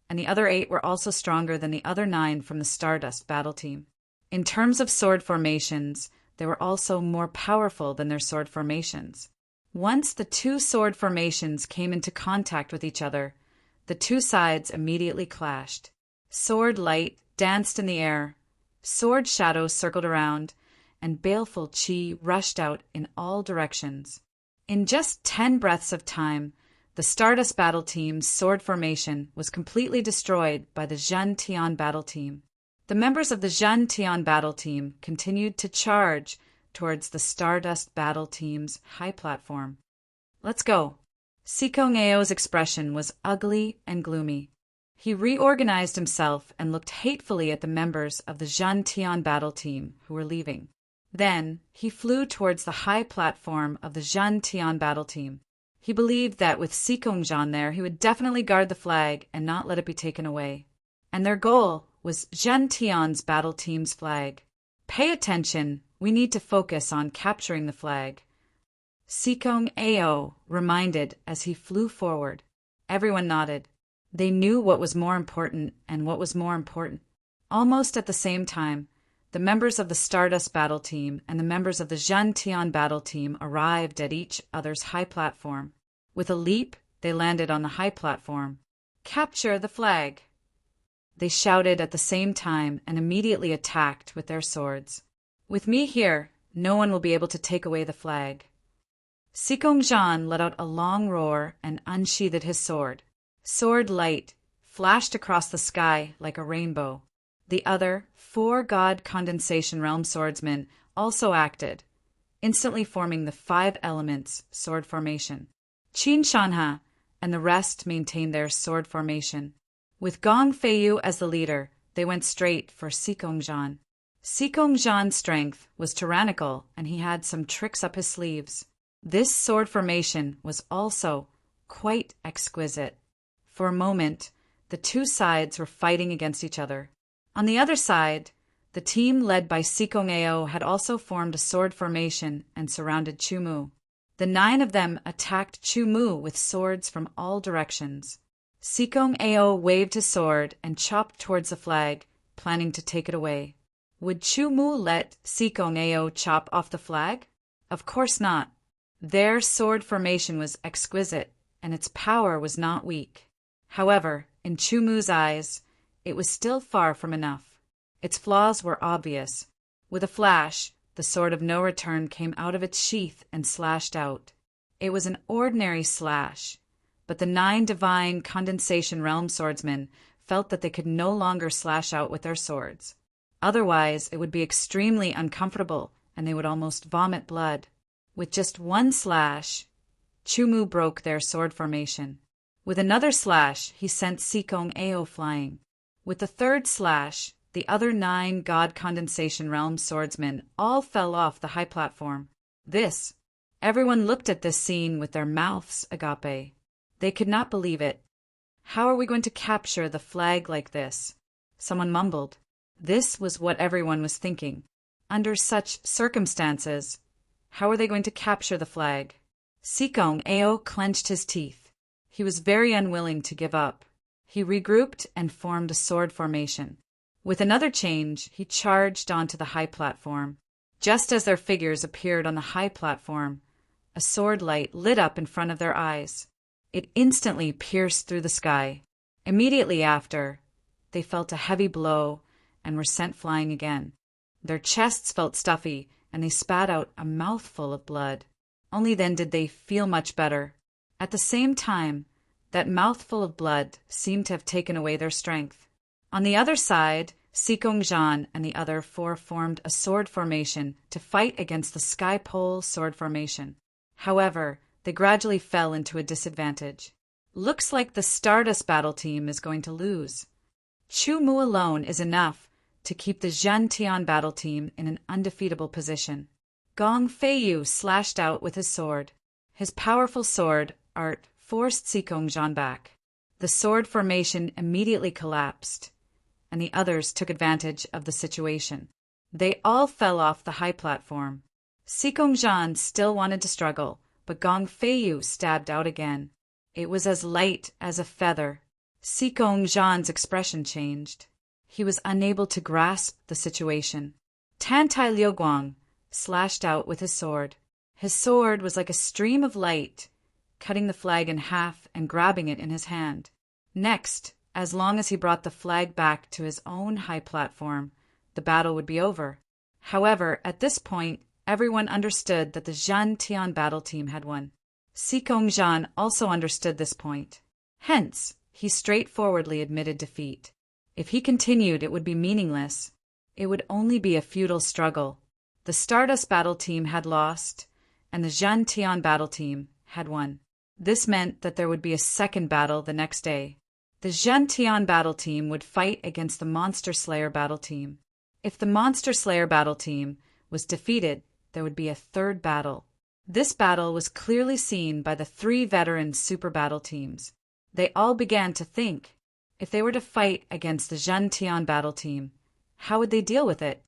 and the other 8 were also stronger than the other 9 from the Stardust battle team. In terms of sword formations, they were also more powerful than their sword formations. Once the 2 sword formations came into contact with each other, the 2 sides immediately clashed. Sword light danced in the air, sword shadows circled around, and baleful qi rushed out in all directions. In just 10 breaths of time, the Stardust battle team's sword formation was completely destroyed by the Zhentian battle team. The members of the Zhentian battle team continued to charge towards the Stardust battle team's high platform. "Let's go." Sikong Ao's expression was ugly and gloomy. He reorganized himself and looked hatefully at the members of the Zhentian battle team who were leaving. Then he flew towards the high platform of the Zhentian battle team. He believed that with Sikongjan there, he would definitely guard the flag and not let it be taken away. And their goal was Zhentian's battle team's flag. "Pay attention. We need to focus on capturing the flag," Sikong Ao reminded as he flew forward. Everyone nodded. They knew what was more important and what was more important. Almost at the same time, the members of the Stardust battle team and the members of the Zhentian battle team arrived at each other's high platform. With a leap, they landed on the high platform. "Capture the flag!" They shouted at the same time and immediately attacked with their swords. "With me here, no one will be able to take away the flag." Sikongjan let out a long roar and unsheathed his sword. Sword light flashed across the sky like a rainbow. The other 4 God Condensation Realm swordsmen also acted, instantly forming the 5 elements sword formation. Qin Shanha and the rest maintained their sword formation. With Gong Feiyu as the leader, they went straight for Sikongjan. Sikongjan's strength was tyrannical, and he had some tricks up his sleeves. This sword formation was also quite exquisite. For a moment, the 2 sides were fighting against each other. On the other side, the team led by Sikong Ao had also formed a sword formation and surrounded Chumu. The 9 of them attacked Chumu with swords from all directions. Sikong Ao waved his sword and chopped towards the flag, planning to take it away. Would Chu Mu let Sikong Ao chop off the flag? Of course not. Their sword formation was exquisite, and its power was not weak. However, in Chu Mu's eyes, it was still far from enough. Its flaws were obvious. With a flash, the sword of no return came out of its sheath and slashed out. It was an ordinary slash, but the 9 divine condensation realm swordsmen felt that they could no longer slash out with their swords. Otherwise, it would be extremely uncomfortable, and they would almost vomit blood. With just one slash, Chu Mu broke their sword formation. With another slash, he sent Sikong Ao flying. With the third slash, the other 9 God Condensation Realm swordsmen all fell off the high platform. Everyone looked at this scene with their mouths agape. They could not believe it. How are we going to capture the flag like this? Someone mumbled. This was what everyone was thinking. Under such circumstances, how are they going to capture the flag? Sikong Ao clenched his teeth. He was very unwilling to give up. He regrouped and formed a sword formation. With another change, he charged onto the high platform. Just as their figures appeared on the high platform, a sword light lit up in front of their eyes. It instantly pierced through the sky. Immediately after, they felt a heavy blow and were sent flying again. Their chests felt stuffy, and they spat out a mouthful of blood. Only then did they feel much better. At the same time, that mouthful of blood seemed to have taken away their strength. On the other side, Sikong Zhan and the other 4 formed a sword formation to fight against the Sky Pole sword formation. However, they gradually fell into a disadvantage. Looks like the Stardust battle team is going to lose. Chu Mu alone is enough to keep the Zhen Tian battle team in an undefeatable position. Gong Feiyu slashed out with his sword. His powerful sword art forced Sikong Zhan back. The sword formation immediately collapsed, and the others took advantage of the situation. They all fell off the high platform. Sikong Zhan still wanted to struggle, but Gong Feiyu stabbed out again. It was as light as a feather. Sikong Zhan's expression changed. He was unable to grasp the situation. Tantai Liuguang slashed out with his sword. His sword was like a stream of light, cutting the flag in half and grabbing it in his hand. Next, as long as he brought the flag back to his own high platform, the battle would be over. However, at this point, everyone understood that the Zhen Tian battle team had won. Sikong Zhan also understood this point. Hence, he straightforwardly admitted defeat. If he continued, it would be meaningless. It would only be a futile struggle. The Stardust battle team had lost, and the Zhen Tian battle team had won. This meant that there would be a second battle the next day. The Zhen Tian battle team would fight against the Monster Slayer battle team. If the Monster Slayer battle team was defeated, there would be a third battle. This battle was clearly seen by the 3 veteran super battle teams. They all began to think, if they were to fight against the Zhen Tian battle team, how would they deal with it?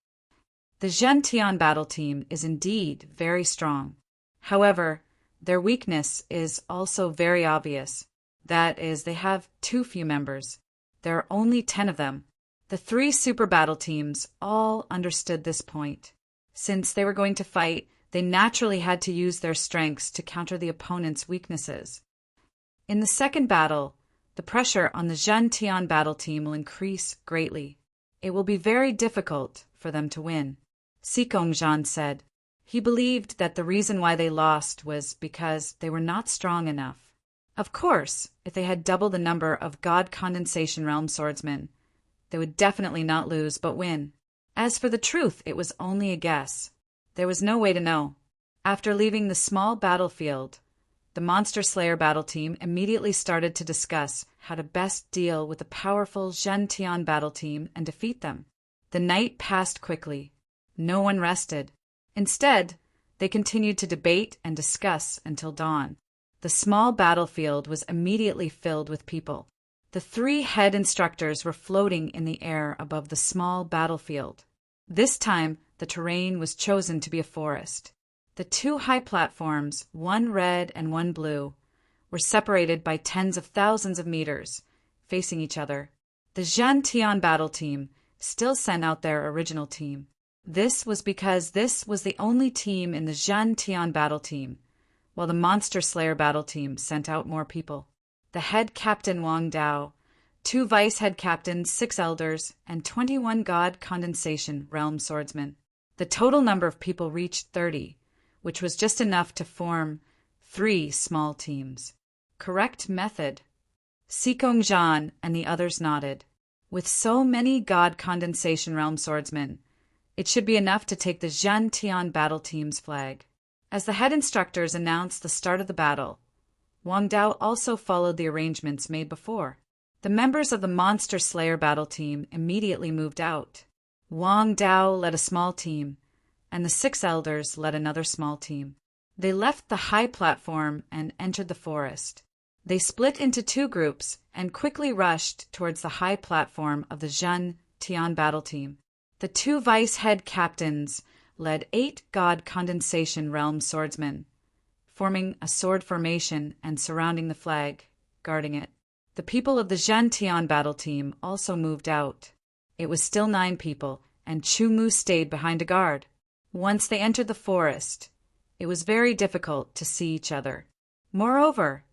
The Zhen Tian battle team is indeed very strong. However, their weakness is also very obvious. That is, they have too few members. There are only 10 of them. The 3 super battle teams all understood this point. Since they were going to fight, they naturally had to use their strengths to counter the opponent's weaknesses. In the second battle, the pressure on the Zhen Tian battle team will increase greatly. It will be very difficult for them to win. Sikong Zhan said. He believed that the reason why they lost was because they were not strong enough. Of course, if they had double the number of God Condensation Realm swordsmen, they would definitely not lose but win. As for the truth, it was only a guess. There was no way to know. After leaving the small battlefield, the Monster Slayer battle team immediately started to discuss how to best deal with the powerful Zhen Tian battle team and defeat them. The night passed quickly. No one rested. Instead, they continued to debate and discuss until dawn. The small battlefield was immediately filled with people. The 3 head instructors were floating in the air above the small battlefield. This time, the terrain was chosen to be a forest. The 2 high platforms, one red and one blue, were separated by tens of thousands of meters, facing each other. The Zhen Tian battle team still sent out their original team. This was because this was the only team in the Zhen Tian battle team, while the Monster Slayer battle team sent out more people. The head captain Wang Dao, 2 vice head captains, 6 elders, and 21 god condensation realm swordsmen. The total number of people reached 30, which was just enough to form 3 small teams. Correct method. Xikong Zhan and the others nodded. With so many god condensation realm swordsmen, it should be enough to take the Zhen Tian battle team's flag. As the head instructors announced the start of the battle, Wang Dao also followed the arrangements made before. The members of the Monster Slayer battle team immediately moved out. Wang Dao led a small team, and the 6 elders led another small team. They left the high platform and entered the forest. They split into 2 groups and quickly rushed towards the high platform of the Zhen Tian battle team. The 2 vice head captains led 8 god condensation realm swordsmen, forming a sword formation and surrounding the flag, guarding it. The people of the Zhen Tian battle team also moved out. It was still 9 people, and Chu Mu stayed behind a guard. Once they entered the forest, it was very difficult to see each other. Moreover,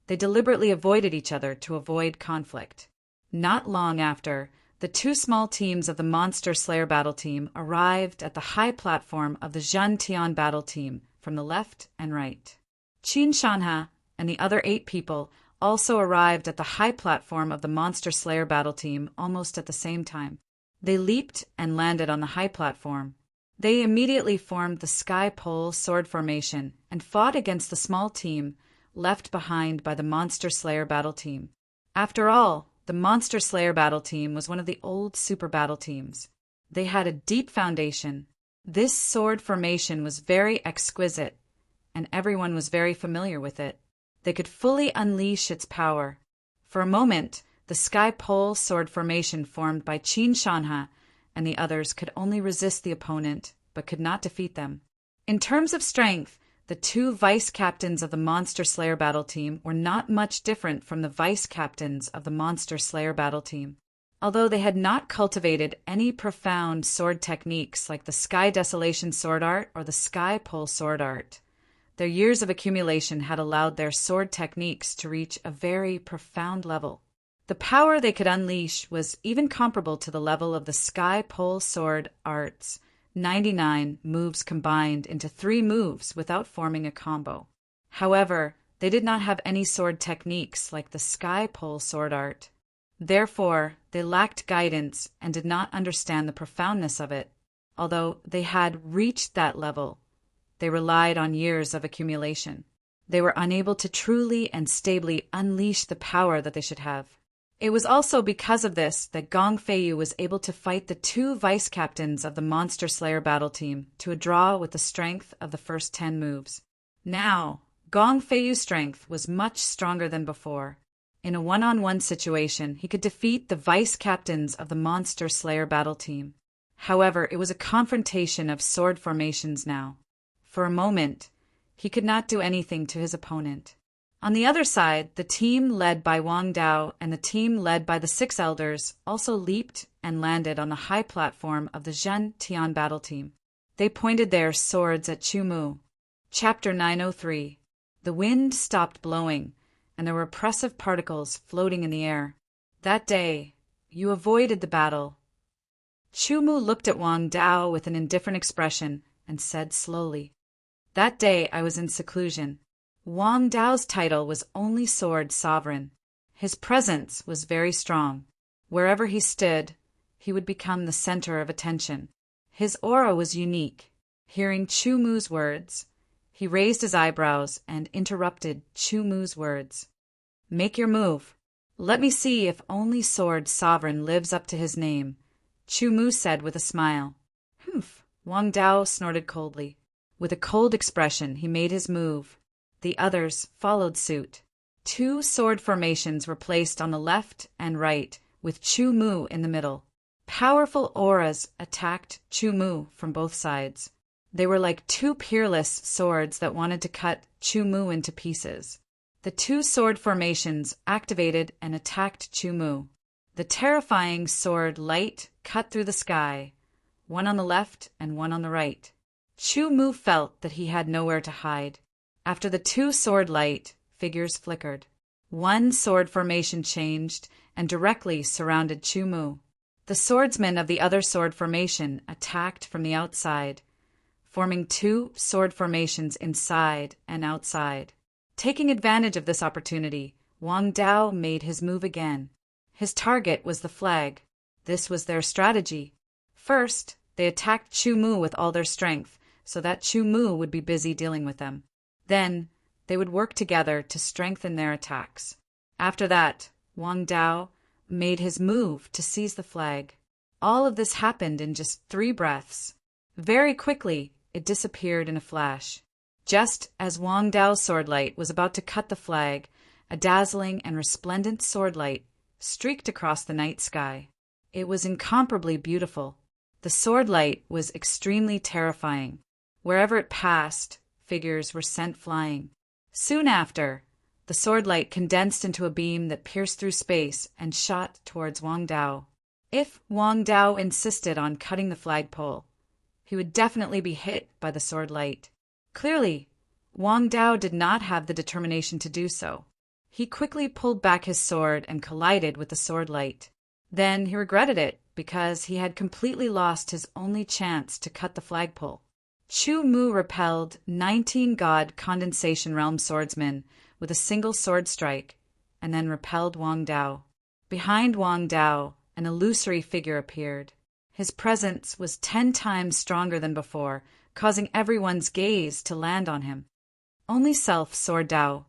they deliberately avoided each other to avoid conflict. Not long after, the 2 small teams of the Monster Slayer battle team arrived at the high platform of the Zhen Tian battle team from the left and right. Qin Shanha and the other 8 people also arrived at the high platform of the Monster Slayer battle team almost at the same time. They leaped and landed on the high platform. They immediately formed the sky pole sword formation and fought against the small team left behind by the Monster Slayer battle team. After all, the Monster Slayer battle team was one of the old super battle teams. They had a deep foundation. This sword formation was very exquisite, and everyone was very familiar with it. They could fully unleash its power. For a moment, the sky pole sword formation formed by Qin Shanha and the others could only resist the opponent, but could not defeat them. In terms of strength, the 2 vice captains of the Monster Slayer battle team were not much different from the vice captains of the Monster Slayer battle team. Although they had not cultivated any profound sword techniques like the Sky Desolation sword art or the Sky Pole sword art, their years of accumulation had allowed their sword techniques to reach a very profound level. The power they could unleash was even comparable to the level of the Sky Pole sword art's 99 moves combined into 3 moves without forming a combo. However, they did not have any sword techniques like the Sky Pole sword art. Therefore, they lacked guidance and did not understand the profoundness of it. Although they had reached that level, they relied on years of accumulation. They were unable to truly and stably unleash the power that they should have. It was also because of this that Gong Feiyu was able to fight the 2 vice captains of the Monster Slayer battle team to a draw with the strength of the first 10 moves. Now, Gong Feiyu's strength was much stronger than before. In a one-on-one situation, he could defeat the vice captains of the Monster Slayer battle team. However, it was a confrontation of sword formations now. For a moment, he could not do anything to his opponent. On the other side, the team led by Wang Dao and the team led by the 6 elders also leaped and landed on the high platform of the Zhen Tian battle team. They pointed their swords at Chu Mu. Chapter 903. The wind stopped blowing, and there were oppressive particles floating in the air. That day, you avoided the battle. Chu Mu looked at Wang Dao with an indifferent expression and said slowly, "That day I was in seclusion. Wang Dao's title was only Sword Sovereign. His presence was very strong. Wherever he stood, he would become the center of attention. His aura was unique." Hearing Chu Mu's words, he raised his eyebrows and interrupted Chu Mu's words. "Make your move. Let me see if only Sword Sovereign lives up to his name," Chu Mu said with a smile. "Humph," Wang Dao snorted coldly. With a cold expression, he made his move. The others followed suit. 2 sword formations were placed on the left and right, with Chu Mu in the middle. Powerful auras attacked Chu Mu from both sides. They were like 2 peerless swords that wanted to cut Chu Mu into pieces. The 2 sword formations activated and attacked Chu Mu. The terrifying sword light cut through the sky, one on the left and one on the right. Chu Mu felt that he had nowhere to hide. After the two sword light, figures flickered. One sword formation changed and directly surrounded Chu Mu. The swordsmen of the other sword formation attacked from the outside, forming two sword formations inside and outside. Taking advantage of this opportunity, Wang Dao made his move again. His target was the flag. This was their strategy. First, they attacked Chu Mu with all their strength, so that Chu Mu would be busy dealing with them. Then, they would work together to strengthen their attacks. After that, Wang Dao made his move to seize the flag. All of this happened in just 3 breaths. Very quickly, it disappeared in a flash. Just as Wang Dao's sword light was about to cut the flag, a dazzling and resplendent sword light streaked across the night sky. It was incomparably beautiful. The sword light was extremely terrifying. Wherever it passed, figures were sent flying. Soon after, the sword light condensed into a beam that pierced through space and shot towards Wang Dao. If Wang Dao insisted on cutting the flagpole, he would definitely be hit by the sword light. Clearly, Wang Dao did not have the determination to do so. He quickly pulled back his sword and collided with the sword light. Then he regretted it because he had completely lost his only chance to cut the flagpole. Chu Mu repelled 19 God Condensation Realm swordsmen with a single sword strike, and then repelled Wang Dao. Behind Wang Dao, an illusory figure appeared. His presence was 10 times stronger than before, causing everyone's gaze to land on him. Only Self Sword Dao.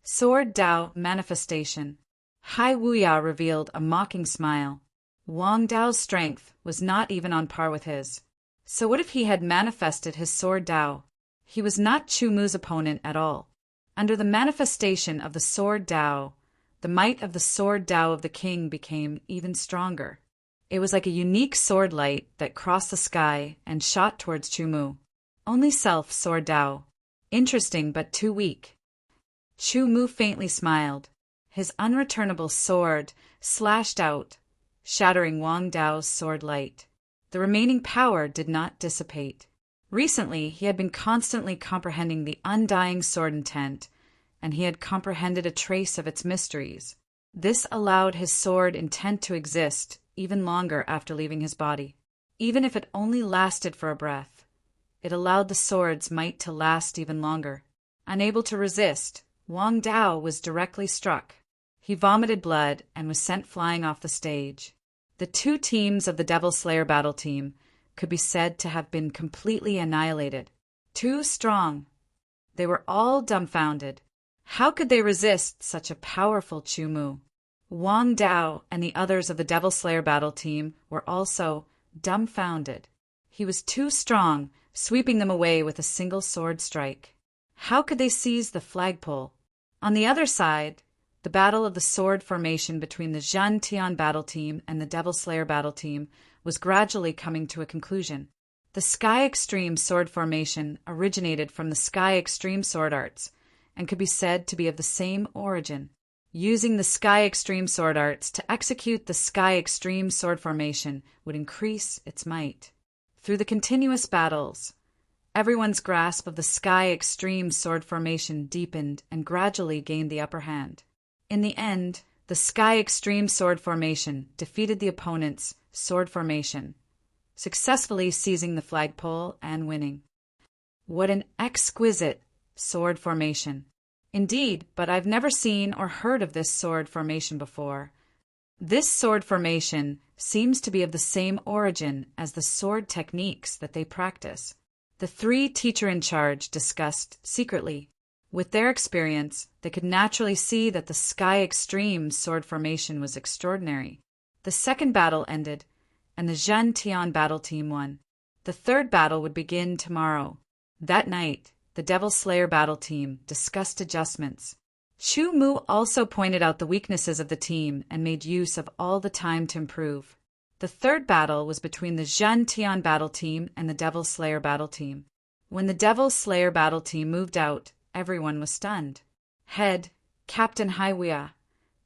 Sword Dao Manifestation. Hai Wuya revealed a mocking smile. Wang Dao's strength was not even on par with his. So what if he had manifested his Sword Dao? He was not Chu Mu's opponent at all. Under the manifestation of the Sword Dao, the might of the Sword Dao of the king became even stronger. It was like a unique sword light that crossed the sky and shot towards Chu Mu. Only Self Sword Dao. Interesting but too weak. Chu Mu faintly smiled. His unreturnable sword slashed out, shattering Wang Dao's sword light. The remaining power did not dissipate. Recently, he had been constantly comprehending the undying sword intent, and he had comprehended a trace of its mysteries. This allowed his sword intent to exist even longer after leaving his body. Even if it only lasted for a breath, it allowed the sword's might to last even longer. Unable to resist, Wang Dao was directly struck. He vomited blood and was sent flying off the stage. The 2 teams of the Devil Slayer battle team could be said to have been completely annihilated. Too strong. They were all dumbfounded. How could they resist such a powerful Chu Mu? Wang Dao and the others of the Devil Slayer battle team were also dumbfounded. He was too strong, sweeping them away with a single sword strike. How could they seize the flagpole? On the other side, the battle of the sword formation between the Zhan Tian battle team and the Devil Slayer battle team was gradually coming to a conclusion. The Sky Extreme sword formation originated from the Sky Extreme sword arts and could be said to be of the same origin. Using the Sky Extreme sword arts to execute the Sky Extreme sword formation would increase its might. Through the continuous battles, everyone's grasp of the Sky Extreme sword formation deepened and gradually gained the upper hand. In the end, the Sky Extreme sword formation defeated the opponent's sword formation, successfully seizing the flagpole and winning. What an exquisite sword formation! Indeed, but I've never seen or heard of this sword formation before. This sword formation seems to be of the same origin as the sword techniques that they practice. The 3 teacher-in-charge discussed secretly. With their experience, they could naturally see that the Sky Extreme sword formation was extraordinary. The second battle ended, and the Zhan Tian battle team won. The third battle would begin tomorrow. That night, the Devil Slayer battle team discussed adjustments. Chu Mu also pointed out the weaknesses of the team and made use of all the time to improve. The third battle was between the Zhan Tian battle team and the Devil Slayer battle team. When the Devil Slayer battle team moved out, everyone was stunned. Head, Captain Haiwea,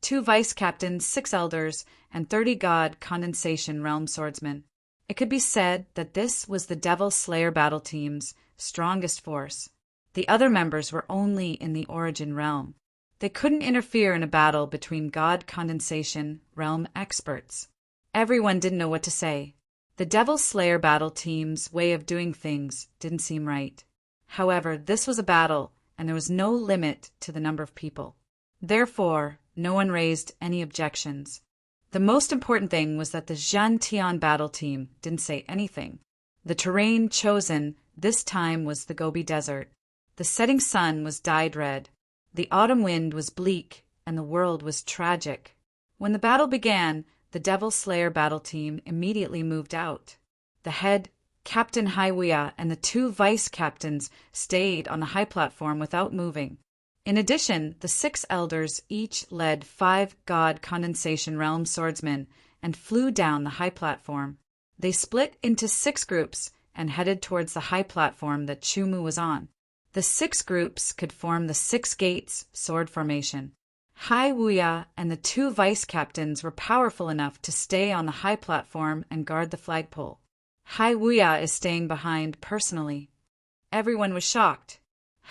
2 vice captains, 6 elders, and 30 god condensation realm swordsmen. It could be said that this was the Devil Slayer battle team's strongest force. The other members were only in the origin realm. They couldn't interfere in a battle between god condensation realm experts. Everyone didn't know what to say. The Devil Slayer battle team's way of doing things didn't seem right. However, this was a battle, and there was no limit to the number of people. Therefore, no one raised any objections. The most important thing was that the Zhan Tian battle team didn't say anything. The terrain chosen this time was the Gobi Desert. The setting sun was dyed red. The autumn wind was bleak, and the world was tragic. When the battle began, the Devil Slayer battle team immediately moved out. The head, Captain Haiwuya, and the 2 vice captains stayed on the high platform without moving. In addition, the 6 elders each led 5 god condensation realm swordsmen and flew down the high platform. They split into 6 groups and headed towards the high platform that Chumu was on. The 6 groups could form the 6 gates sword formation. Haiwuya and the 2 vice captains were powerful enough to stay on the high platform and guard the flagpole. Haiwuya is staying behind personally. Everyone was shocked.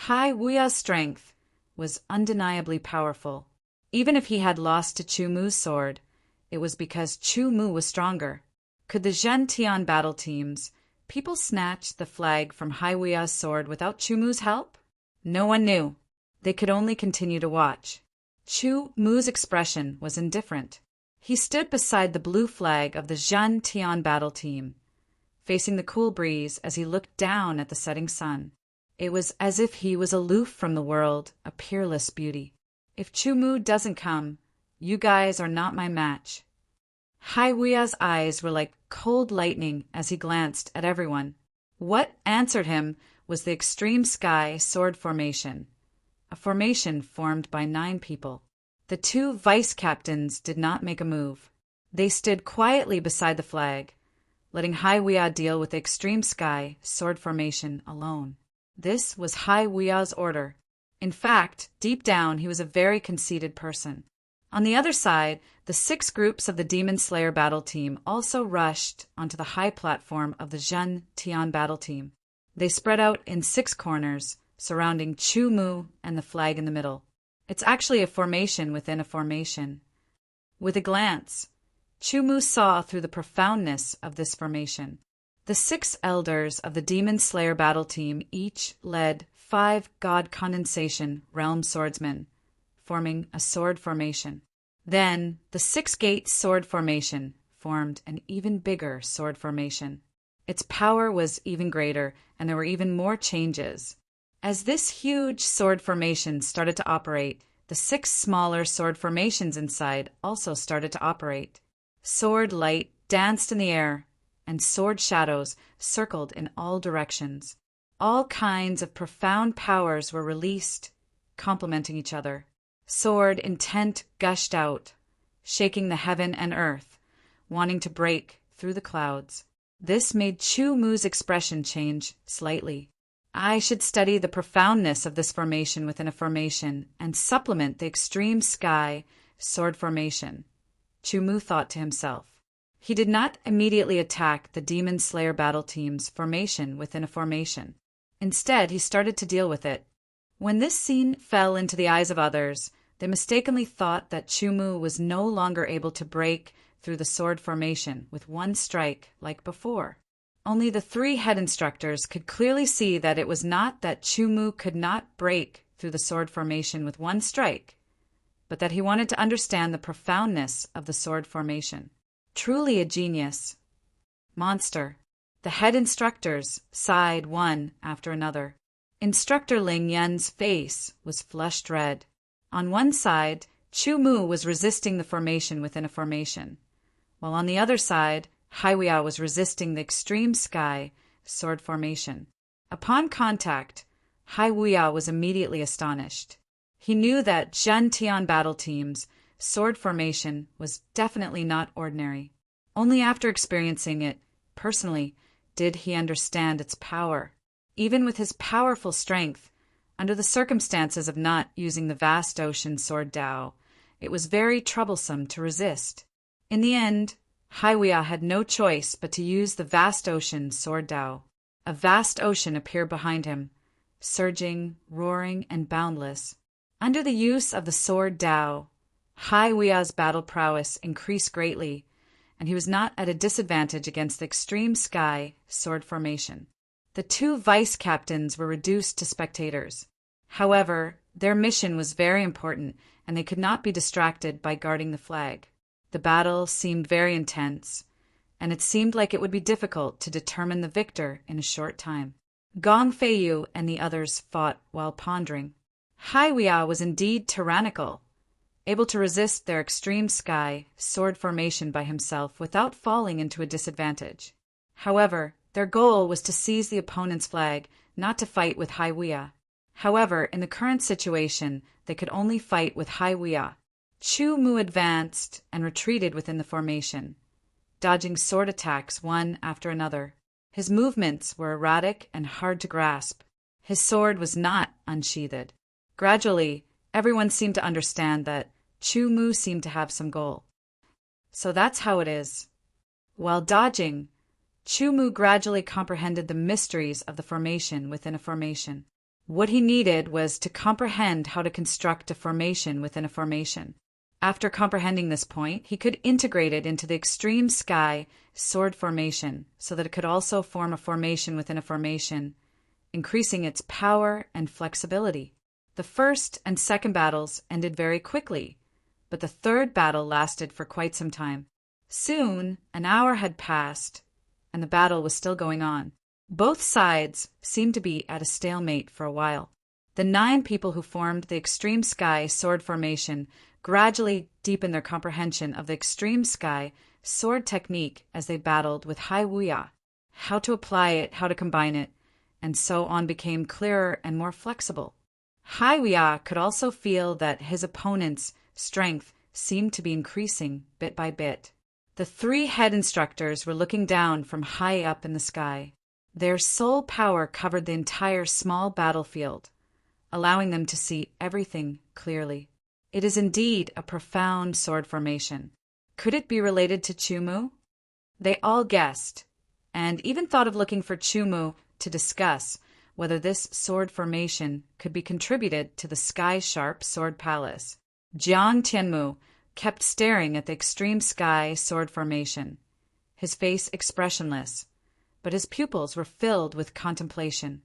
Haiwuya's strength was undeniably powerful. Even if he had lost to Chumu's sword, it was because Chumu was stronger. Could the Zhan Tian battle teams, people snatch the flag from Haiwuya's sword without Chumu's help? No one knew. They could only continue to watch. Chumu's expression was indifferent. He stood beside the blue flag of the Zhan Tian battle team, facing the cool breeze as he looked down at the setting sun. It was as if he was aloof from the world, a peerless beauty. If Chumu doesn't come, you guys are not my match. Haiwuya's eyes were like cold lightning as he glanced at everyone. What answered him was the extreme sky sword formation, a formation formed by 9 people. The 2 vice captains did not make a move. They stood quietly beside the flag, letting Haiwuya deal with the extreme sky sword formation alone. This was Haiwuya's order. In fact, deep down he was a very conceited person. On the other side, the 6 groups of the Demon Slayer battle team also rushed onto the high platform of the Zhan Tian battle team. They spread out in 6 corners, surrounding Chumu and the flag in the middle. It's actually a formation within a formation. With a glance, Chumu saw through the profoundness of this formation. The 6 elders of the Demon Slayer battle team each led 5 god condensation realm swordsmen, forming a sword formation. Then, the 6 gates sword formation formed an even bigger sword formation. Its power was even greater, and there were even more changes. As this huge sword formation started to operate, the 6 smaller sword formations inside also started to operate. Sword light danced in the air, and sword shadows circled in all directions. All kinds of profound powers were released, complementing each other. Sword intent gushed out, shaking the heaven and earth, wanting to break through the clouds. This made Chumu's expression change slightly. I should study the profoundness of this formation within a formation and supplement the extreme sky sword formation, Chumu thought to himself. He did not immediately attack the Demon Slayer battle team's formation within a formation. Instead, he started to deal with it. When this scene fell into the eyes of others, they mistakenly thought that Chumu was no longer able to break through the sword formation with one strike like before. Only the 3 head instructors could clearly see that it was not that Chumu could not break through the sword formation with one strike, but that he wanted to understand the profoundness of the sword formation. Truly a genius. Monster. The head instructors sighed one after another. Instructor Ling Yun's face was flushed red. On one side, Chumu was resisting the formation within a formation, while on the other side, Haiwuya was resisting the extreme sky sword formation. Upon contact, Haiwuya was immediately astonished. He knew that Zhan Tian battle team's sword formation was definitely not ordinary. Only after experiencing it personally did he understand its power. Even with his powerful strength, under the circumstances of not using the vast ocean sword Dao, It was very troublesome to resist. In the end, Haiwia had no choice but to use the vast ocean sword Dao. A vast ocean appeared behind him, surging, roaring, and boundless. Under the use of the sword Dao, Haiwia's battle prowess increased greatly, and he was not at a disadvantage against the extreme sky sword formation. The two vice captains were reduced to spectators. However, their mission was very important, and they could not be distracted by guarding the flag. The battle seemed very intense, and it seemed like it would be difficult to determine the victor in a short time. Gong Feiyu and the others fought while pondering. Haiwia was indeed tyrannical, able to resist their extreme sky sword formation by himself without falling into a disadvantage. However, their goal was to seize the opponent's flag, not to fight with Haiwia. However, in the current situation, they could only fight with Haiwia. Chu Mu advanced and retreated within the formation, dodging sword attacks one after another. His movements were erratic and hard to grasp. His sword was not unsheathed. Gradually, everyone seemed to understand that Chu Mu seemed to have some goal. So that's how it is. While dodging, Chu Mu gradually comprehended the mysteries of the formation within a formation. What he needed was to comprehend how to construct a formation within a formation. After comprehending this point, he could integrate it into the extreme sky sword formation so that it could also form a formation within a formation, increasing its power and flexibility. The first and second battles ended very quickly, but the third battle lasted for quite some time. Soon, an hour had passed, and the battle was still going on. Both sides seemed to be at a stalemate for a while. The 9 people who formed the extreme sky sword formation gradually deepened their comprehension of the extreme sky sword technique as they battled with Haiwia. How to apply it, how to combine it, and so on became clearer and more flexible. Haiwia could also feel that his opponent's strength seemed to be increasing bit by bit. The 3 head instructors were looking down from high up in the sky. Their sole power covered the entire small battlefield, allowing them to see everything clearly. It is indeed a profound sword formation. Could it be related to Chu Mu? They all guessed, and even thought of looking for Chu Mu to discuss whether this sword formation could be contributed to the sky-sharp sword palace. Jiang Tianmu kept staring at the extreme sky sword formation, his face expressionless, but his pupils were filled with contemplation.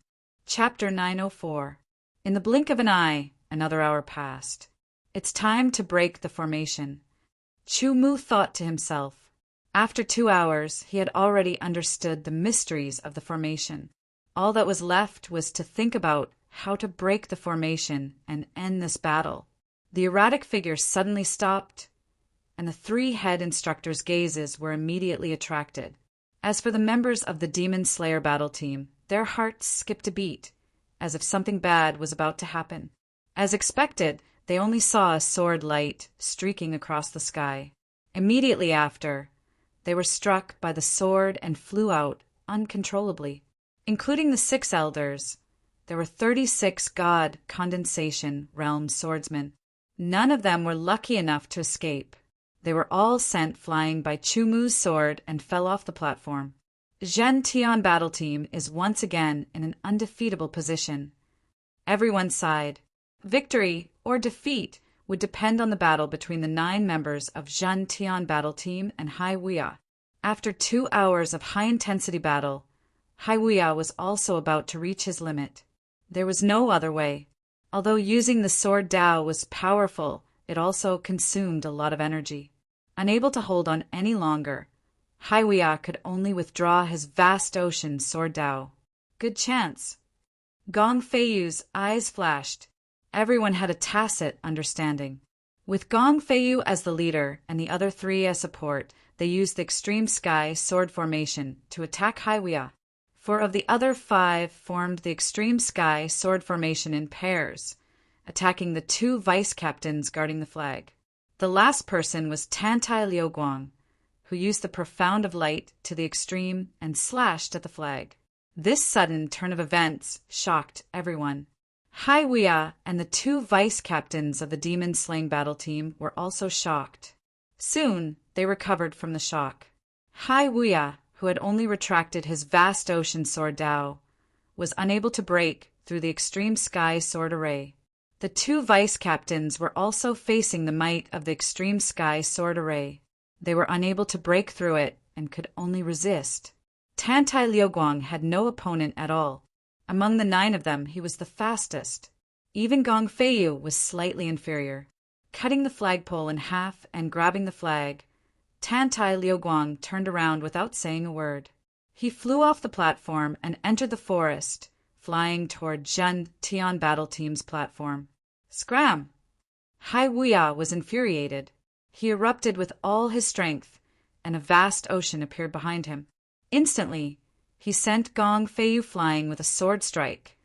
Chapter 904. In the blink of an eye, another hour passed. It's time to break the formation. Chu Mu thought to himself. After 2 hours, he had already understood the mysteries of the formation. All that was left was to think about how to break the formation and end this battle. The erratic figure suddenly stopped, and the 3 head instructors' gazes were immediately attracted. As for the members of the Demon Slayer battle team, their hearts skipped a beat, as if something bad was about to happen. As expected, they only saw a sword light streaking across the sky. Immediately after, they were struck by the sword and flew out uncontrollably. Including the 6 elders, there were 36 God Condensation Realm swordsmen. None of them were lucky enough to escape. They were all sent flying by Chu Mu's sword and fell off the platform. Zhen Tian battle team is once again in an undefeatable position. Everyone sighed. Victory or defeat would depend on the battle between the 9 members of Zhen Tian battle team and Haiwia. After 2 hours of high-intensity battle, Haiwia was also about to reach his limit. There was no other way. Although using the sword Dao was powerful, it also consumed a lot of energy. Unable to hold on any longer, Haiwia could only withdraw his vast ocean sword Dao. Good chance. Gong Feiyu's eyes flashed. Everyone had a tacit understanding. With Gong Feiyu as the leader and the other 3 as support, they used the extreme sky sword formation to attack Haiwia. 4 of the other 5 formed the extreme sky sword formation in pairs, attacking the 2 vice captains guarding the flag. The last person was Tantai Liuguang, who used the profound of light to the extreme and slashed at the flag. This sudden turn of events shocked everyone. Hai Wuya and the two vice-captains of the demon-slaying battle team were also shocked. Soon, they recovered from the shock. Hai Wuya, who had only retracted his vast ocean sword Dao, was unable to break through the extreme sky sword array. The two vice-captains were also facing the might of the extreme sky sword array. They were unable to break through it and could only resist. Tantai Liuguang had no opponent at all. Among the 9 of them, he was the fastest. Even Gong Feiyu was slightly inferior. Cutting the flagpole in half and grabbing the flag, Tantai Liuguang turned around without saying a word. He flew off the platform and entered the forest, flying toward Zhen Tian battle team's platform. Scram! Hai Wuya was infuriated. He erupted with all his strength, and a vast ocean appeared behind him. Instantly, he sent Gong Feiyu flying with a sword strike,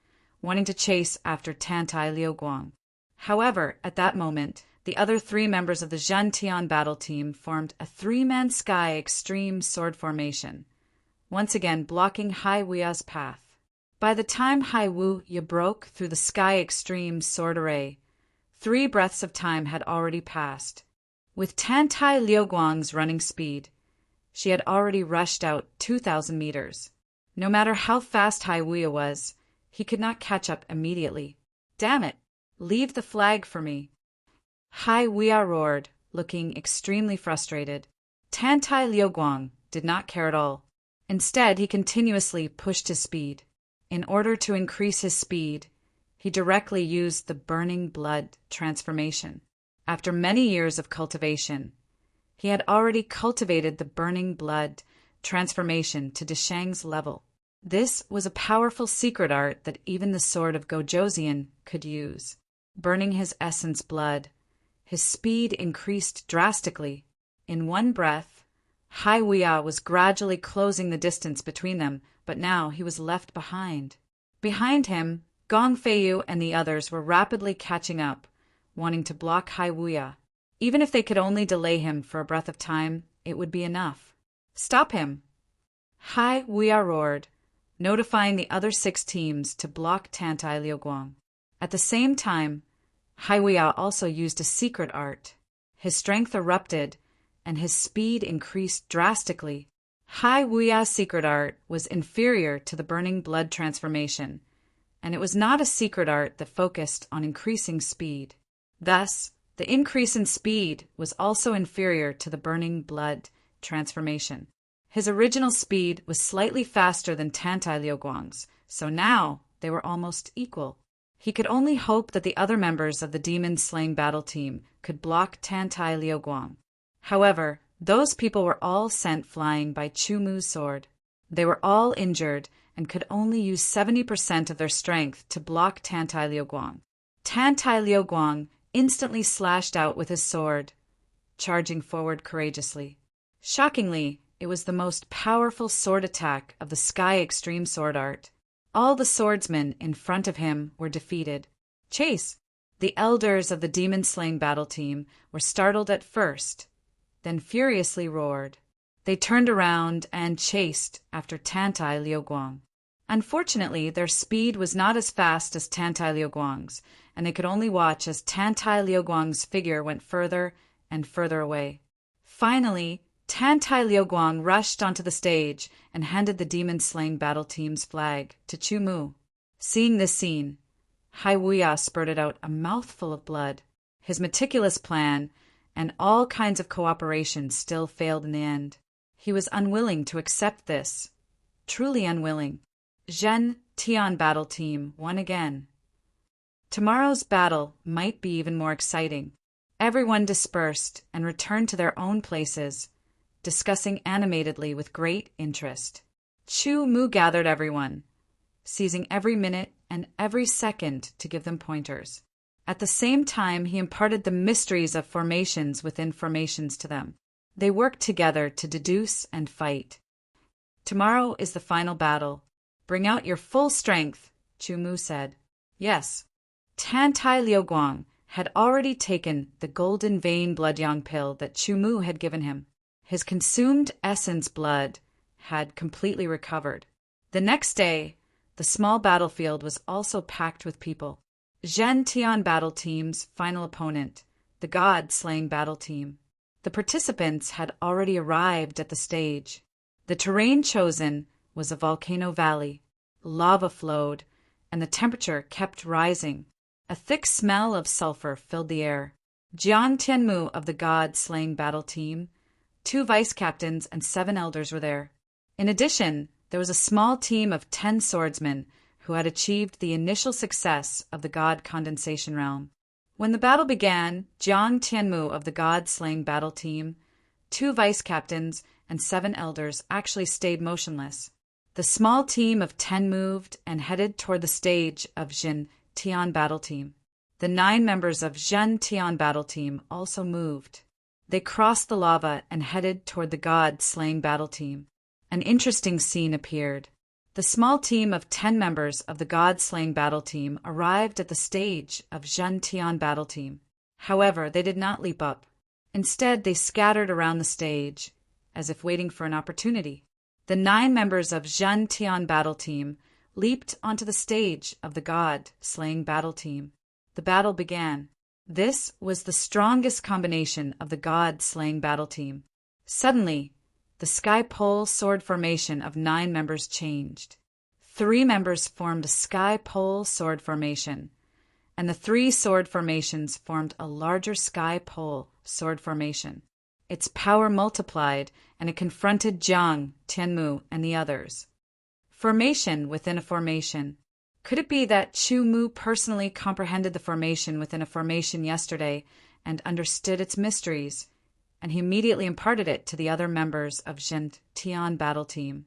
wanting to chase after Tantai Liuguang. However, at that moment, the other 3 members of the Zhen Tian battle team formed a 3-man sky extreme sword formation, once again blocking Hai Wuya's path. By the time Hai Wuya broke through the sky extreme sword array, 3 breaths of time had already passed. With Tantai Liuguang's running speed, she had already rushed out 2,000 meters. No matter how fast Hai Wuya was, he could not catch up immediately. Damn it! Leave the flag for me! Hai Wuya roared, looking extremely frustrated. Tantai Liuguang did not care at all. Instead, he continuously pushed his speed. In order to increase his speed, he directly used the burning blood transformation. After many years of cultivation, he had already cultivated the burning blood transformation to Deshang's level. This was a powerful secret art that even the sword of Gojoseon could use. Burning his essence blood, his speed increased drastically. In one breath, Hai Wuya was gradually closing the distance between them, but now he was left behind. Behind him, Gong Feiyu and the others were rapidly catching up, wanting to block Hai Wuya. Even if they could only delay him for a breath of time, it would be enough. Stop him! Hai Wuya roared, notifying the other 6 teams to block Tantai Liuguang. At the same time, Hai Wuya also used a secret art. His strength erupted, and his speed increased drastically. Hai Wuya's secret art was inferior to the burning blood transformation, and it was not a secret art that focused on increasing speed. Thus, the increase in speed was also inferior to the burning blood transformation. His original speed was slightly faster than Tantai Liuguang's, so now they were almost equal. He could only hope that the other members of the demon-slaying battle team could block Tantai Liuguang. However, those people were all sent flying by Chumu's sword. They were all injured and could only use 70% of their strength to block Tantai Liuguang. Tantai Liuguang instantly slashed out with his sword, charging forward courageously. Shockingly, it was the most powerful sword attack of the Sky Extreme Sword Art. All the swordsmen in front of him were defeated. Chase! The elders of the demon-slaying battle team were startled at first, then furiously roared. They turned around and chased after Tantai Liuguang. Unfortunately, their speed was not as fast as Tantai Liuguang's, and they could only watch as Tantai Liuguang's figure went further and further away. Finally, Tantai Liuguang rushed onto the stage and handed the demon-slaying battle team's flag to Chumu. Seeing this scene, Hai Wuya spurted out a mouthful of blood. His meticulous plan and all kinds of cooperation still failed in the end. He was unwilling to accept this. Truly unwilling. Zhen Tian battle team won again. Tomorrow's battle might be even more exciting. Everyone dispersed and returned to their own places, discussing animatedly with great interest. Chu Mu gathered everyone, seizing every minute and every second to give them pointers. At the same time, he imparted the mysteries of formations within formations to them. They worked together to deduce and fight. Tomorrow is the final battle. Bring out your full strength, Chu Mu said. Yes. Tantai Liuguang had already taken the golden vein blood-yang pill that Chu Mu had given him. His consumed essence blood had completely recovered. The next day, the small battlefield was also packed with people. Zhen Tian Battle Team's final opponent, the God-slaying battle team. The participants had already arrived at the stage. The terrain chosen was a volcano valley. Lava flowed, and the temperature kept rising. A thick smell of sulfur filled the air. Jiang Tianmu of the God-slaying battle team, 2 vice captains and 7 elders were there. In addition, there was a small team of 10 swordsmen who had achieved the initial success of the God Condensation Realm. When the battle began, Jiang Tianmu of the God-slaying battle team, 2 vice captains, and 7 elders actually stayed motionless. The small team of 10 moved and headed toward the stage of Zhen Tian battle team. The 9 members of Zhen Tian battle team also moved. They crossed the lava and headed toward the God-slaying battle team. An interesting scene appeared. The small team of 10 members of the God-slaying battle team arrived at the stage of Zhen Tian battle team. However, they did not leap up. Instead, they scattered around the stage, as if waiting for an opportunity. The 9 members of Zhen Tian battle team leaped onto the stage of the God-slaying battle team. The battle began. This was the strongest combination of the God-slaying battle team. Suddenly, the sky pole sword formation of 9 members changed. 3 members formed a sky pole sword formation, and the 3 sword formations formed a larger sky pole sword formation. Its power multiplied, and it confronted Jiang Tianmu and the others. Formation within a formation. Could it be that Chu Mu personally comprehended the formation within a formation yesterday and understood its mysteries, and he immediately imparted it to the other members of Zhen Tian battle team?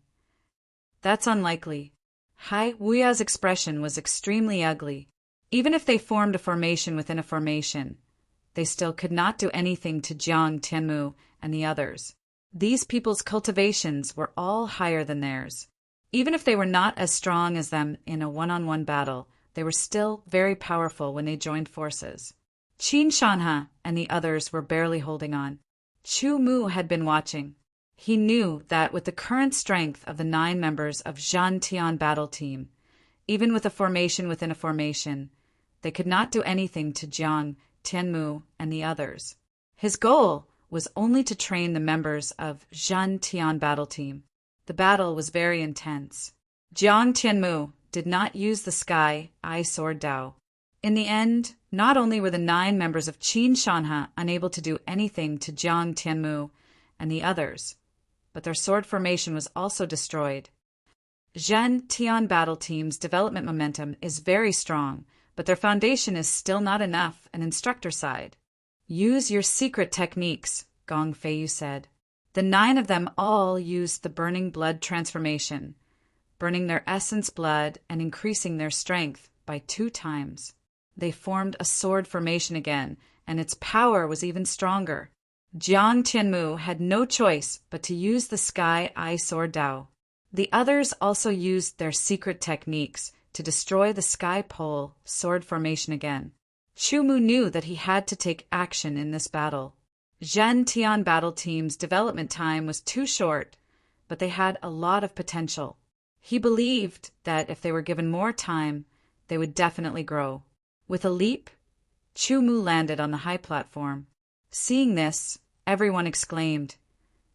That's unlikely. Hai Wuya's expression was extremely ugly. Even if they formed a formation within a formation, they still could not do anything to Jiang Tianmu and the others. These people's cultivations were all higher than theirs. Even if they were not as strong as them in a one-on-one battle, they were still very powerful when they joined forces. Qin Shanha and the others were barely holding on. Chu Mu had been watching. He knew that with the current strength of the 9 members of Zhen Tian battle team, even with a formation within a formation, they could not do anything to Jiang Tianmu and the others. His goal was only to train the members of Zhen Tian battle team. The battle was very intense. Jiang Tianmu did not use the sky eye sword Dao. In the end, not only were the 9 members of Qin Shanha unable to do anything to Jiang Tianmu and the others, but their sword formation was also destroyed. Zhen Tian battle team's development momentum is very strong, but their foundation is still not enough, an instructor sighed. Use your secret techniques, Gong Feiyu said. The 9 of them all used the burning blood transformation, burning their essence blood and increasing their strength by 2 times. They formed a sword formation again, and its power was even stronger. Jiang Tianmu had no choice but to use the sky eye sword Dao. The others also used their secret techniques to destroy the sky pole sword formation again. Chu Mu knew that he had to take action in this battle. Zhen Tian battle team's development time was too short, but they had a lot of potential. He believed that if they were given more time, they would definitely grow. With a leap, Chu Mu landed on the high platform. Seeing this, everyone exclaimed,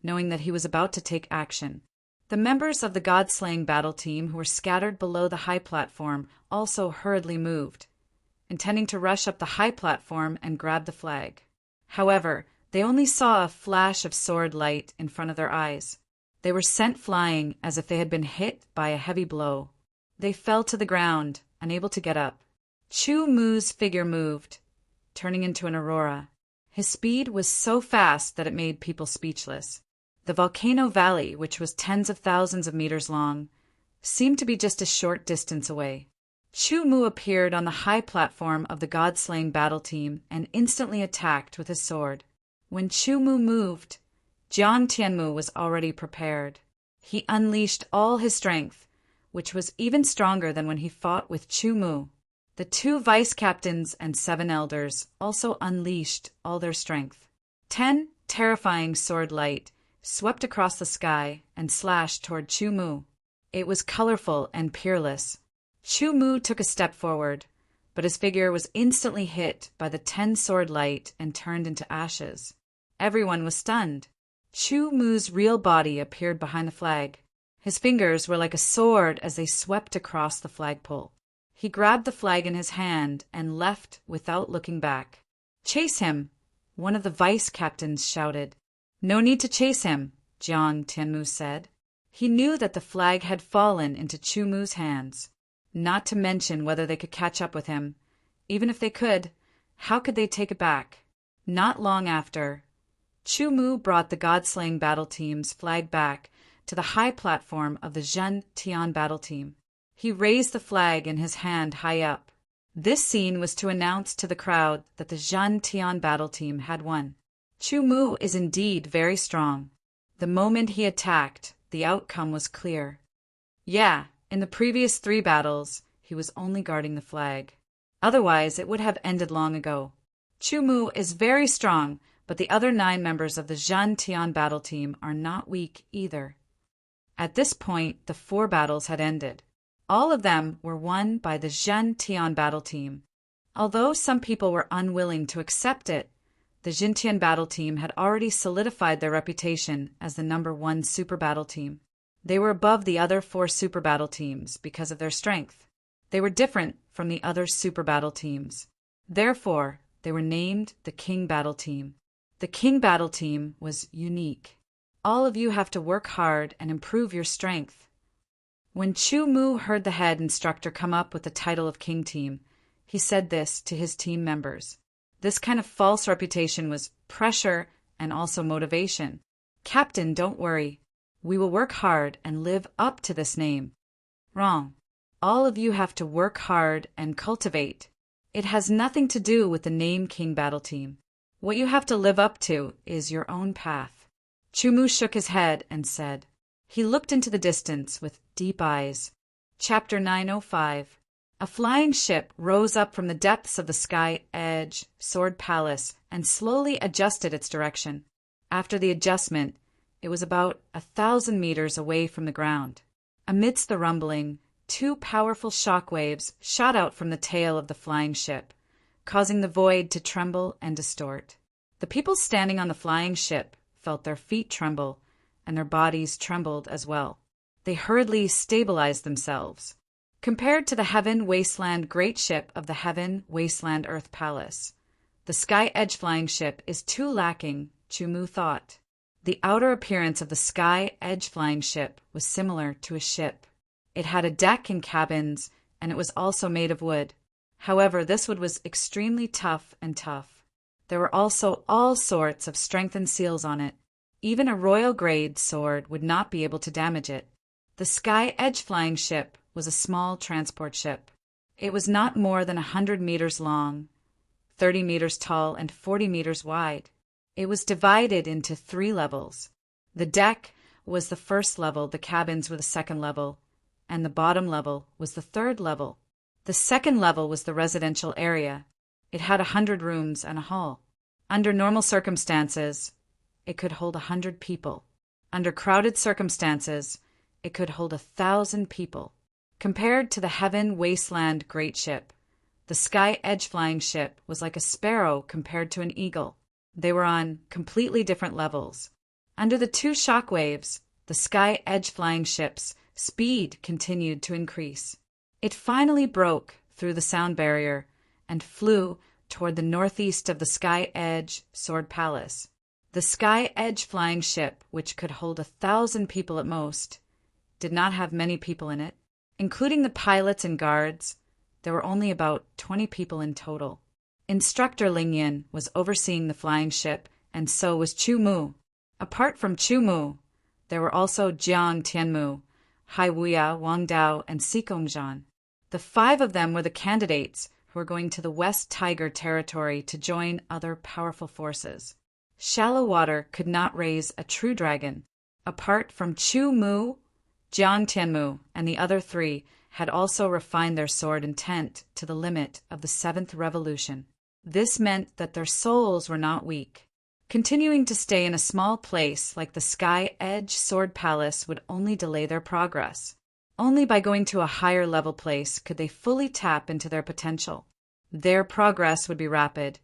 knowing that he was about to take action. The members of the God-slaying battle team who were scattered below the high platform also hurriedly moved, intending to rush up the high platform and grab the flag. However, they only saw a flash of sword light in front of their eyes. They were sent flying as if they had been hit by a heavy blow. They fell to the ground, unable to get up. Chu Mu's figure moved, turning into an aurora. His speed was so fast that it made people speechless. The volcano valley, which was tens of thousands of meters long, seemed to be just a short distance away. Chu Mu appeared on the high platform of the God-slaying battle team and instantly attacked with his sword. When Chu Mu moved, Jiang Tianmu was already prepared. He unleashed all his strength, which was even stronger than when he fought with Chu Mu. The 2 vice captains and 7 elders also unleashed all their strength. 10 terrifying sword light swept across the sky and slashed toward Chu Mu. It was colorful and peerless. Chu Mu took a step forward, but his figure was instantly hit by the 10-sword light and turned into ashes. Everyone was stunned. Chu Mu's real body appeared behind the flag. His fingers were like a sword as they swept across the flagpole. He grabbed the flag in his hand and left without looking back. "Chase him!" one of the vice captains shouted. "No need to chase him," Jiang Tianmu said. He knew that the flag had fallen into Chu Mu's hands. Not to mention whether they could catch up with him. Even if they could, how could they take it back? Not long after, Chu Mu brought the God-slaying battle team's flag back to the high platform of the Zhen Tian battle team. He raised the flag in his hand high up. This scene was to announce to the crowd that the Zhen Tian battle team had won. Chu Mu is indeed very strong. The moment he attacked, the outcome was clear. Yeah, in the previous 3 battles, he was only guarding the flag. Otherwise, it would have ended long ago. Chu Mu is very strong, but the other 9 members of the Zhen Tian battle team are not weak either. At this point, the 4 battles had ended. All of them were won by the Zhen Tian battle team. Although some people were unwilling to accept it, the Zhen Tian battle team had already solidified their reputation as the #1 super battle team. They were above the other 4 super battle teams because of their strength. They were different from the other super battle teams. Therefore, they were named the King Battle Team. The King Battle Team was unique. All of you have to work hard and improve your strength. When Chu Mu heard the head instructor come up with the title of King Team, he said this to his team members. This kind of false reputation was pressure and also motivation. "Captain, don't worry. We will work hard and live up to this name." Wrong. All of you have to work hard and cultivate. It has nothing to do with the name King Battle Team. What you have to live up to is your own path. Chu Mu shook his head and said. He looked into the distance with deep eyes. Chapter 905. A flying ship rose up from the depths of the sky edge, Sword Palace, and slowly adjusted its direction. After the adjustment, it was about 1,000 meters away from the ground. Amidst the rumbling, 2 powerful shock waves shot out from the tail of the flying ship, causing the void to tremble and distort. The people standing on the flying ship felt their feet tremble, and their bodies trembled as well. They hurriedly stabilized themselves. Compared to the Heaven Wasteland Great Ship of the Heaven Wasteland Earth Palace, the Sky Edge flying ship is too lacking, Chu Mu thought. The outer appearance of the Sky Edge flying ship was similar to a ship. It had a deck and cabins, and it was also made of wood. However, this wood was extremely tough. There were also all sorts of strengthened seals on it. Even a royal-grade sword would not be able to damage it. The Sky Edge flying ship was a small transport ship. It was not more than 100 meters long, 30 meters tall, and 40 meters wide. It was divided into 3 levels. The deck was the first level, the cabins were the second level, and the bottom level was the third level. The second level was the residential area. It had 100 rooms and a hall. Under normal circumstances, it could hold 100 people. Under crowded circumstances, it could hold 1,000 people. Compared to the Heaven Wasteland Great Ship, the Sky Edge flying ship was like a sparrow compared to an eagle. They were on completely different levels. Under the 2 shock waves, the Sky Edge flying ship's speed continued to increase. It finally broke through the sound barrier and flew toward the northeast of the Sky Edge Sword Palace. The Sky Edge flying ship, which could hold 1,000 people at most, did not have many people in it. Including the pilots and guards, there were only about 20 people in total. Instructor Ling Yin was overseeing the flying ship, and so was Chu Mu. Apart from Chu Mu, there were also Jiang Tianmu, Hai Wuya, Wang Dao, and Sikong Zhan. The 5 of them were the candidates who were going to the West Tiger territory to join other powerful forces. Shallow water could not raise a true dragon. Apart from Chu Mu, Jiang Tianmu, and the other 3 had also refined their sword intent to the limit of the 7th revolution. This meant that their souls were not weak. Continuing to stay in a small place like the Sky Edge Sword Palace would only delay their progress. Only by going to a higher level place could they fully tap into their potential. Their progress would be rapid,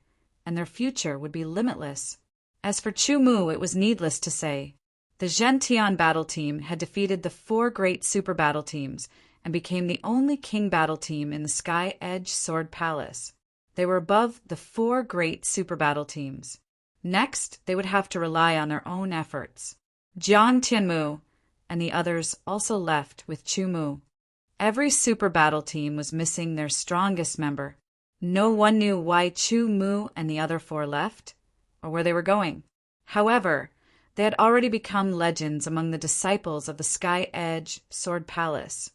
and their future would be limitless. As for Chu Mu, it was needless to say. The Zhentian battle team had defeated the 4 great super battle teams and became the only king battle team in the Sky Edge Sword Palace. They were above the 4 great super battle teams. Next, they would have to rely on their own efforts. Jiang Tianmu and the others also left with Chu Mu. Every super battle team was missing their strongest member. No one knew why Chu Mu and the other 4 left, or where they were going. However, they had already become legends among the disciples of the Sky Edge Sword Palace,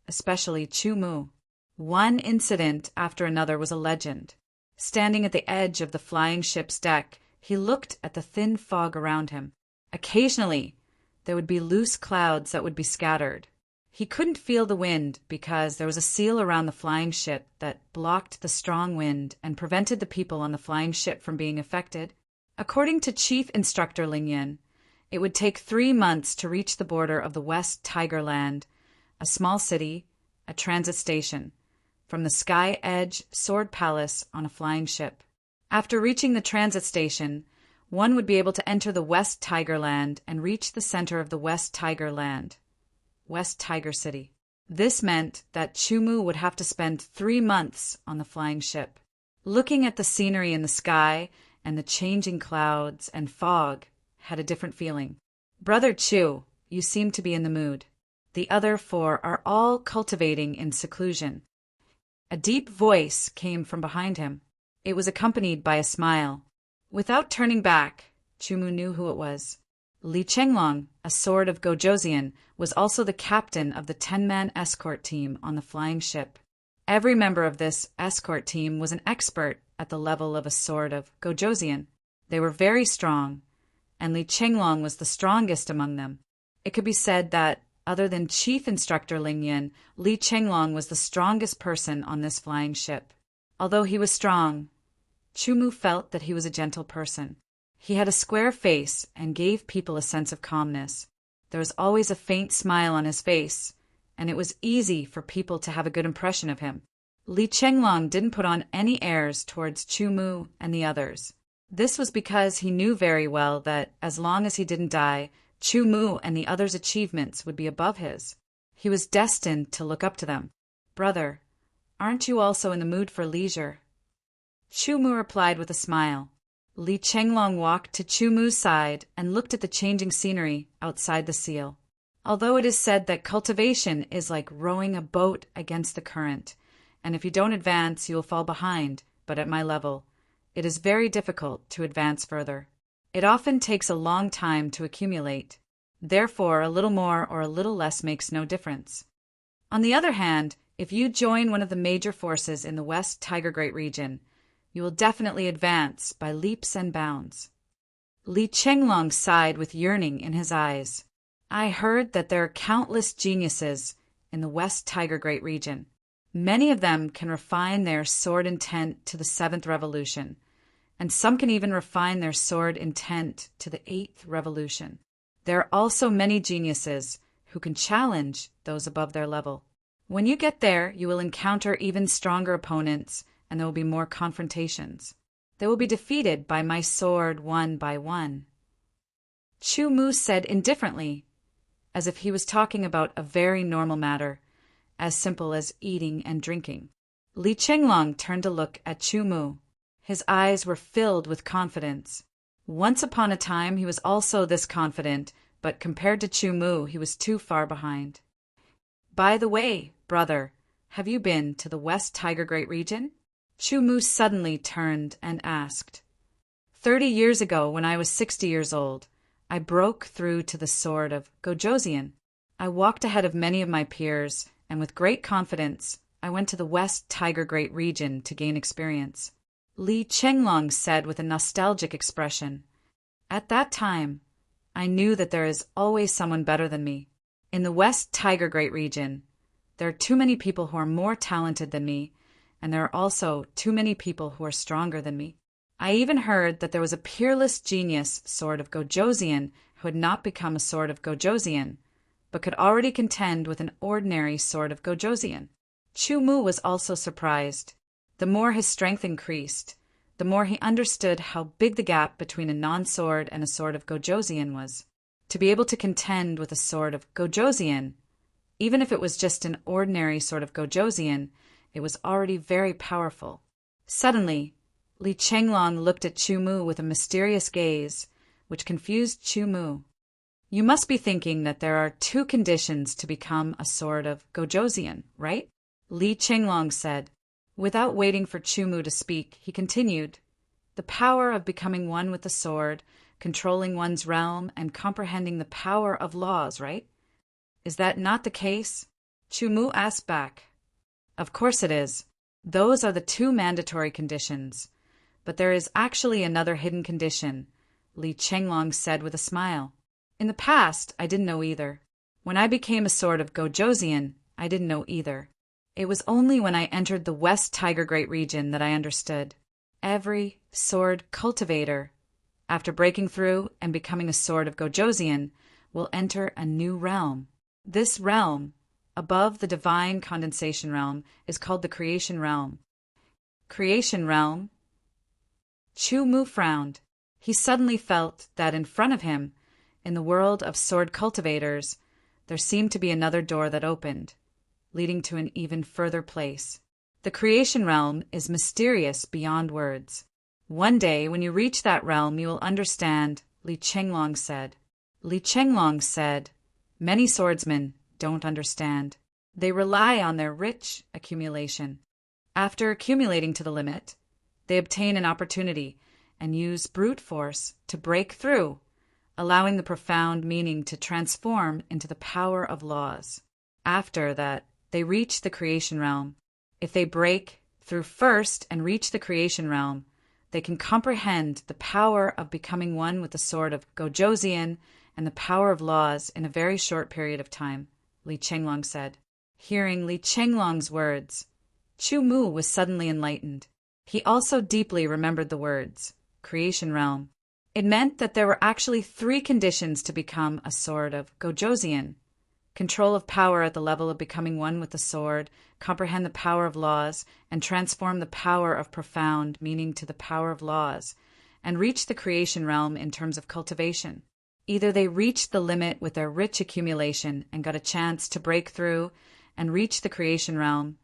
especially Chu Mu. One incident after another was a legend. Standing at the edge of the flying ship's deck, he looked at the thin fog around him. Occasionally, there would be loose clouds that would be scattered. He couldn't feel the wind because there was a seal around the flying ship that blocked the strong wind and prevented the people on the flying ship from being affected. According to Chief Instructor Ling Yin, it would take 3 months to reach the border of the West Tiger Land, a small city, a transit station, from the Sky Edge Sword Palace on a flying ship. After reaching the transit station, one would be able to enter the West Tiger Land and reach the center of the West Tiger Land, West Tiger City. This meant that Chu Mu would have to spend 3 months on the flying ship. Looking at the scenery in the sky and the changing clouds and fog had a different feeling. Brother Chu, you seem to be in the mood. The other 4 are all cultivating in seclusion. A deep voice came from behind him. It was accompanied by a smile. Without turning back, Chu Mu knew who it was. Li Chenglong, a sword of Gojosian, was also the captain of the 10-man escort team on the flying ship. Every member of this escort team was an expert at the level of a sword of Gojosian. They were very strong, and Li Chenglong was the strongest among them. It could be said that, other than Chief Instructor Ling Yin, Li Chenglong was the strongest person on this flying ship. Although he was strong, Chu Mu felt that he was a gentle person. He had a square face and gave people a sense of calmness. There was always a faint smile on his face, and it was easy for people to have a good impression of him. Li Chenglong didn't put on any airs towards Chu Mu and the others. This was because he knew very well that as long as he didn't die, Chu Mu and the others' achievements would be above his. He was destined to look up to them. Brother, aren't you also in the mood for leisure? Chu Mu replied with a smile. Li Chenglong walked to Chu Mu's side and looked at the changing scenery outside the seal. Although it is said that cultivation is like rowing a boat against the current, and if you don't advance, you will fall behind, but at my level, it is very difficult to advance further. It often takes a long time to accumulate. Therefore, a little more or a little less makes no difference. On the other hand, if you join one of the major forces in the West Tiger Great region, you will definitely advance by leaps and bounds. Li Chenglong sighed with yearning in his eyes. I heard that there are countless geniuses in the West Tiger Great region. Many of them can refine their sword intent to the 7th revolution, and some can even refine their sword intent to the 8th revolution. There are also many geniuses who can challenge those above their level. When you get there, you will encounter even stronger opponents, and there will be more confrontations. They will be defeated by my sword one by one. Chu Mu said indifferently, as if he was talking about a very normal matter, as simple as eating and drinking. Li Chenglong turned to look at Chu Mu. His eyes were filled with confidence. Once upon a time he was also this confident, but compared to Chu Mu he was too far behind. By the way, brother, have you been to the West Tiger Great region? Chu Mu suddenly turned and asked. 30 years ago, when I was 60 years old, I broke through to the sword of Gojosian. I walked ahead of many of my peers, and with great confidence, I went to the West Tiger Great region to gain experience. Li Chenglong said with a nostalgic expression. At that time, I knew that there is always someone better than me. In the West Tiger Great region, there are too many people who are more talented than me, and there are also too many people who are stronger than me. I even heard that there was a peerless genius sword of Gojosian who had not become a sword of Gojosian, but could already contend with an ordinary sword of Gojosian. Chu Mu was also surprised. The more his strength increased, the more he understood how big the gap between a non-sword and a sword of Gojosian was. To be able to contend with a sword of Gojosian, even if it was just an ordinary sword of Gojosian, it was already very powerful. Suddenly, Li Chenglong looked at Chu Mu with a mysterious gaze, which confused Chu Mu. You must be thinking that there are 2 conditions to become a sword of Gojosian, right? Li Chenglong said. Without waiting for Chu Mu to speak, he continued, the power of becoming one with the sword, controlling one's realm, and comprehending the power of laws, right? Is that not the case? Chu Mu asked back. Of course it is. Those are the 2 mandatory conditions. But there is actually another hidden condition, Li Chenglong said with a smile. In the past, I didn't know either. When I became a sword of Gojosian, I didn't know either. It was only when I entered the West Tiger Great region that I understood. Every sword cultivator, after breaking through and becoming a sword of Gojosian, will enter a new realm. This realm, above the divine condensation realm, is called the creation realm. Creation realm? Chu Mu frowned. He suddenly felt that in front of him, in the world of sword cultivators, there seemed to be another door that opened, leading to an even further place. The creation realm is mysterious beyond words. One day, when you reach that realm, you will understand, Li Chenglong said. Li Chenglong said, many swordsmen don't understand. They rely on their rich accumulation. After accumulating to the limit, they obtain an opportunity and use brute force to break through, allowing the profound meaning to transform into the power of laws. After that, they reach the creation realm. If they break through first and reach the creation realm, they can comprehend the power of becoming one with the sword of Gojosian and the power of laws in a very short period of time, Li Chenglong said. Hearing Li Chenglong's words, Chu Mu was suddenly enlightened. He also deeply remembered the words, creation realm. It meant that there were actually 3 conditions to become a sword of Gojosian. Control of power at the level of becoming one with the sword, comprehend the power of laws, and transform the power of profound meaning to the power of laws, and reach the creation realm in terms of cultivation. Either they reached the limit with their rich accumulation and got a chance to break through and reach the creation realm,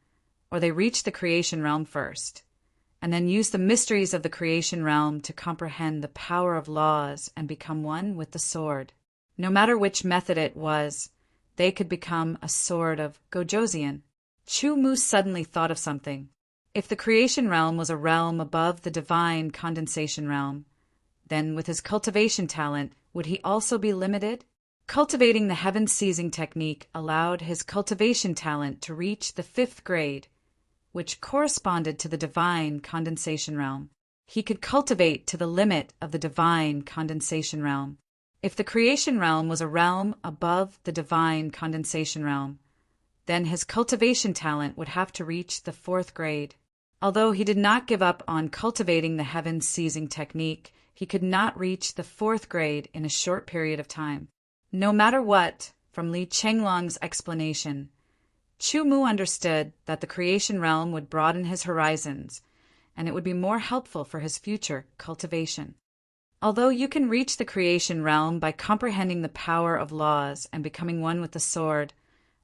or they reached the creation realm first, and then use the mysteries of the creation realm to comprehend the power of laws and become one with the sword. No matter which method it was, they could become a sword of Gojosian. Chu Mu suddenly thought of something. If the creation realm was a realm above the divine condensation realm, then with his cultivation talent, would he also be limited? Cultivating the heaven-seizing technique allowed his cultivation talent to reach the 5th grade, which corresponded to the divine condensation realm. He could cultivate to the limit of the divine condensation realm. If the creation realm was a realm above the divine condensation realm, then his cultivation talent would have to reach the 4th grade. Although he did not give up on cultivating the heaven-seizing technique, he could not reach the 4th grade in a short period of time. No matter what, from Li Chenglong's explanation, Chu Mu understood that the creation realm would broaden his horizons, and it would be more helpful for his future cultivation. Although you can reach the creation realm by comprehending the power of laws and becoming one with the sword,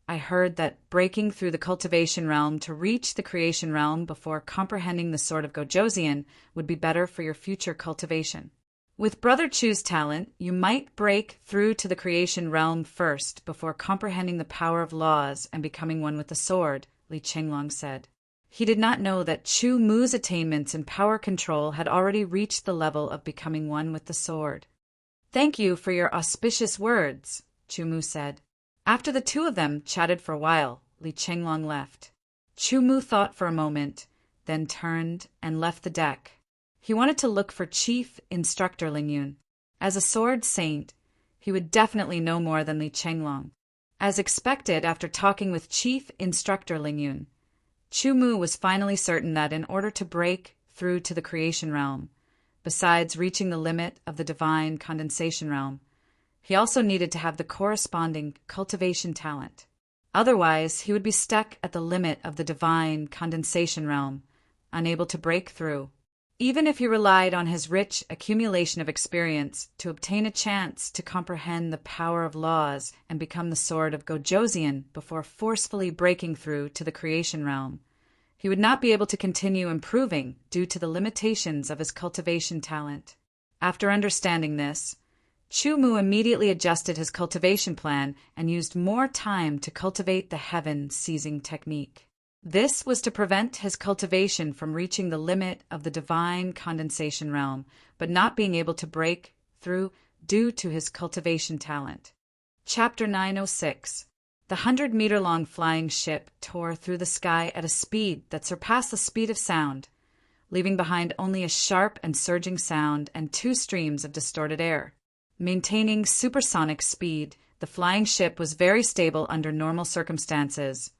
I heard that breaking through the cultivation realm to reach the creation realm before comprehending the sword of Gojosian would be better for your future cultivation. With Brother Chu's talent, you might break through to the creation realm first before comprehending the power of laws and becoming one with the sword, Li Chenglong said. He did not know that Chu Mu's attainments in power control had already reached the level of becoming one with the sword. Thank you for your auspicious words, Chu Mu said. After the 2 of them chatted for a while, Li Chenglong left. Chu Mu thought for a moment, then turned and left the deck. He wanted to look for Chief Instructor Lingyun. As a sword saint, he would definitely know more than Li Chenglong. As expected after talking with Chief Instructor Lingyun, Chu Mu was finally certain that in order to break through to the creation realm, besides reaching the limit of the divine condensation realm, he also needed to have the corresponding cultivation talent. Otherwise, he would be stuck at the limit of the divine condensation realm, unable to break through. Even if he relied on his rich accumulation of experience to obtain a chance to comprehend the power of laws and become the sword of Gojoseon before forcefully breaking through to the creation realm, he would not be able to continue improving due to the limitations of his cultivation talent. After understanding this, Chu-Mu immediately adjusted his cultivation plan and used more time to cultivate the heaven-seizing technique. This was to prevent his cultivation from reaching the limit of the divine condensation realm, but not being able to break through due to his cultivation talent. Chapter 906. The 100-meter-long flying ship tore through the sky at a speed that surpassed the speed of sound, leaving behind only a sharp and surging sound and 2 streams of distorted air. Maintaining supersonic speed, the flying ship was very stable under normal circumstances,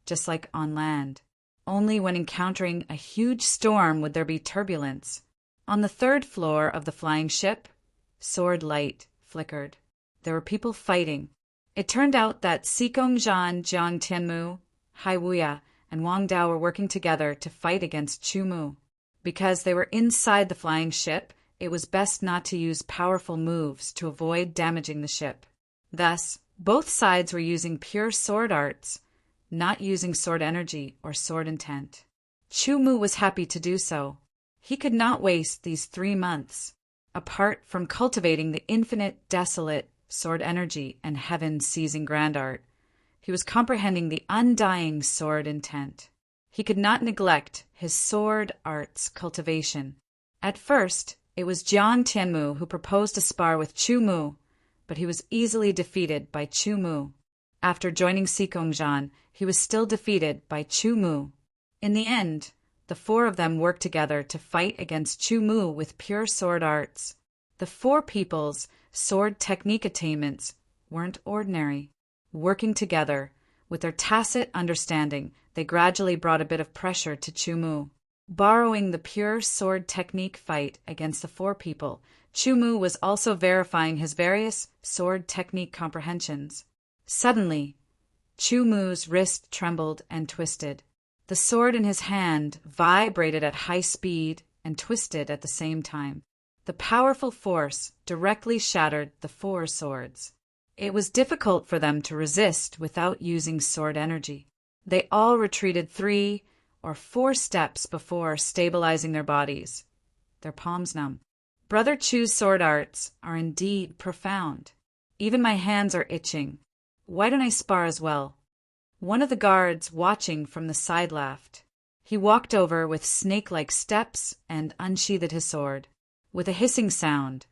just like on land. Only when encountering a huge storm would there be turbulence. On the 3rd floor of the flying ship, sword light flickered. There were people fighting. It turned out that Sikongjan, Jiang Tianmu, Hai Wuya, and Wang Dao were working together to fight against Chu-Mu. Because they were inside the flying ship, it was best not to use powerful moves to avoid damaging the ship. Thus, both sides were using pure sword arts, not using sword energy or sword intent. Chu-Mu was happy to do so. He could not waste these 3 months, apart from cultivating the infinite, desolate sword energy and heaven-seizing grand art. He was comprehending the undying sword intent. He could not neglect his sword arts cultivation. At first, it was Jiang Tianmu who proposed to spar with Chu-Mu, but he was easily defeated by Chu-Mu. After joining Sikongjan, he was still defeated by Chu-Mu. In the end, the 4 of them worked together to fight against Chu-Mu with pure sword arts. The 4 people's sword technique attainments weren't ordinary. Working together, with their tacit understanding, they gradually brought a bit of pressure to Chu-Mu. Borrowing the pure sword technique fight against the 4 people, Chu-Mu was also verifying his various sword technique comprehensions. Suddenly, Chu-Mu's wrist trembled and twisted. The sword in his hand vibrated at high speed and twisted at the same time. The powerful force directly shattered the 4 swords. It was difficult for them to resist without using sword energy. They all retreated 3 or 4 steps before stabilizing their bodies, their palms numb. Brother Chu's sword arts are indeed profound. Even my hands are itching. Why don't I spar as well? One of the guards watching from the side laughed. He walked over with snake-like steps and unsheathed his sword. With a hissing sound,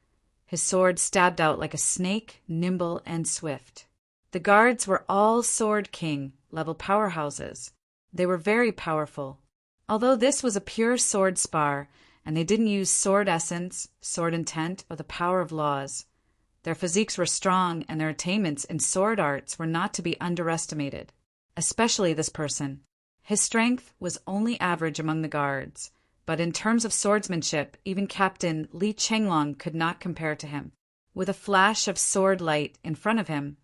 his sword stabbed out like a snake, nimble and swift. The guards were all Sword King level powerhouses. They were very powerful. Although this was a pure sword spar, and they didn't use sword essence, sword intent, or the power of laws, their physiques were strong and their attainments in sword arts were not to be underestimated, especially this person. His strength was only average among the guards, but in terms of swordsmanship, even Captain Li Chenglong could not compare to him. With a flash of sword light in front of him,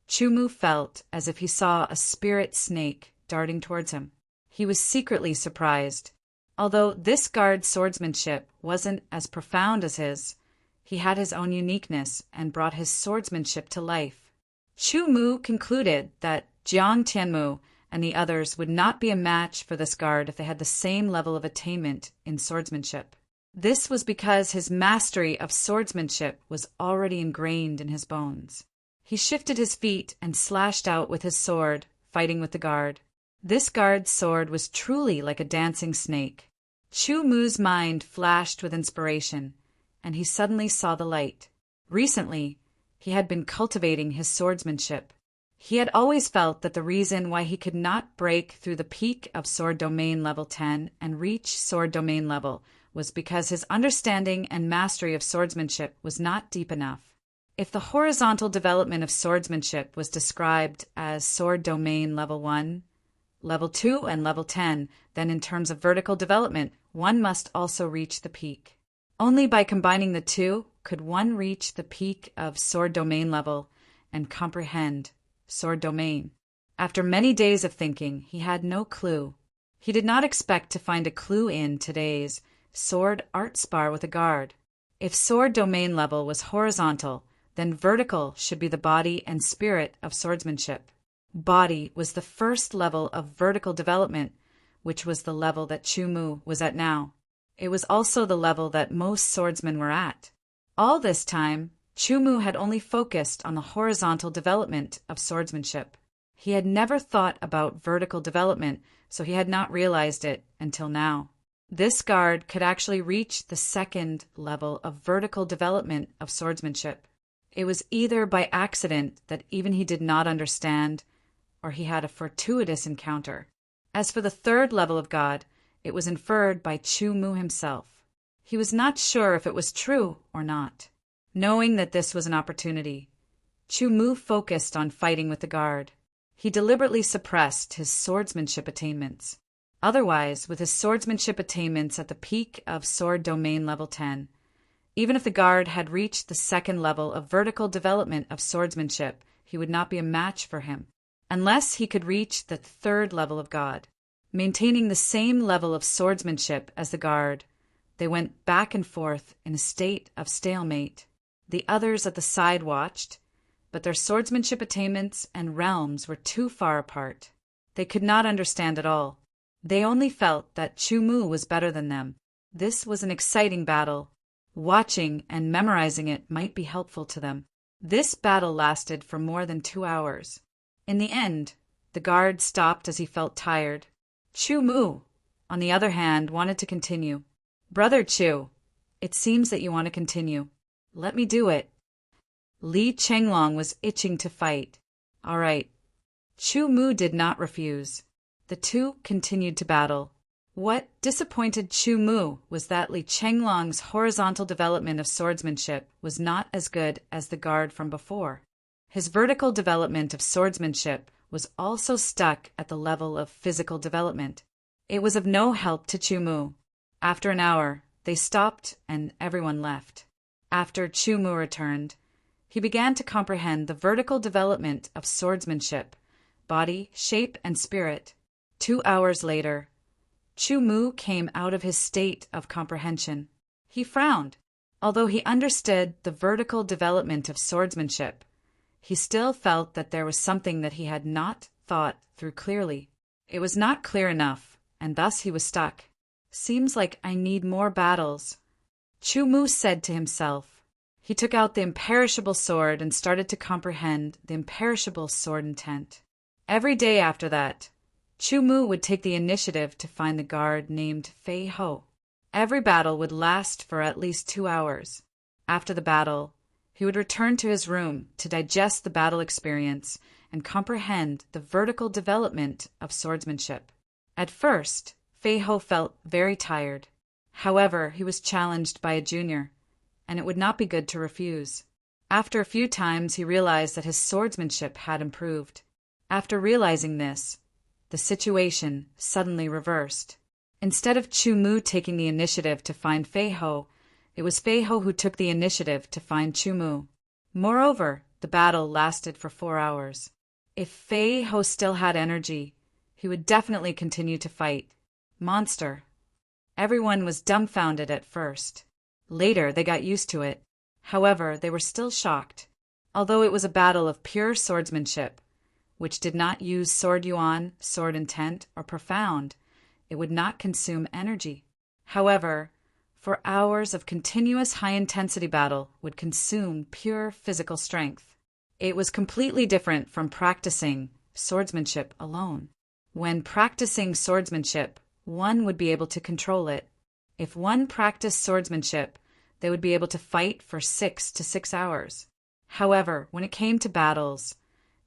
Chu-Mu felt as if he saw a spirit snake darting towards him. He was secretly surprised. Although this guard's swordsmanship wasn't as profound as his, he had his own uniqueness and brought his swordsmanship to life. Chu-Mu concluded that Jiang Tianmu and the others would not be a match for this guard if they had the same level of attainment in swordsmanship. This was because his mastery of swordsmanship was already ingrained in his bones. He shifted his feet and slashed out with his sword, fighting with the guard. This guard's sword was truly like a dancing snake. Chu-Mu's mind flashed with inspiration, and he suddenly saw the light. Recently, he had been cultivating his swordsmanship. He had always felt that the reason why he could not break through the peak of Sword Domain level 10 and reach Sword Domain level was because his understanding and mastery of swordsmanship was not deep enough. If the horizontal development of swordsmanship was described as Sword Domain level 1, level 2, and level 10, then in terms of vertical development, one must also reach the peak. Only by combining the two could one reach the peak of Sword Domain level and comprehend Sword Domain. After many days of thinking, he had no clue. He did not expect to find a clue in today's sword art spar with a guard. If sword domain level was horizontal, then vertical should be the body and spirit of swordsmanship. Body was the first level of vertical development, which was the level that Chu-Mu was at now. It was also the level that most swordsmen were at. All this time, Chu-Mu had only focused on the horizontal development of swordsmanship. He had never thought about vertical development, so he had not realized it until now. This guard could actually reach the second level of vertical development of swordsmanship. It was either by accident that even he did not understand, or he had a fortuitous encounter. As for the third level of God, it was inferred by Chu-Mu himself. He was not sure if it was true or not. Knowing that this was an opportunity, Chu-Mu focused on fighting with the guard. He deliberately suppressed his swordsmanship attainments. Otherwise, with his swordsmanship attainments at the peak of sword domain level 10, even if the guard had reached the second level of vertical development of swordsmanship, he would not be a match for him, unless he could reach the third level of God. Maintaining the same level of swordsmanship as the guard, they went back and forth in a state of stalemate. The others at the side watched, but their swordsmanship attainments and realms were too far apart. They could not understand at all. They only felt that Chu-Mu was better than them. This was an exciting battle. Watching and memorizing it might be helpful to them. This battle lasted for more than 2 hours. In the end, the guard stopped as he felt tired. Chu-Mu, on the other hand, wanted to continue. "Brother Chu, it seems that you want to continue. Let me do it." Li Chenglong was itching to fight. All right. Chu-Mu did not refuse. The two continued to battle. What disappointed Chu-Mu was that Li Chenglong's horizontal development of swordsmanship was not as good as the guard from before. His vertical development of swordsmanship was also stuck at the level of physical development. It was of no help to Chu-Mu. After an hour, they stopped and everyone left. After Chu-Mu returned, he began to comprehend the vertical development of swordsmanship, body, shape, and spirit. 2 hours later, Chu-Mu came out of his state of comprehension. He frowned. Although he understood the vertical development of swordsmanship, he still felt that there was something that he had not thought through clearly. It was not clear enough, and thus he was stuck. "Seems like I need more battles," Chu-Mu said to himself. He took out the imperishable sword and started to comprehend the imperishable sword intent. Every day after that, Chu-Mu would take the initiative to find the guard named Fei Ho. Every battle would last for at least 2 hours. After the battle, he would return to his room to digest the battle experience and comprehend the vertical development of swordsmanship. At first, Fei Ho felt very tired. However, he was challenged by a junior, and it would not be good to refuse. After a few times, he realized that his swordsmanship had improved. After realizing this, the situation suddenly reversed. Instead of Chu-Mu taking the initiative to find Fei Ho, it was Fei Ho who took the initiative to find Chu-Mu. Moreover, the battle lasted for 4 hours. If Fei Ho still had energy, he would definitely continue to fight. Monster. Everyone was dumbfounded at first. Later, they got used to it. However, they were still shocked. Although it was a battle of pure swordsmanship, which did not use sword yuan, sword intent, or profound, it would not consume energy. However, for hours of continuous high-intensity battle would consume pure physical strength. It was completely different from practicing swordsmanship alone. When practicing swordsmanship, one would be able to control it. If one practiced swordsmanship, they would be able to fight for 6 to 6 hours. However, when it came to battles,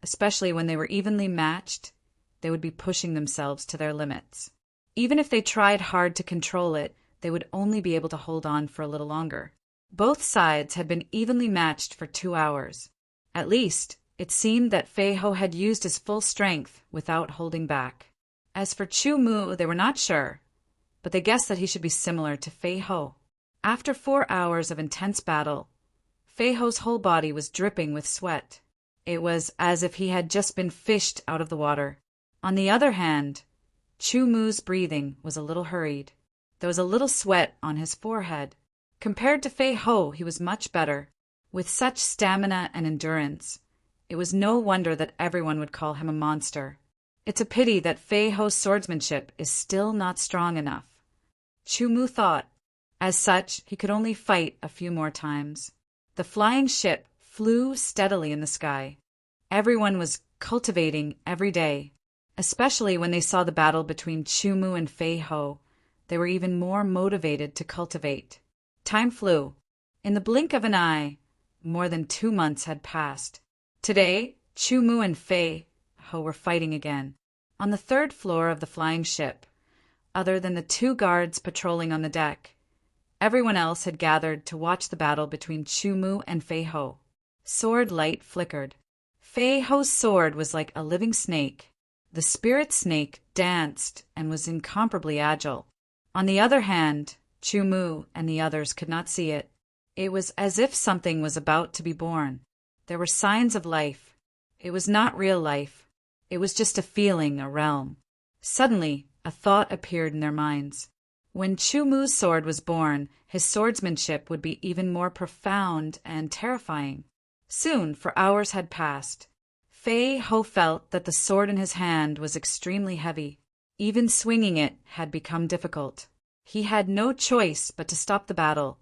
especially when they were evenly matched, they would be pushing themselves to their limits. Even if they tried hard to control it, they would only be able to hold on for a little longer. Both sides had been evenly matched for 2 hours. At least, it seemed that Fei Ho had used his full strength without holding back. As for Chu-Mu, they were not sure, but they guessed that he should be similar to Fei Ho. After 4 hours of intense battle, Fei Ho's whole body was dripping with sweat. It was as if he had just been fished out of the water. On the other hand, Chu Mu's breathing was a little hurried. There was a little sweat on his forehead. Compared to Fei Ho, he was much better. With such stamina and endurance, it was no wonder that everyone would call him a monster. It's a pity that Fei Ho's swordsmanship is still not strong enough. Chu Mu thought. As such, he could only fight a few more times. The flying ship flew steadily in the sky. Everyone was cultivating every day. Especially when they saw the battle between Chu Mu and Fei Ho, they were even more motivated to cultivate. Time flew. In the blink of an eye, more than 2 months had passed. Today, Chu Mu and Fei Ho were fighting again. On the 3rd floor of the flying ship, other than the 2 guards patrolling on the deck, everyone else had gathered to watch the battle between Chu Mu and Fei Ho. Sword light flickered. Fei Ho's sword was like a living snake. The spirit snake danced and was incomparably agile. On the other hand, Chu Mu and the others could not see it. It was as if something was about to be born. There were signs of life. It was not real life. It was just a feeling, a realm. Suddenly, a thought appeared in their minds. When Chu Mu's sword was born, his swordsmanship would be even more profound and terrifying. Soon, for hours had passed. Fei Ho felt that the sword in his hand was extremely heavy. Even swinging it had become difficult. He had no choice but to stop the battle.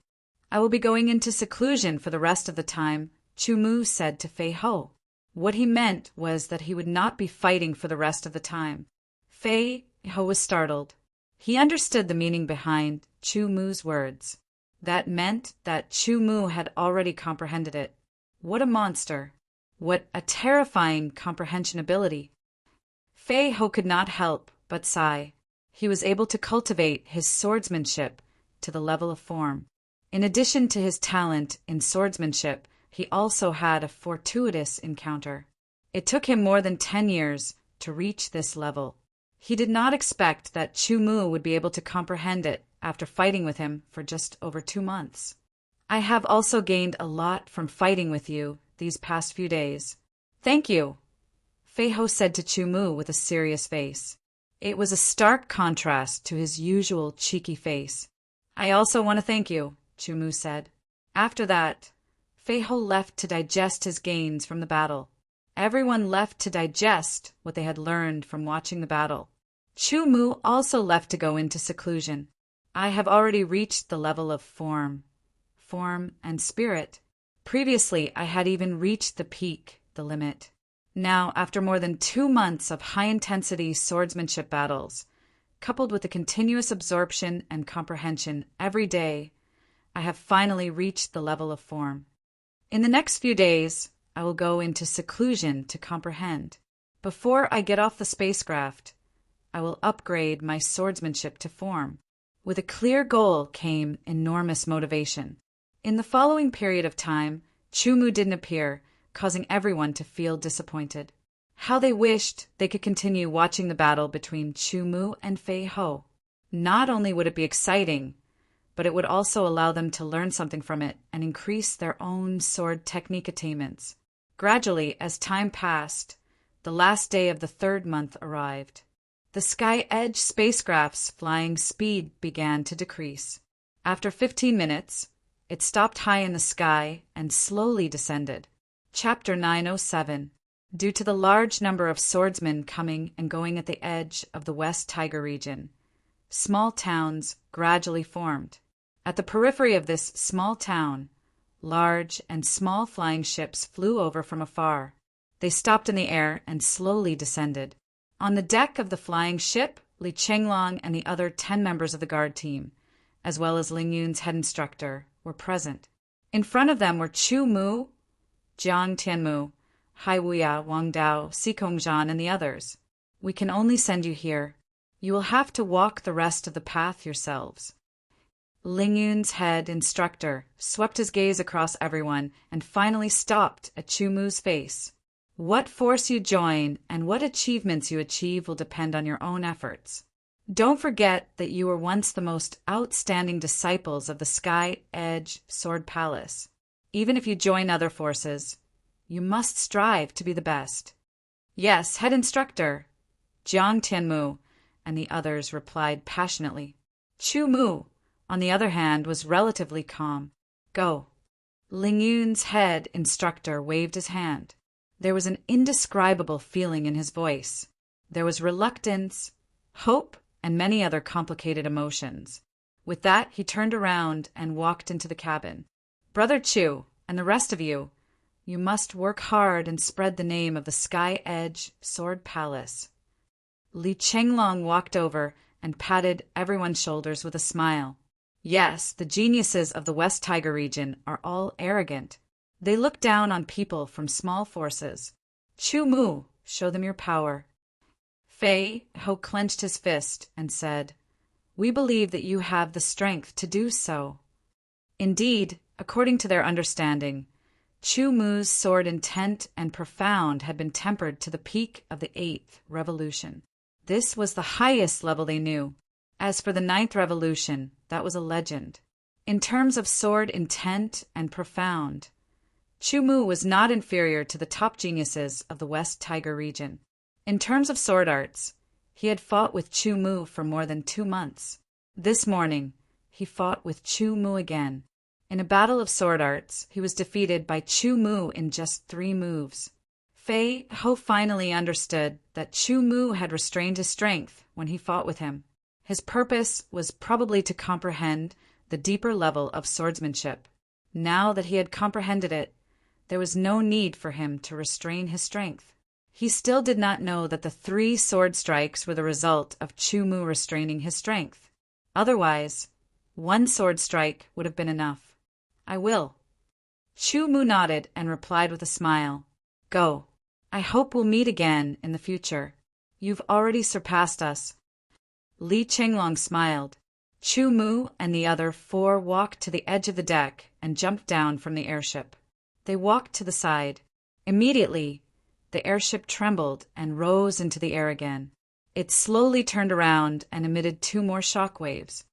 "I will be going into seclusion for the rest of the time," Chu Mu said to Fei Ho. What he meant was that he would not be fighting for the rest of the time. Fei Ho was startled. He understood the meaning behind Chu Mu's words. That meant that Chu Mu had already comprehended it. What a monster! What a terrifying comprehension ability! Fei Ho could not help but sigh. He was able to cultivate his swordsmanship to the level of form. In addition to his talent in swordsmanship, he also had a fortuitous encounter. It took him more than 10 years to reach this level. He did not expect that Chu Mu would be able to comprehend it after fighting with him for just over 2 months. "I have also gained a lot from fighting with you these past few days." "Thank you," Fei Ho said to Chu Mu with a serious face. It was a stark contrast to his usual cheeky face. "I also want to thank you," Chu Mu said. After that, Fei Ho left to digest his gains from the battle. Everyone left to digest what they had learned from watching the battle. Chu Mu also left to go into seclusion. "I have already reached the level of form and spirit. Previously, I had even reached the peak, the limit. Now, after more than 2 months of high-intensity swordsmanship battles, coupled with the continuous absorption and comprehension every day, I have finally reached the level of form. In the next few days, I will go into seclusion to comprehend. Before I get off the spacecraft, I will upgrade my swordsmanship to form." With a clear goal came enormous motivation. In the following period of time, Chu Mu didn't appear, causing everyone to feel disappointed. How they wished they could continue watching the battle between Chu Mu and Fei Ho. Not only would it be exciting, but it would also allow them to learn something from it and increase their own sword technique attainments. Gradually, as time passed, the last day of the 3rd month arrived. The Sky Edge spacecraft's flying speed began to decrease. After 15 minutes, it stopped high in the sky and slowly descended. Chapter 907. Due to the large number of swordsmen coming and going at the edge of the West Tiger region, small towns gradually formed. At the periphery of this small town, large and small flying ships flew over from afar. They stopped in the air and slowly descended. On the deck of the flying ship, Li Chenglong and the other 10 members of the guard team, as well as Ling Yun's head instructor, were present. In front of them were Chu Mu, Jiang Tianmu, Hai Wuya, Wang Dao, Xikong Zhan, and the others. "We can only send you here. You will have to walk the rest of the path yourselves." Ling Yun's head instructor swept his gaze across everyone and finally stopped at Chu Mu's face. "What force you join and what achievements you achieve will depend on your own efforts. Don't forget that you were once the most outstanding disciples of the Sky Edge Sword Palace. Even if you join other forces, you must strive to be the best." "Yes, head instructor," Jiang Tianmu and the others replied passionately. Chu Mu, on the other hand, was relatively calm. Go. Ling Yun's head instructor waved his hand. There was an indescribable feeling in his voice. There was reluctance, hope, and many other complicated emotions. With that, he turned around and walked into the cabin. Brother Chu, and the rest of you, you must work hard and spread the name of the Sky Edge Sword Palace. Li Chenglong walked over and patted everyone's shoulders with a smile. Yes, the geniuses of the West Tiger region are all arrogant. They look down on people from small forces. Chu Mu, show them your power. Fei Ho clenched his fist and said, We believe that you have the strength to do so. Indeed, according to their understanding, Chu Mu's sword intent and profound had been tempered to the peak of the 8th revolution. This was the highest level they knew. As for the 9th revolution, that was a legend. In terms of sword intent and profound, Chu Mu was not inferior to the top geniuses of the West Tiger region. In terms of sword arts, he had fought with Chu Mu for more than 2 months. This morning, he fought with Chu Mu again. In a battle of sword arts, he was defeated by Chu Mu in just 3 moves. Fei Ho finally understood that Chu Mu had restrained his strength when he fought with him. His purpose was probably to comprehend the deeper level of swordsmanship. Now that he had comprehended it, there was no need for him to restrain his strength. He still did not know that the 3 sword strikes were the result of Chu Mu restraining his strength. Otherwise, 1 sword strike would have been enough. I will. Chu Mu nodded and replied with a smile. Go. I hope we'll meet again in the future. You've already surpassed us. Li Chenglong smiled. Chu Mu and the other 4 walked to the edge of the deck and jumped down from the airship. They walked to the side. Immediately, the airship trembled and rose into the air again. It slowly turned around and emitted 2 more shock waves.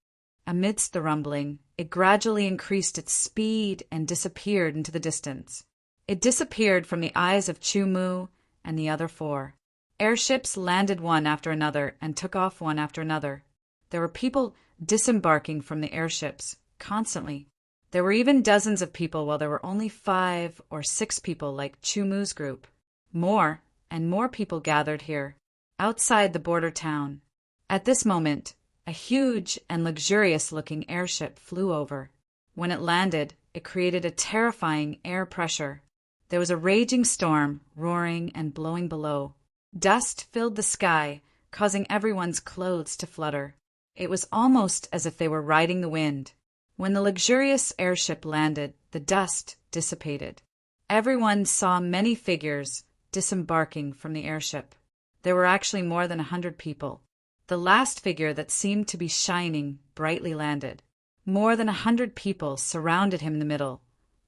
Amidst the rumbling, it gradually increased its speed and disappeared into the distance. It disappeared from the eyes of Chu Mu and the other 4. Airships landed one after another and took off one after another. There were people disembarking from the airships constantly. There were even dozens of people while there were only 5 or 6 people like Chu Mu's group. More and more people gathered here, outside the border town. At this moment, a huge and luxurious-looking airship flew over. When it landed, it created a terrifying air pressure. There was a raging storm, roaring and blowing below. Dust filled the sky, causing everyone's clothes to flutter. It was almost as if they were riding the wind. When the luxurious airship landed, the dust dissipated. Everyone saw many figures disembarking from the airship. There were actually more than 100 people. The last figure that seemed to be shining brightly landed. More than 100 people surrounded him in the middle,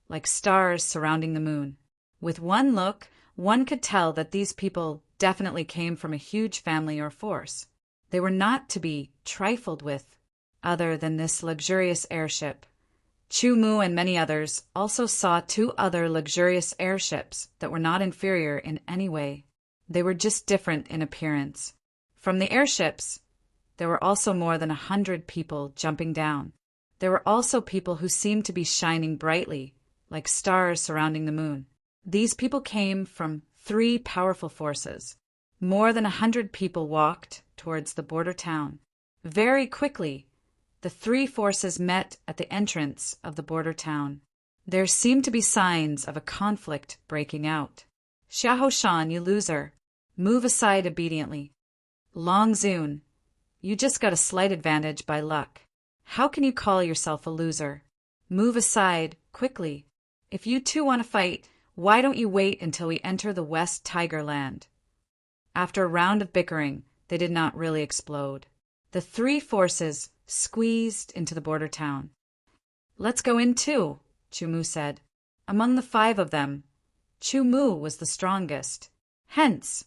like stars surrounding the moon. With one look, one could tell that these people definitely came from a huge family or force. They were not to be trifled with. Other than this luxurious airship, Chu Mu and many others also saw 2 other luxurious airships that were not inferior in any way. They were just different in appearance. From the airships, there were also more than 100 people jumping down. There were also people who seemed to be shining brightly, like stars surrounding the moon. These people came from 3 powerful forces. More than 100 people walked towards the border town. Very quickly, the 3 forces met at the entrance of the border town. There seemed to be signs of a conflict breaking out. Xiahou Shan, you loser, move aside obediently. Long Zun, you just got a slight advantage by luck. How can you call yourself a loser? Move aside, quickly. If you 2 want to fight, why don't you wait until we enter the West Tiger Land? After a round of bickering, they did not really explode. The 3 forces squeezed into the border town. Let's go in too, Chu Mu said. Among the 5 of them, Chu Mu was the strongest. Hence,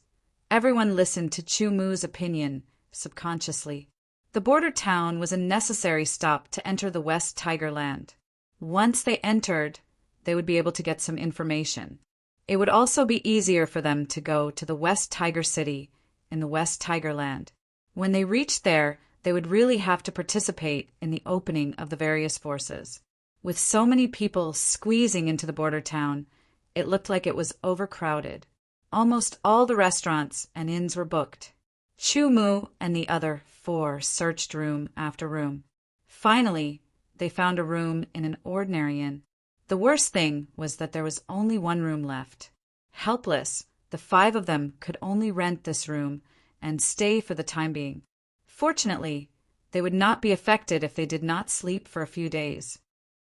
everyone listened to Chu Mu's opinion subconsciously. The border town was a necessary stop to enter the West Tiger Land. Once they entered, they would be able to get some information. It would also be easier for them to go to the West Tiger City in the West Tiger Land. When they reached there, they would really have to participate in the opening of the various forces. With so many people squeezing into the border town, it looked like it was overcrowded. Almost all the restaurants and inns were booked. Chu Mu and the other 4 searched room after room. Finally, they found a room in an ordinary inn. The worst thing was that there was only one room left. Helpless, the 5 of them could only rent this room and stay for the time being. Fortunately, they would not be affected if they did not sleep for a few days.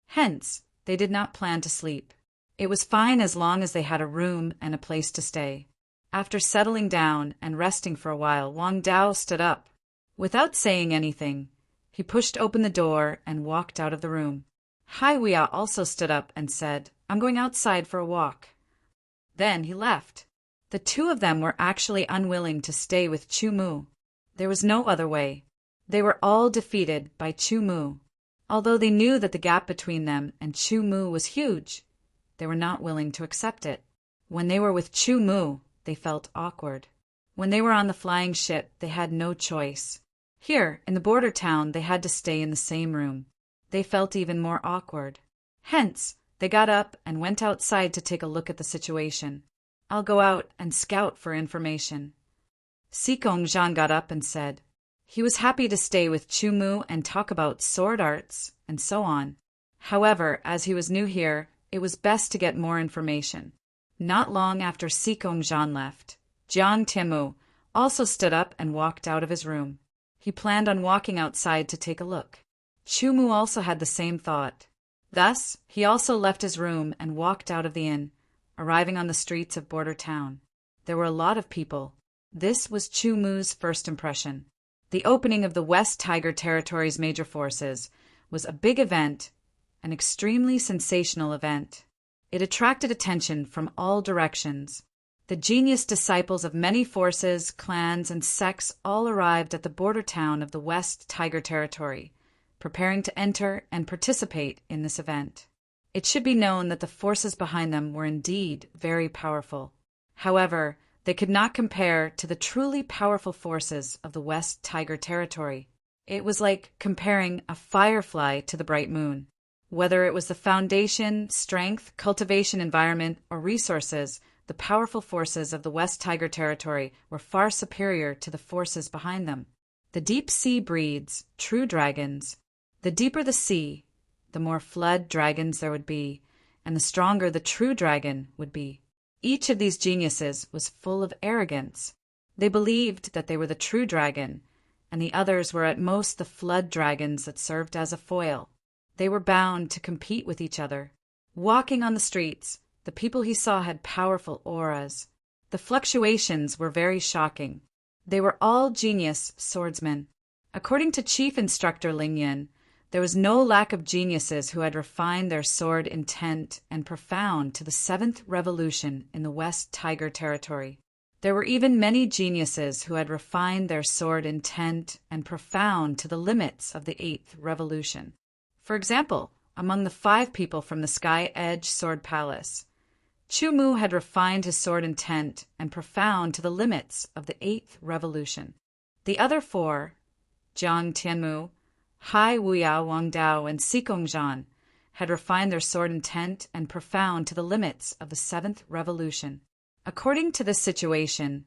Hence, they did not plan to sleep. It was fine as long as they had a room and a place to stay. After settling down and resting for a while, Wang Dao stood up. Without saying anything, he pushed open the door and walked out of the room. Hai Weia also stood up and said, "I'm going outside for a walk." Then he left. The 2 of them were actually unwilling to stay with Chu Mu. There was no other way. They were all defeated by Chu Mu. Although they knew that the gap between them and Chu Mu was huge, they were not willing to accept it. When they were with Chu Mu, they felt awkward. When they were on the flying ship, they had no choice. Here, in the border town, they had to stay in the same room. They felt even more awkward. Hence, they got up and went outside to take a look at the situation. "I'll go out and scout for information." Sikong Zhan got up and said he was happy to stay with Chu Mu and talk about sword arts and so on. However, as he was new here, it was best to get more information. Not long after Sikong Zhan left, Jiang Tianmu also stood up and walked out of his room. He planned on walking outside to take a look. Chu Mu also had the same thought. Thus, he also left his room and walked out of the inn, arriving on the streets of border town. There were a lot of people. This was Chu Mu's first impression. The opening of the West Tiger Territory's major forces was a big event, an extremely sensational event. It attracted attention from all directions. The genius disciples of many forces, clans, and sects all arrived at the border town of the West Tiger Territory, preparing to enter and participate in this event. It should be known that the forces behind them were indeed very powerful. However, they could not compare to the truly powerful forces of the West Tiger Territory. It was like comparing a firefly to the bright moon. Whether it was the foundation, strength, cultivation environment, or resources, the powerful forces of the West Tiger Territory were far superior to the forces behind them. The deep sea breeds true dragons. The deeper the sea, the more flood dragons there would be, and the stronger the true dragon would be. Each of these geniuses was full of arrogance. They believed that they were the true dragon, and the others were at most the flood dragons that served as a foil. They were bound to compete with each other. Walking on the streets, the people he saw had powerful auras. The fluctuations were very shocking. They were all genius swordsmen. According to Chief Instructor Ling Yin, there was no lack of geniuses who had refined their sword intent and profound to the 7th revolution in the West Tiger Territory. There were even many geniuses who had refined their sword intent and profound to the limits of the 8th revolution. For example, among the 5 people from the Sky Edge Sword Palace, Chu Mu had refined his sword intent and profound to the limits of the 8th revolution. The other 4, Jiang Tianmu, Hai Weia, Wang Dao, and Sikong Zhan, had refined their sword intent and profound to the limits of the 7th revolution. According to this situation,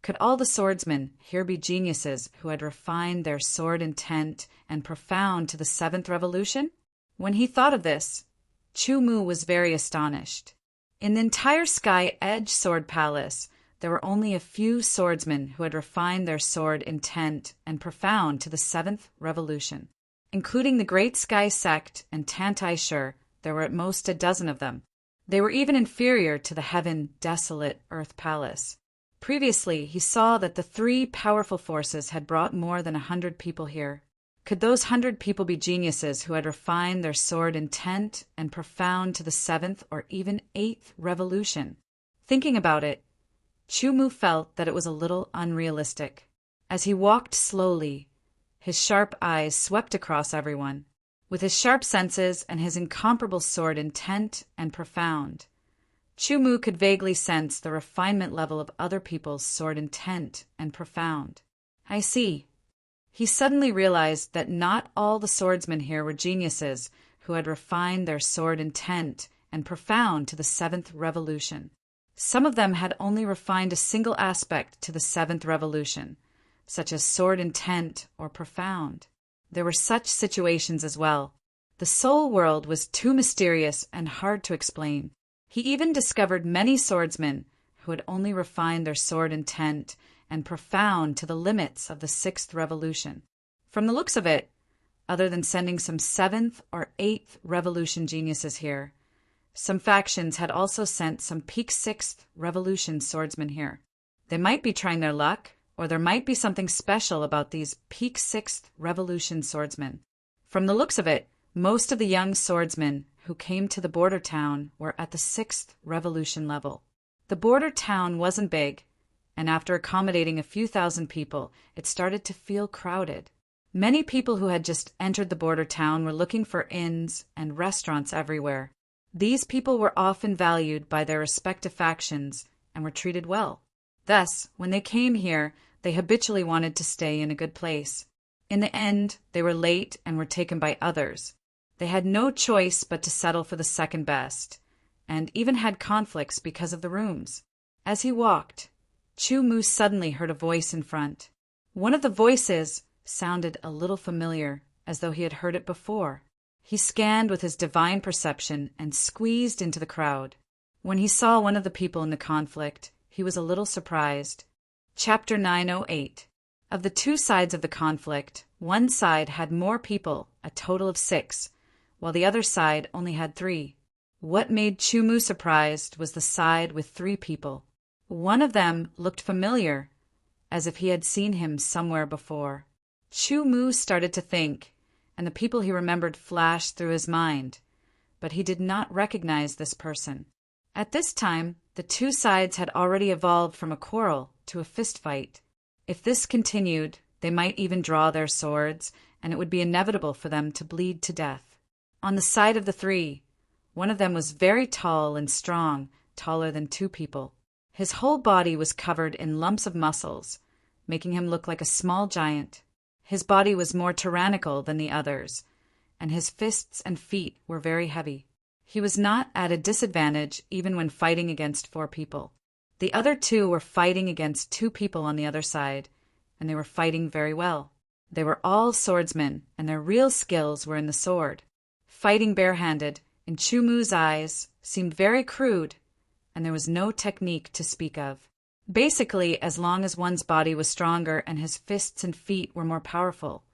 could all the swordsmen here be geniuses who had refined their sword intent and profound to the 7th revolution? When he thought of this, Chu Mu was very astonished. In the entire Sky Edge Sword Palace, there were only a few swordsmen who had refined their sword intent and profound to the 7th revolution. Including the Great Sky Sect and Tantai Shur, there were at most a dozen of them. They were even inferior to the Heaven Desolate Earth Palace. Previously, he saw that the 3 powerful forces had brought more than 100 people here. Could those 100 people be geniuses who had refined their sword intent and profound to the 7th or even 8th revolution? Thinking about it, Chu Mu felt that it was a little unrealistic. As he walked slowly, his sharp eyes swept across everyone. With his sharp senses and his incomparable sword intent and profound, Chu Mu could vaguely sense the refinement level of other people's sword intent and profound. "I see," He suddenly realized that not all the swordsmen here were geniuses who had refined their sword intent and profound to the seventh revolution. Some of them had only refined a single aspect to the seventh revolution, such as sword intent or profound. There were such situations as well. The soul world was too mysterious and hard to explain. He even discovered many swordsmen who had only refined their sword intent and profound to the limits of the sixth revolution. From the looks of it, other than sending some seventh or eighth revolution geniuses here, some factions had also sent some peak sixth revolution swordsmen here. They might be trying their luck, or there might be something special about these peak sixth revolution swordsmen. From the looks of it, most of the young swordsmen who came to the border town were at the sixth revolution level. The border town wasn't big, and after accommodating a few thousand people, it started to feel crowded. Many people who had just entered the border town were looking for inns and restaurants everywhere. These people were often valued by their respective factions and were treated well. Thus, when they came here, they habitually wanted to stay in a good place. In the end, they were late and were taken by others. They had no choice but to settle for the second best, and even had conflicts because of the rooms. As he walked, Chu Mu suddenly heard a voice in front. One of the voices sounded a little familiar, as though he had heard it before. He scanned with his divine perception and squeezed into the crowd. When he saw one of the people in the conflict, he was a little surprised. Chapter 908. Of the two sides of the conflict, one side had more people, a total of 6, while the other side only had 3. What made Chu Mu surprised was the side with 3 people. One of them looked familiar, as if he had seen him somewhere before. Chu Mu started to think, and the people he remembered flashed through his mind, but he did not recognize this person. At this time, the two sides had already evolved from a quarrel to a fist fight. If this continued, they might even draw their swords, and it would be inevitable for them to bleed to death. On the side of the 3, one of them was very tall and strong, taller than 2 people. His whole body was covered in lumps of muscles, making him look like a small giant. His body was more tyrannical than the others, and his fists and feet were very heavy. He was not at a disadvantage even when fighting against 4 people. The other 2 were fighting against 2 people on the other side, and they were fighting very well. They were all swordsmen, and their real skills were in the sword. Fighting barehanded, in Chu Mu's eyes, seemed very crude, and there was no technique to speak of. Basically, as long as one's body was stronger and his fists and feet were more powerful,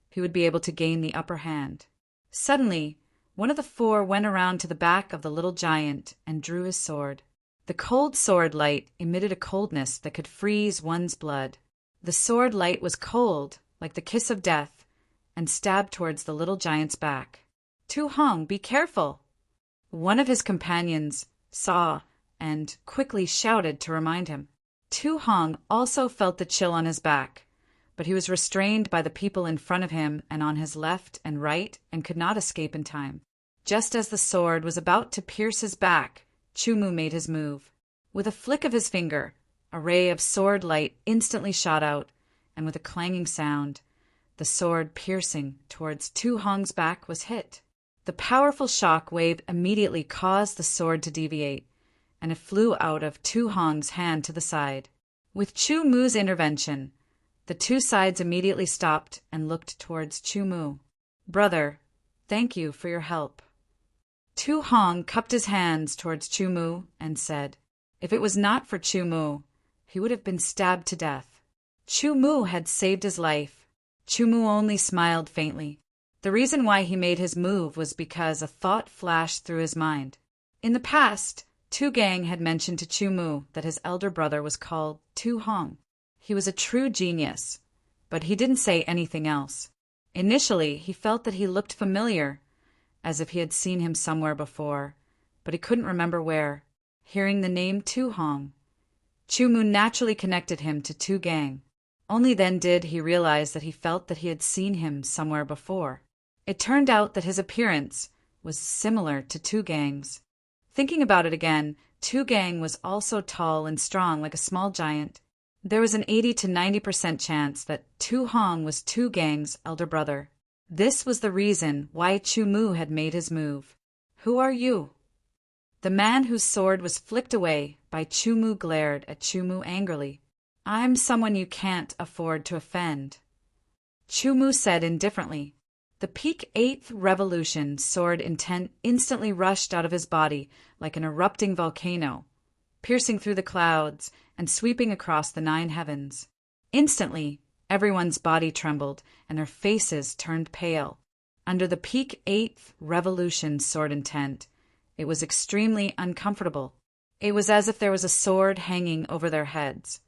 he would be able to gain the upper hand. Suddenly, one of the 4 went around to the back of the little giant and drew his sword. The cold sword light emitted a coldness that could freeze one's blood. The sword light was cold, like the kiss of death, and stabbed towards the little giant's back. "Tu Hong, be careful!" One of his companions saw and quickly shouted to remind him. Tu Hong also felt the chill on his back, but he was restrained by the people in front of him and on his left and right and could not escape in time. Just as the sword was about to pierce his back, Chu Mu made his move. With a flick of his finger, a ray of sword light instantly shot out, and with a clanging sound, the sword piercing towards Tu Hong's back was hit. The powerful shock wave immediately caused the sword to deviate, and it flew out of Tu Hong's hand to the side. With Chu Mu's intervention, the 2 sides immediately stopped and looked towards Chu Mu. "Brother, thank you for your help." Tu Hong cupped his hands towards Chu Mu and said, if it was not for Chu Mu, he would have been stabbed to death. Chu Mu had saved his life. Chu Mu only smiled faintly. The reason why he made his move was because a thought flashed through his mind. In the past, Tu Gang had mentioned to Chu Mu that his elder brother was called Tu Hong. He was a true genius, but he didn't say anything else. Initially, he felt that he looked familiar, as if he had seen him somewhere before, but he couldn't remember where. Hearing the name Tu Hong, Chu Mu naturally connected him to Tu Gang. Only then did he realize that he felt that he had seen him somewhere before. It turned out that his appearance was similar to Tu Gang's. Thinking about it again, Tu Gang was also tall and strong like a small giant. There was an 80 to 90% chance that Tu Hong was Tu Gang's elder brother. This was the reason why Chu Mu had made his move. "Who are you?" The man whose sword was flicked away by Chu Mu glared at Chu Mu angrily. "I'm someone you can't afford to offend," Chu Mu said indifferently. The peak 8th Revolution sword intent instantly rushed out of his body like an erupting volcano, piercing through the clouds and sweeping across the 9 heavens. Instantly, everyone's body trembled and their faces turned pale. Under the peak 8th Revolution sword intent, it was extremely uncomfortable. It was as if there was a sword hanging over their heads,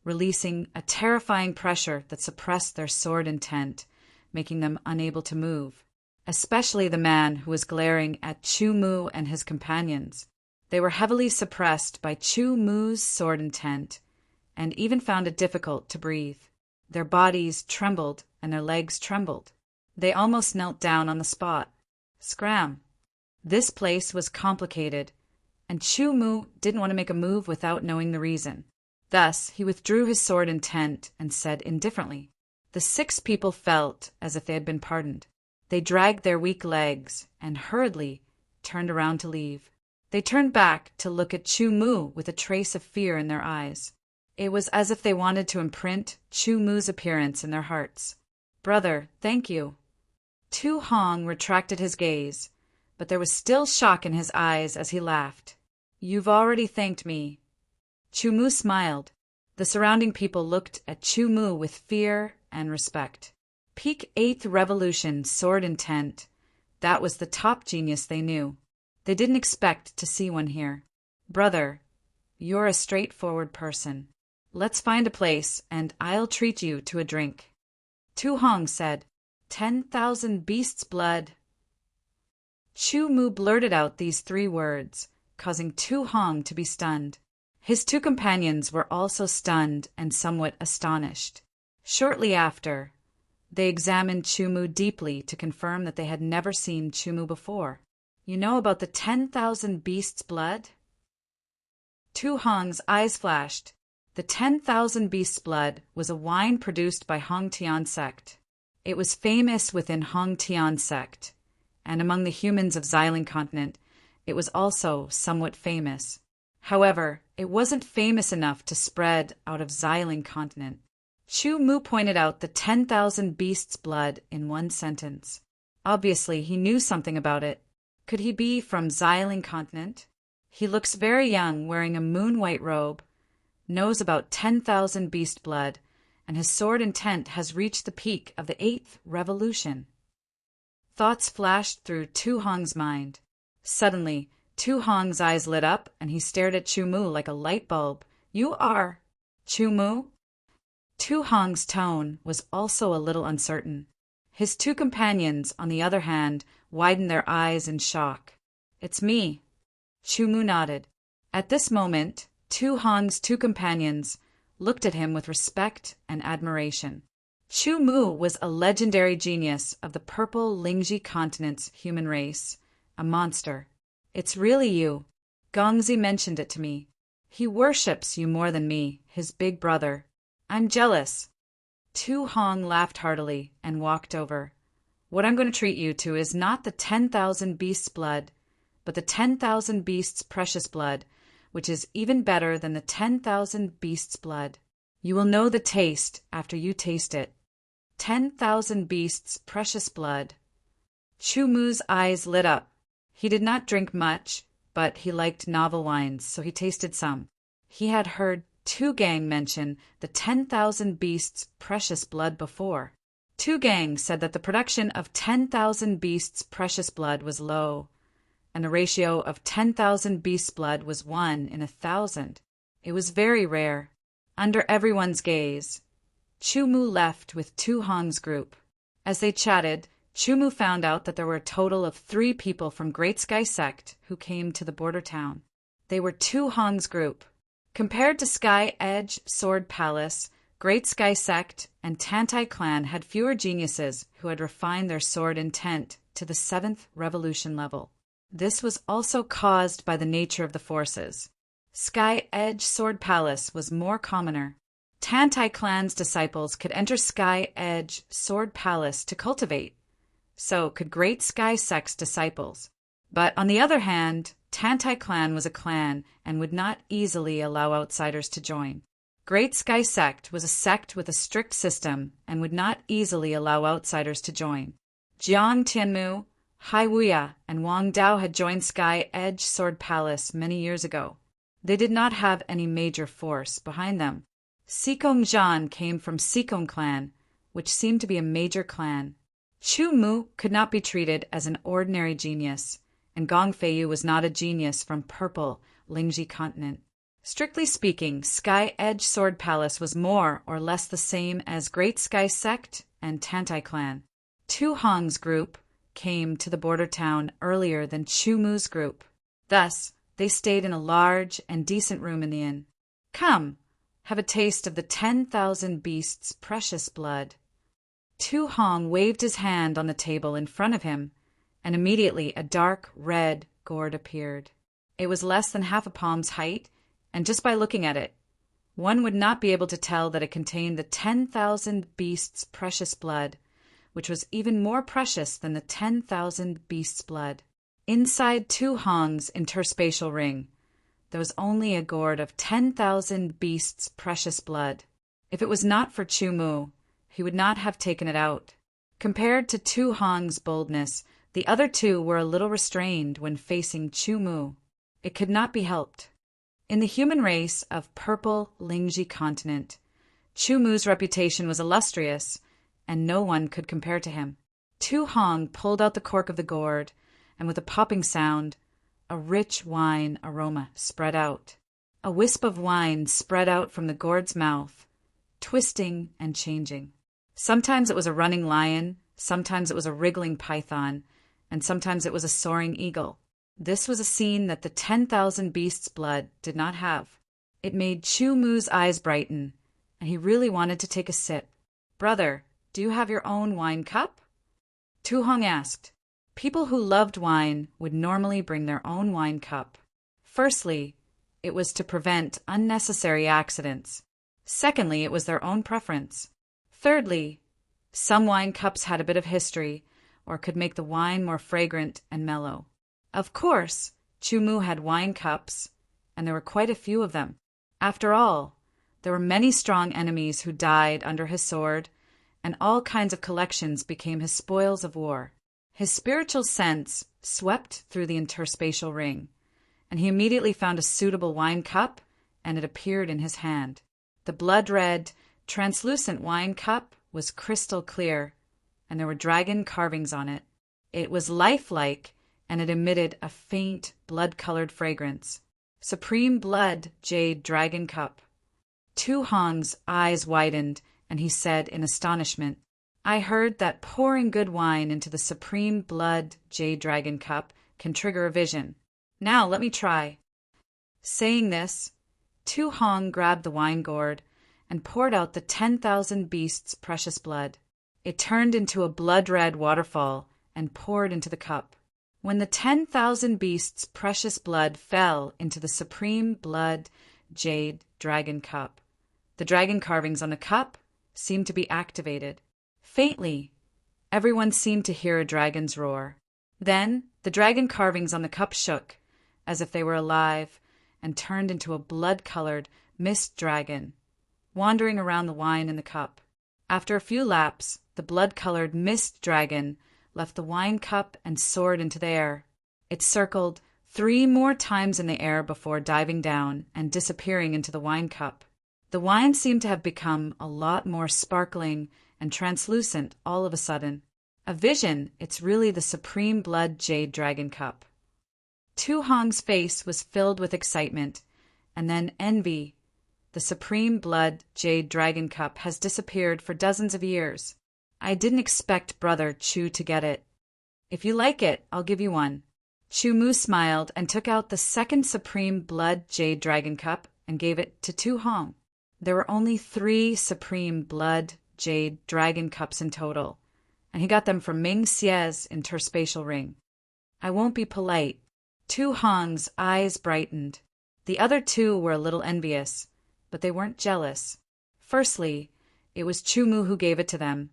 releasing a terrifying pressure that suppressed their sword intent, making them unable to move, especially the man who was glaring at Chu Mu and his companions. They were heavily suppressed by Chu Mu's sword intent, and even found it difficult to breathe. Their bodies trembled and their legs trembled. They almost knelt down on the spot. Scram! This place was complicated, and Chu Mu didn't want to make a move without knowing the reason. Thus, he withdrew his sword intent and said indifferently. The 6 people felt as if they had been pardoned. They dragged their weak legs and hurriedly turned around to leave. They turned back to look at Chu Mu with a trace of fear in their eyes. It was as if they wanted to imprint Chu Mu's appearance in their hearts. "Brother, thank you." Tu Hong retracted his gaze, but there was still shock in his eyes as he laughed. "You've already thanked me." Chu Mu smiled. The surrounding people looked at Chu Mu with fear and respect. Peak 8th Revolution sword intent. That was the top genius they knew. They didn't expect to see one here. "Brother, you're a straightforward person. Let's find a place, and I'll treat you to a drink." Tu Hong said, 10,000 beasts' blood." Chu Mu blurted out these 3 words, causing Tu Hong to be stunned. His 2 companions were also stunned and somewhat astonished. Shortly after, they examined Chu Mu deeply to confirm that they had never seen Chu Mu before. "You know about the 10,000 beasts' blood?" Tu Hong's eyes flashed. The 10,000 beasts' blood was a wine produced by Hong Tian sect. It was famous within Hong Tian sect, and among the humans of Xiling continent, it was also somewhat famous. However, it wasn't famous enough to spread out of Xiling continent. Chu Mu pointed out the 10,000 beasts' blood in one sentence. Obviously, he knew something about it. Could he be from Xiling continent? He looks very young, wearing a moon-white robe, knows about 10,000 beast blood, and his sword intent has reached the peak of the 8th Revolution. Thoughts flashed through Tu Hong's mind. Suddenly, Tu Hong's eyes lit up, and he stared at Chu Mu like a light bulb. "You are Chu Mu?" Tu Hong's tone was also a little uncertain. His 2 companions, on the other hand, widened their eyes in shock. "It's me." Chu Mu nodded. At this moment, Tu Hong's 2 companions looked at him with respect and admiration. Chu Mu was a legendary genius of the purple Lingji continent's human race, a monster. "It's really you. Gongzi mentioned it to me. He worships you more than me, his big brother. I'm jealous." Tu Hong laughed heartily and walked over. "What I'm going to treat you to is not the 10,000 beasts' blood, but the 10,000 beasts' precious blood, which is even better than the 10,000 beasts' blood. You will know the taste after you taste it. 10,000 beasts' precious blood." Chu Mu's eyes lit up. He did not drink much, but he liked novel wines, so he tasted some. He had heard Tu Gang mention the 10,000 beasts' precious blood before. Tu Gang said that the production of 10,000 beasts' precious blood was low, and the ratio of 10,000 beasts' blood was 1 in 1,000. It was very rare. Under everyone's gaze, Chu Mu left with Tu Hong's group. As they chatted, Chu Mu found out that there were a total of 3 people from Great Sky Sect who came to the border town. They were Tu Hong's group. Compared to Sky Edge Sword Palace, Great Sky Sect and Tantai Clan had fewer geniuses who had refined their sword intent to the 7th Revolution level. This was also caused by the nature of the forces. Sky Edge Sword Palace was more commoner. Tantai clan's disciples could enter Sky Edge Sword Palace to cultivate. So could Great Sky Sect's disciples. But on the other hand, Tantai clan was a clan and would not easily allow outsiders to join. Great Sky Sect was a sect with a strict system and would not easily allow outsiders to join. Jiang Tianmu, Hai Wuya, and Wang Dao had joined Sky Edge Sword Palace many years ago. They did not have any major force behind them. Sikong Zhan came from Sikong clan, which seemed to be a major clan. Chu Mu could not be treated as an ordinary genius, and Gong Feiyu was not a genius from Purple Lingji continent. Strictly speaking, Sky Edge Sword Palace was more or less the same as Great Sky Sect and Tantai clan. Tu Hong's group came to the border town earlier than Chu Mu's group. Thus, they stayed in a large and decent room in the inn. Come, have a taste of the 10,000 beasts' precious blood. Tu Hong waved his hand on the table in front of him, and immediately a dark red gourd appeared. It was less than half a palm's height, and just by looking at it, one would not be able to tell that it contained the 10,000 beasts' precious blood, which was even more precious than the 10,000 beasts' blood. Inside Tu Hong's interspatial ring, there was only a gourd of 10,000 beasts' precious blood. If it was not for Chu Mu, he would not have taken it out. Compared to Tu Hong's boldness, the other two were a little restrained when facing Chu Mu. It could not be helped. In the human race of Purple Lingji continent, Chu Mu's reputation was illustrious, and no one could compare to him. Tu Hong pulled out the cork of the gourd, and with a popping sound, a rich wine aroma spread out. A wisp of wine spread out from the gourd's mouth, twisting and changing. Sometimes it was a running lion, sometimes it was a wriggling python, and sometimes it was a soaring eagle. This was a scene that the 10,000 beasts' blood did not have. It made Chu Mu's eyes brighten, and he really wanted to take a sip. "Brother, do you have your own wine cup?" Tu Hong asked. People who loved wine would normally bring their own wine cup. Firstly, it was to prevent unnecessary accidents. Secondly, it was their own preference. Thirdly, some wine cups had a bit of history, or could make the wine more fragrant and mellow. Of course, Chu Mu had wine cups, and there were quite a few of them. After all, there were many strong enemies who died under his sword, and all kinds of collections became his spoils of war. His spiritual sense swept through the interspatial ring, and he immediately found a suitable wine cup, and it appeared in his hand. The blood-red, translucent wine cup was crystal clear, and there were dragon carvings on it. It was lifelike, and it emitted a faint, blood-colored fragrance. Supreme Blood Jade Dragon Cup. Tu Hong's eyes widened, and he said in astonishment, "I heard that pouring good wine into the Supreme Blood Jade Dragon Cup can trigger a vision. Now let me try." Saying this, Tu Hong grabbed the wine gourd and poured out the 10,000 beasts' precious blood. It turned into a blood-red waterfall and poured into the cup. When the 10,000 beasts' precious blood fell into the Supreme Blood Jade Dragon Cup, the dragon carvings on the cup seemed to be activated. Faintly, everyone seemed to hear a dragon's roar. Then the dragon carvings on the cup shook, as if they were alive, and turned into a blood-colored mist dragon, wandering around the wine in the cup. After a few laps, the blood-colored mist dragon left the wine cup and soared into the air. It circled 3 more times in the air before diving down and disappearing into the wine cup. The wine seemed to have become a lot more sparkling and translucent all of a sudden. A vision, it's really the Supreme Blood Jade Dragon Cup. Tu Hong's face was filled with excitement, and then envy. The Supreme Blood Jade Dragon Cup has disappeared for dozens of years. I didn't expect Brother Chu to get it. If you like it, I'll give you one. Chu Mu smiled and took out the second Supreme Blood Jade Dragon Cup and gave it to Tu Hong. There were only 3 Supreme Blood Jade Dragon Cups in total, and he got them from Ming Xie's interspatial ring. I won't be polite. Tu Hong's eyes brightened. The other 2 were a little envious, but they weren't jealous. Firstly, it was Chumu who gave it to them,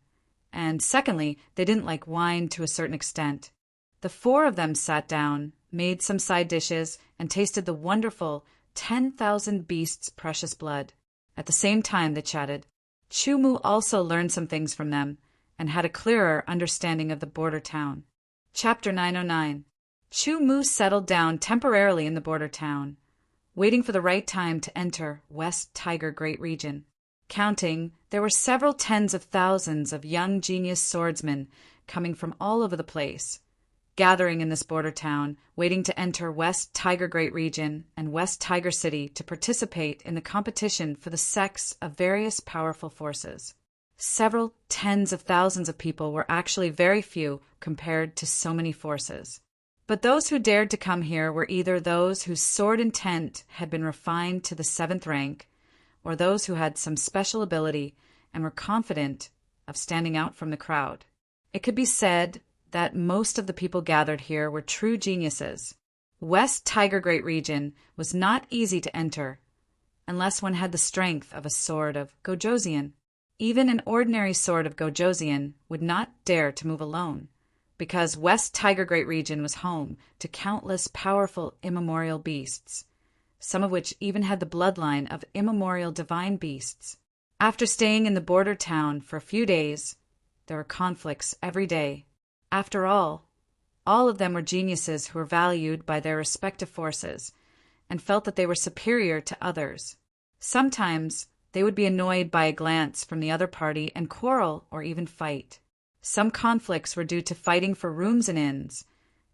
and secondly, they didn't like wine to a certain extent. The four of them sat down, made some side dishes, and tasted the wonderful 10,000 beasts' precious blood. At the same time they chatted. Chumu also learned some things from them, and had a clearer understanding of the border town. Chapter 909. Chumu settled down temporarily in the border town, waiting for the right time to enter West Tiger Great Region. Counting, there were several tens of thousands of young genius swordsmen coming from all over the place, gathering in this border town, waiting to enter West Tiger Great Region and West Tiger City to participate in the competition for the sex of various powerful forces. Several tens of thousands of people were actually very few compared to so many forces. But those who dared to come here were either those whose sword intent had been refined to the 7th rank, or those who had some special ability and were confident of standing out from the crowd. It could be said that most of the people gathered here were true geniuses. West Tiger Great Region was not easy to enter, unless one had the strength of a sword of Gojosian. Even an ordinary sword of Gojosian would not dare to move alone, because West Tiger Great Region was home to countless powerful immemorial beasts, some of which even had the bloodline of immemorial divine beasts. After staying in the border town for a few days, there were conflicts every day. After all of them were geniuses who were valued by their respective forces and felt that they were superior to others. Sometimes they would be annoyed by a glance from the other party and quarrel or even fight. Some conflicts were due to fighting for rooms and inns,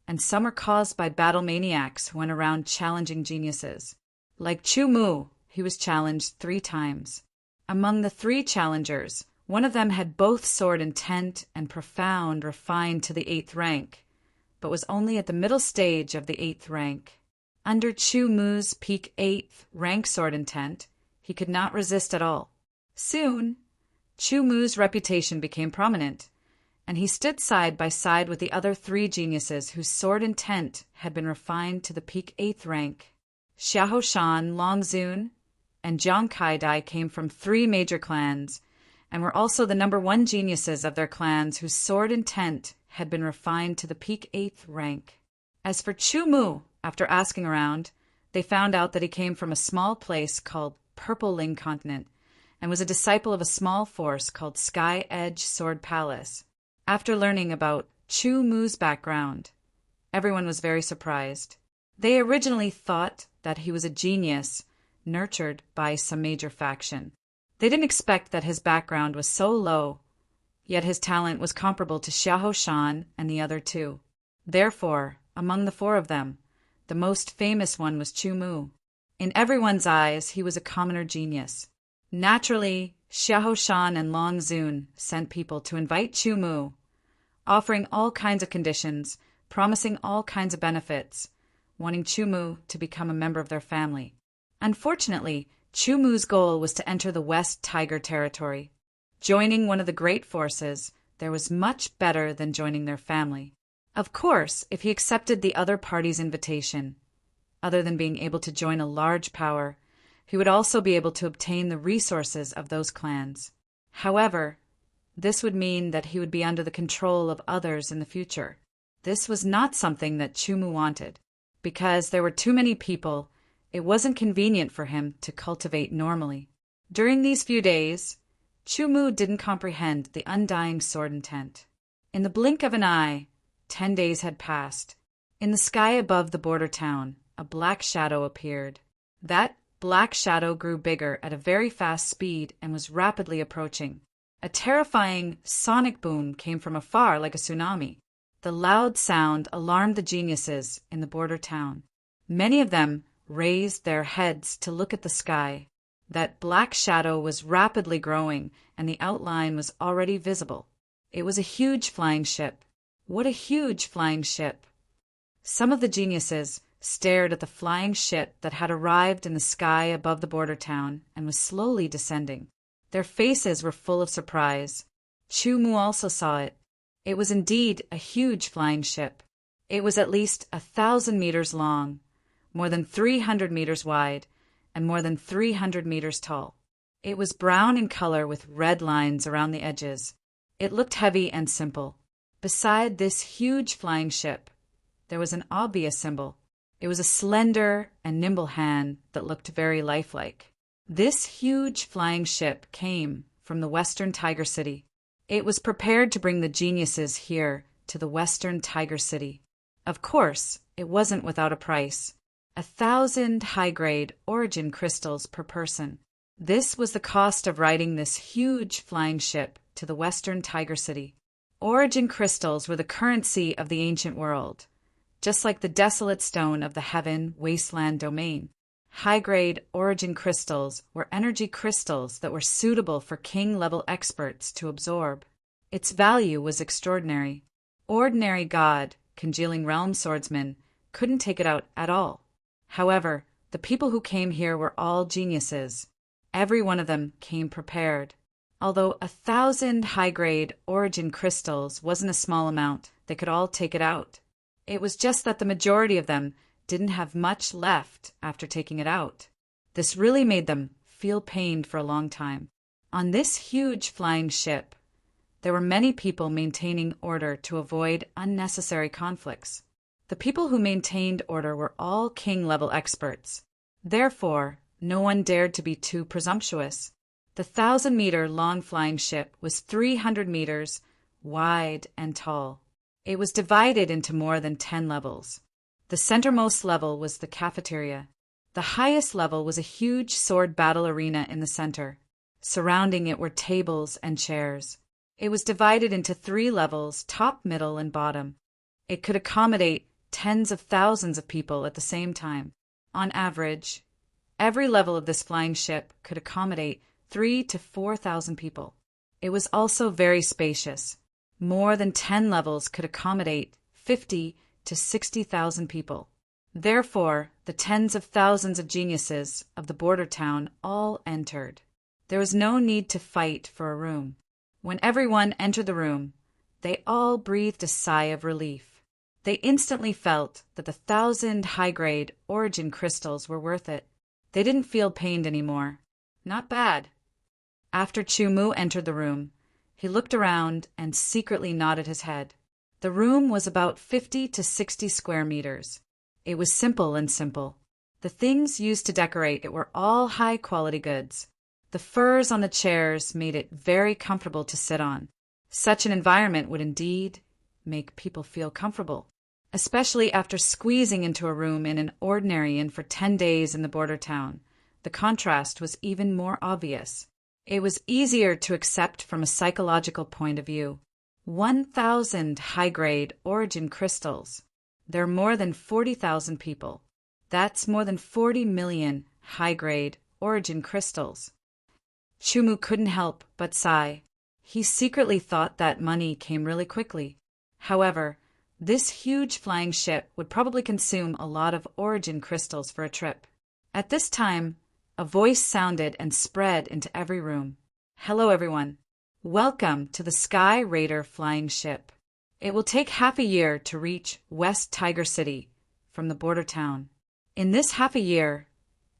and some were caused by battle maniacs who went around challenging geniuses. Like Chumu, he was challenged 3 times. Among the 3 challengers, one of them had both sword intent and profound refined to the 8th rank, but was only at the middle stage of the 8th rank. Under Chumu's peak 8th rank sword intent, he could not resist at all. Soon, Chumu's reputation became prominent, and he stood side by side with the other 3 geniuses whose sword intent had been refined to the peak 8th rank. Xiahou Shan, Long Zun, and Jiang Kaidai came from 3 major clans, and were also the number 1 geniuses of their clans whose sword intent had been refined to the peak 8th rank. As for Chumu, after asking around, they found out that he came from a small place called Purple Ling Continent, and was a disciple of a small force called Sky Edge Sword Palace. After learning about Chumu's background, everyone was very surprised. They originally thought that he was a genius nurtured by some major faction. They didn't expect that his background was so low, yet his talent was comparable to Xiahou Shan and the other 2. Therefore, among the 4 of them, the most famous one was Chumu. In everyone's eyes, he was a commoner genius. Naturally, Xiahou Shan and Long Zun sent people to invite Chumu, offering all kinds of conditions, promising all kinds of benefits, wanting Chumu to become a member of their family. Unfortunately, Chumu's goal was to enter the West Tiger territory. Joining one of the great forces, there was much better than joining their family. Of course, if he accepted the other party's invitation, other than being able to join a large power, he would also be able to obtain the resources of those clans. However, this would mean that he would be under the control of others in the future. This was not something that Chumu wanted. Because there were too many people, it wasn't convenient for him to cultivate normally. During these few days, Chumu didn't comprehend the undying sword intent. In the blink of an eye, 10 days had passed. In the sky above the border town, a black shadow appeared. That black shadow grew bigger at a very fast speed and was rapidly approaching. A terrifying sonic boom came from afar like a tsunami. The loud sound alarmed the geniuses in the border town. Many of them raised their heads to look at the sky. That black shadow was rapidly growing, and the outline was already visible. It was a huge flying ship. What a huge flying ship! Some of the geniuses stared at the flying ship that had arrived in the sky above the border town and was slowly descending. Their faces were full of surprise. Chumu also saw it. It was indeed a huge flying ship. It was at least 1,000 meters long, more than 300 meters wide, and more than 300 meters tall. It was brown in color with red lines around the edges. It looked heavy and simple. Beside this huge flying ship, there was an obvious symbol. It was a slender and nimble hand that looked very lifelike. This huge flying ship came from the Western Tiger City. It was prepared to bring the geniuses here to the Western Tiger City. Of course, it wasn't without a price. 1,000 high-grade origin crystals per person. This was the cost of riding this huge flying ship to the Western Tiger City. Origin crystals were the currency of the ancient world, just like the desolate stone of the heaven wasteland domain. High-grade origin crystals were energy crystals that were suitable for king-level experts to absorb. Its value was extraordinary. Ordinary god, congealing realm swordsmen, couldn't take it out at all. However, the people who came here were all geniuses. Every one of them came prepared. Although 1,000 high-grade origin crystals wasn't a small amount, they could all take it out. It was just that the majority of them didn't have much left after taking it out. This really made them feel pained for a long time. On this huge flying ship, there were many people maintaining order to avoid unnecessary conflicts. The people who maintained order were all king-level experts. Therefore, no one dared to be too presumptuous. The 1,000-meter-long flying ship was 300 meters wide and tall. It was divided into more than 10 levels. The centermost level was the cafeteria. The highest level was a huge sword battle arena in the center. Surrounding it were tables and chairs. It was divided into 3 levels, top, middle, and bottom. It could accommodate tens of thousands of people at the same time. On average, every level of this flying ship could accommodate 3,000 to 4,000 people. It was also very spacious. More than 10 levels could accommodate 50,000 to 60,000 people. Therefore, the tens of thousands of geniuses of the border town all entered. There was no need to fight for a room. When everyone entered the room, they all breathed a sigh of relief. They instantly felt that the 1,000 high-grade origin crystals were worth it. They didn't feel pained anymore. Not bad. After Chu Mu entered the room, he looked around and secretly nodded his head. The room was about 50 to 60 square meters. It was simple and simple. The things used to decorate it were all high-quality goods. The furs on the chairs made it very comfortable to sit on. Such an environment would indeed make people feel comfortable, especially after squeezing into a room in an ordinary inn for 10 days in the border town. The contrast was even more obvious. It was easier to accept from a psychological point of view. 1,000 high-grade origin crystals. There are more than 40,000 people. That's more than 40 million high-grade origin crystals. Chu Mu couldn't help but sigh. He secretly thought that money came really quickly. However, this huge flying ship would probably consume a lot of origin crystals for a trip. At this time, a voice sounded and spread into every room. Hello, everyone. Welcome to the Sky Raider flying ship. It will take half a year to reach West Tiger City from the border town. In this half a year,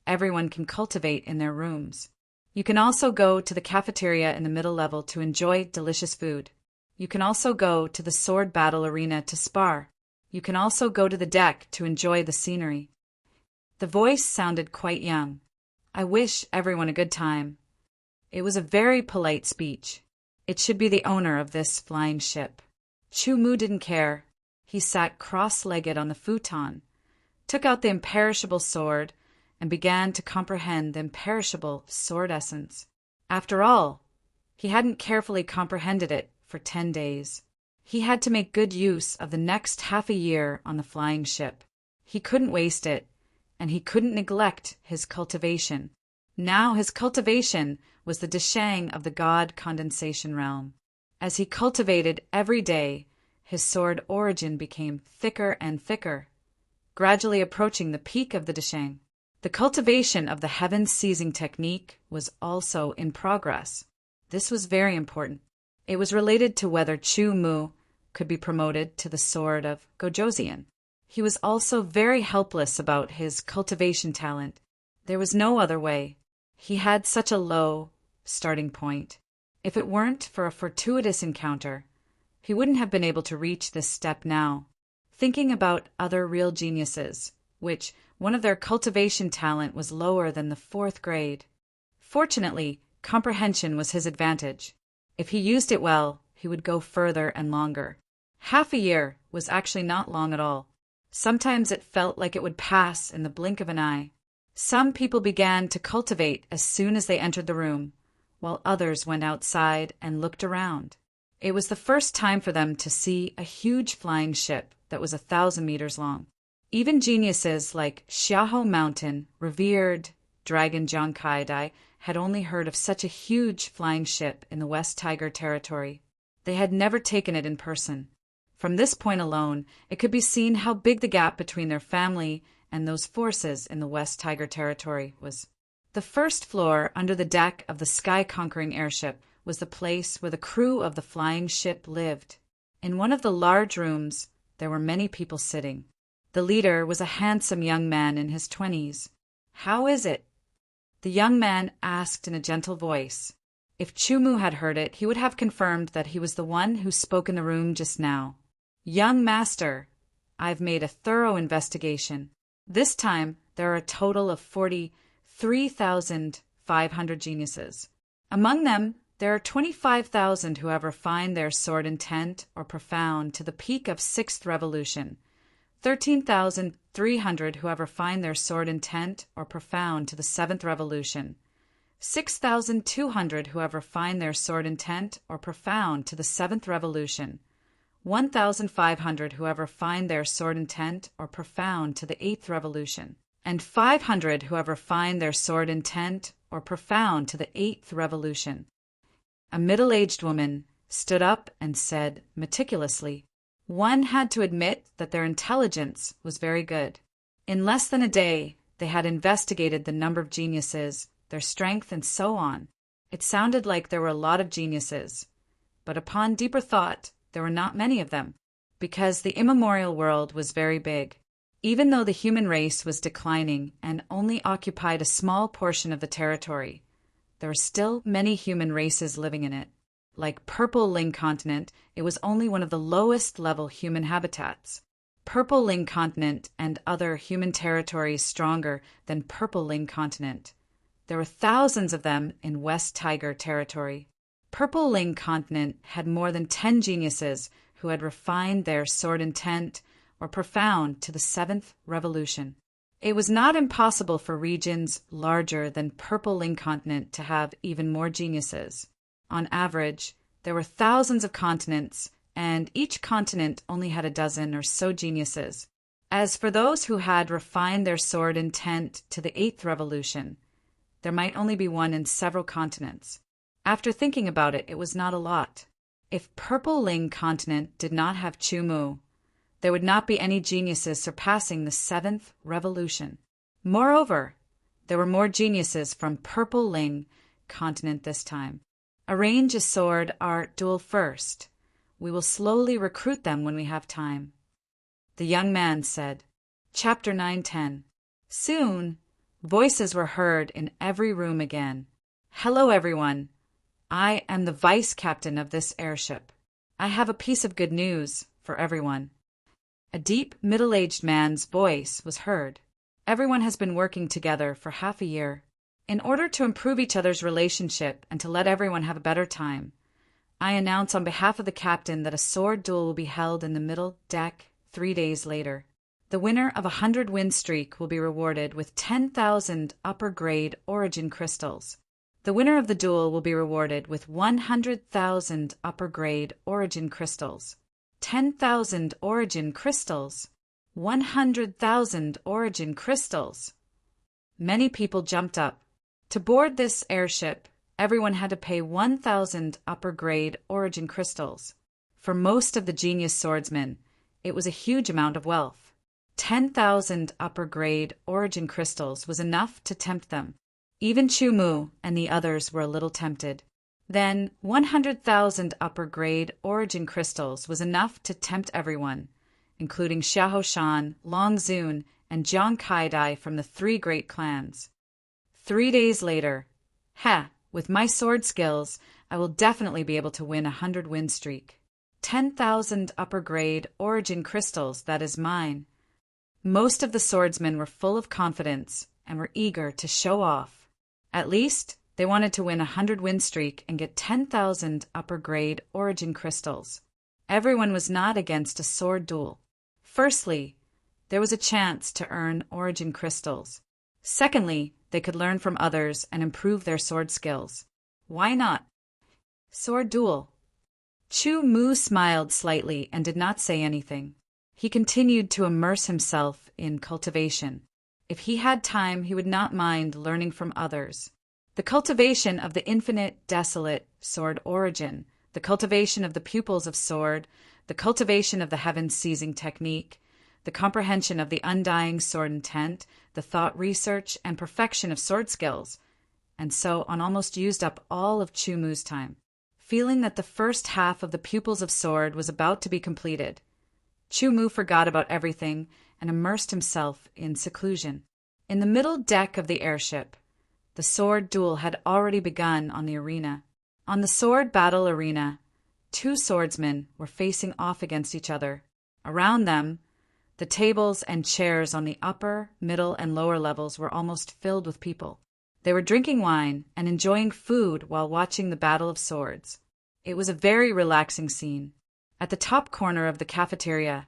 everyone can cultivate in their rooms. You can also go to the cafeteria in the middle level to enjoy delicious food. You can also go to the sword battle arena to spar. You can also go to the deck to enjoy the scenery. The voice sounded quite young. I wish everyone a good time. It was a very polite speech. It should be the owner of this flying ship. Chu Mu didn't care. He sat cross-legged on the futon, took out the imperishable sword, and began to comprehend the imperishable sword essence. After all, he hadn't carefully comprehended it for 10 days. He had to make good use of the next half a year on the flying ship. He couldn't waste it, and he couldn't neglect his cultivation. Now his cultivation was the Deshang of the God condensation realm. As he cultivated every day, his sword origin became thicker and thicker, gradually approaching the peak of the Deshang. The cultivation of the heaven seizing technique was also in progress. This was very important. It was related to whether Chu Mu could be promoted to the sword of Gojoseon. He was also very helpless about his cultivation talent. There was no other way. He had such a low starting point. If it weren't for a fortuitous encounter, he wouldn't have been able to reach this step now. Thinking about other real geniuses, which one of their cultivation talent was lower than the 4th grade. Fortunately, comprehension was his advantage. If he used it well, he would go further and longer. Half a year was actually not long at all. Sometimes it felt like it would pass in the blink of an eye. Some people began to cultivate as soon as they entered the room, while others went outside and looked around. It was the first time for them to see a huge flying ship that was 1,000 meters long. Even geniuses like Xiaohou Mountain, revered Dragon Zhang Kaidai, had only heard of such a huge flying ship in the West Tiger territory. They had never taken it in person. From this point alone, it could be seen how big the gap between their family and those forces in the West Tiger territory was. The first floor under the deck of the sky-conquering airship was the place where the crew of the flying ship lived. In one of the large rooms, there were many people sitting. The leader was a handsome young man in his 20s. "How is it?" the young man asked in a gentle voice. If Chumu had heard it, he would have confirmed that he was the one who spoke in the room just now. "Young master, I've made a thorough investigation. This time, there are a total of 43,500 geniuses. Among them, there are 25,000 who have refined their sword intent or profound to the peak of 6th revolution, 13,300 who have refined their sword intent or profound to the 7th revolution, 6,200 who have refined their sword intent or profound to the 7th revolution, 1,500 who have refined their sword intent or profound to the 8th revolution, and 500 who have refined their sword intent or profound to the 8th revolution." A middle-aged woman stood up and said meticulously, "One had to admit that their intelligence was very good. In less than a day, they had investigated the number of geniuses, their strength, and so on. It sounded like there were a lot of geniuses, but upon deeper thought, there were not many of them, because the immemorial world was very big. Even though the human race was declining and only occupied a small portion of the territory, there were still many human races living in it. Like Purple Ling Continent, it was only one of the lowest-level human habitats. Purple Ling Continent and other human territories stronger than Purple Ling Continent. There were thousands of them in West Tiger territory. Purple Ling Continent had more than 10 geniuses who had refined their sword intent or profound to the 7th revolution. It was not impossible for regions larger than Purple Ling Continent to have even more geniuses. On average, there were thousands of continents, and each continent only had a dozen or so geniuses. As for those who had refined their sword intent to the 8th revolution, there might only be one in several continents. After thinking about it, it was not a lot. If Purple Ling Continent did not have Chumu, there would not be any geniuses surpassing the 7th revolution. Moreover, there were more geniuses from Purple Ling Continent this time. Arrange a sword art duel first. We will slowly recruit them when we have time." The young man said. Chapter 9:10. Soon, voices were heard in every room again. "Hello, everyone. I am the vice captain of this airship. I have a piece of good news for everyone." A deep, middle-aged man's voice was heard. "Everyone has been working together for half a year. In order to improve each other's relationship and to let everyone have a better time, I announce on behalf of the captain that a sword duel will be held in the middle deck 3 days later. The winner of 100 win streak will be rewarded with 10,000 upper-grade origin crystals. The winner of the duel will be rewarded with 100,000 upper-grade origin crystals. 10,000 origin crystals. 100,000 origin crystals." Many people jumped up. To board this airship, everyone had to pay 1,000 upper-grade origin crystals. For most of the genius swordsmen, it was a huge amount of wealth. 10,000 upper-grade origin crystals was enough to tempt them. Even Chumu and the others were a little tempted. Then 100,000 upper-grade origin crystals was enough to tempt everyone, including Xiahou Shan, Long Zun, and Zhang Kaidai from the 3 great clans. 3 days later, Ha! With my sword skills, I will definitely be able to win 100-win streak. 10,000 upper-grade origin crystals, that is mine. Most of the swordsmen were full of confidence and were eager to show off. At least, they wanted to win a 100-win streak and get 10,000 upper-grade origin crystals. Everyone was not against a sword duel. Firstly, there was a chance to earn origin crystals. Secondly, they could learn from others and improve their sword skills. Why not? Sword duel. Chu Mu smiled slightly and did not say anything. He continued to immerse himself in cultivation. If he had time, he would not mind learning from others. The cultivation of the infinite, desolate sword origin, the cultivation of the pupils of sword, the cultivation of the heaven-seizing technique, the comprehension of the undying sword intent, the thought research and perfection of sword skills, and so on almost used up all of Chu Mu's time. Feeling that the first half of the pupils of sword was about to be completed, Chu Mu forgot about everything and immersed himself in seclusion. In the middle deck of the airship, the sword duel had already begun on the arena. On the sword battle arena, two swordsmen were facing off against each other. Around them, the tables and chairs on the upper, middle, and lower levels were almost filled with people. They were drinking wine and enjoying food while watching the battle of swords. It was a very relaxing scene. At the top corner of the cafeteria,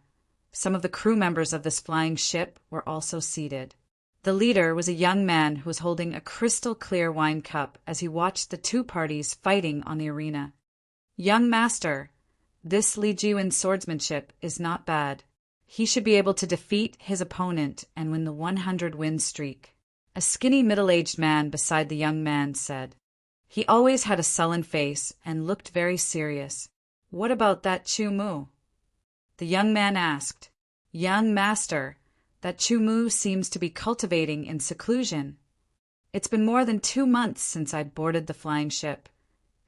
some of the crew members of this flying ship were also seated. The leader was a young man who was holding a crystal-clear wine cup as he watched the two parties fighting on the arena. "Young master, this Li Jiwen's swordsmanship is not bad. He should be able to defeat his opponent and win the 100-win streak," a skinny middle-aged man beside the young man said. He always had a sullen face and looked very serious. "What about that Chu Mu?" the young man asked. "Young master, that Chu Mu seems to be cultivating in seclusion. It's been more than 2 months since I boarded the flying ship,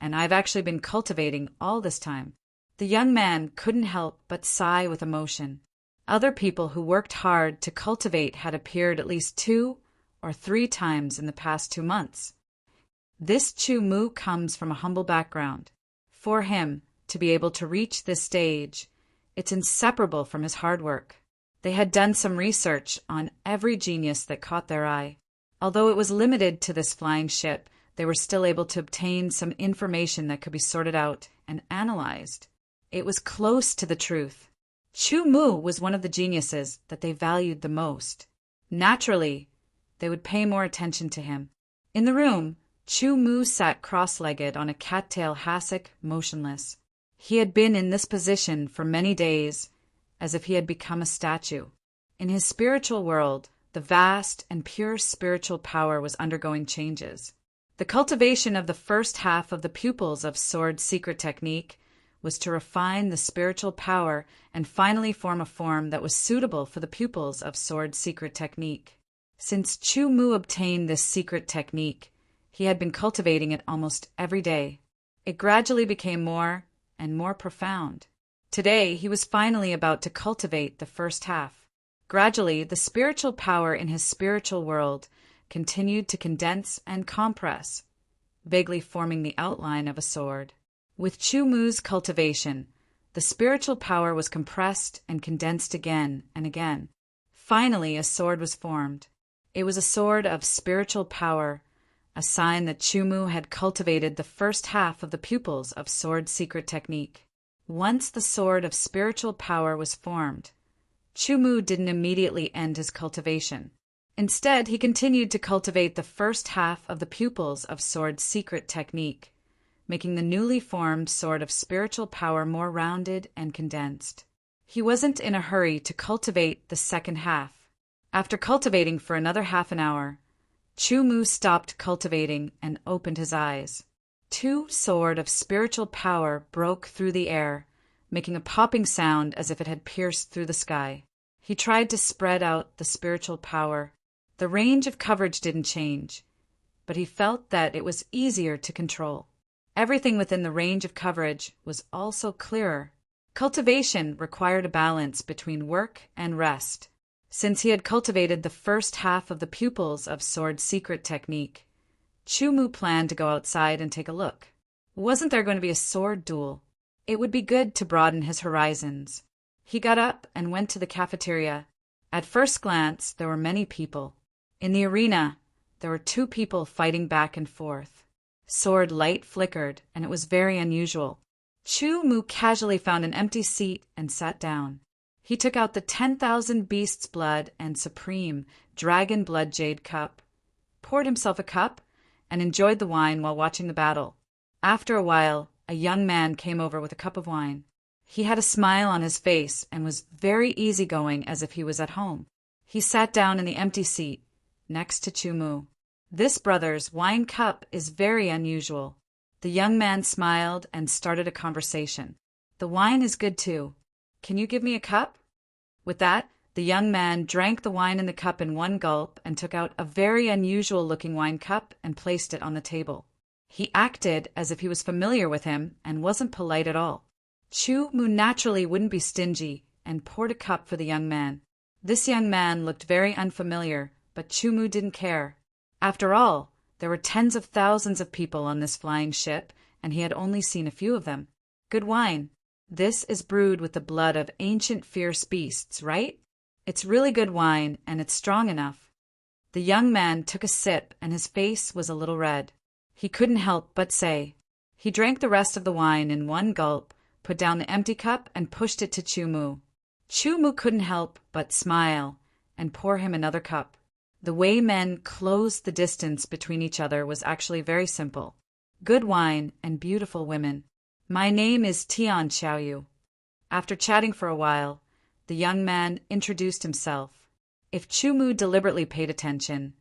and I've actually been cultivating all this time." The young man couldn't help but sigh with emotion. Other people who worked hard to cultivate had appeared at least 2 or 3 times in the past 2 months. This Chu Mu comes from a humble background. For him to be able to reach this stage, it's inseparable from his hard work. They had done some research on every genius that caught their eye. Although it was limited to this flying ship, they were still able to obtain some information that could be sorted out and analyzed. It was close to the truth. Chu Mu was one of the geniuses that they valued the most. Naturally, they would pay more attention to him. In the room, Chu Mu sat cross-legged on a cattail hassock, motionless. He had been in this position for many days, as if he had become a statue. In his spiritual world, the vast and pure spiritual power was undergoing changes. The cultivation of the first half of the pupils of Sword Secret Technique was to refine the spiritual power and finally form a form that was suitable for the pupils of Sword Secret Technique. Since Chu Mu obtained this secret technique, he had been cultivating it almost every day. It gradually became more and more profound. Today, he was finally about to cultivate the first half. Gradually, the spiritual power in his spiritual world continued to condense and compress, vaguely forming the outline of a sword. With Chu Mu's cultivation, the spiritual power was compressed and condensed again and again. Finally, a sword was formed. It was a sword of spiritual power, a sign that Chu Mu had cultivated the first half of the pupils of Sword Secret Technique. Once the sword of spiritual power was formed, Chu Mu didn't immediately end his cultivation. Instead, he continued to cultivate the first half of the pupils of Sword Secret Technique, making the newly formed sword of spiritual power more rounded and condensed. He wasn't in a hurry to cultivate the second half. After cultivating for another half an hour, Chu Mu stopped cultivating and opened his eyes. 2 sword of spiritual power broke through the air, making a popping sound as if it had pierced through the sky. He tried to spread out the spiritual power. The range of coverage didn't change, but he felt that it was easier to control. Everything within the range of coverage was also clearer. Cultivation required a balance between work and rest. Since he had cultivated the first half of the pupils of Sword Secret Technique, Chu Mu planned to go outside and take a look. Wasn't there going to be a sword duel? It would be good to broaden his horizons. He got up and went to the cafeteria. At first glance, there were many people. In the arena, there were two people fighting back and forth. Sword light flickered, and it was very unusual. Chu Mu casually found an empty seat and sat down. He took out the 10,000 beasts' blood and supreme dragon blood jade cup, poured himself a cup, and enjoyed the wine while watching the battle. After a while, a young man came over with a cup of wine. He had a smile on his face and was very easygoing, as if he was at home. He sat down in the empty seat, next to Chu Mu. This brother's wine cup is very unusual. The young man smiled and started a conversation. The wine is good too. Can you give me a cup? With that, the young man drank the wine in the cup in one gulp and took out a very unusual-looking wine cup and placed it on the table. He acted as if he was familiar with him and wasn't polite at all. Chu Mu naturally wouldn't be stingy and poured a cup for the young man. This young man looked very unfamiliar, but Chu Mu didn't care. After all, there were tens of thousands of people on this flying ship, and he had only seen a few of them. Good wine. This is brewed with the blood of ancient fierce beasts, right? It's really good wine, and it's strong enough. The young man took a sip, and his face was a little red. He couldn't help but say. He drank the rest of the wine in one gulp, put down the empty cup, and pushed it to Chu Mu. Chu Mu couldn't help but smile and pour him another cup. The way men closed the distance between each other was actually very simple. Good wine and beautiful women. My name is Tian Xiaoyu. After chatting for a while, the young man introduced himself. If Chu Mu deliberately paid attention,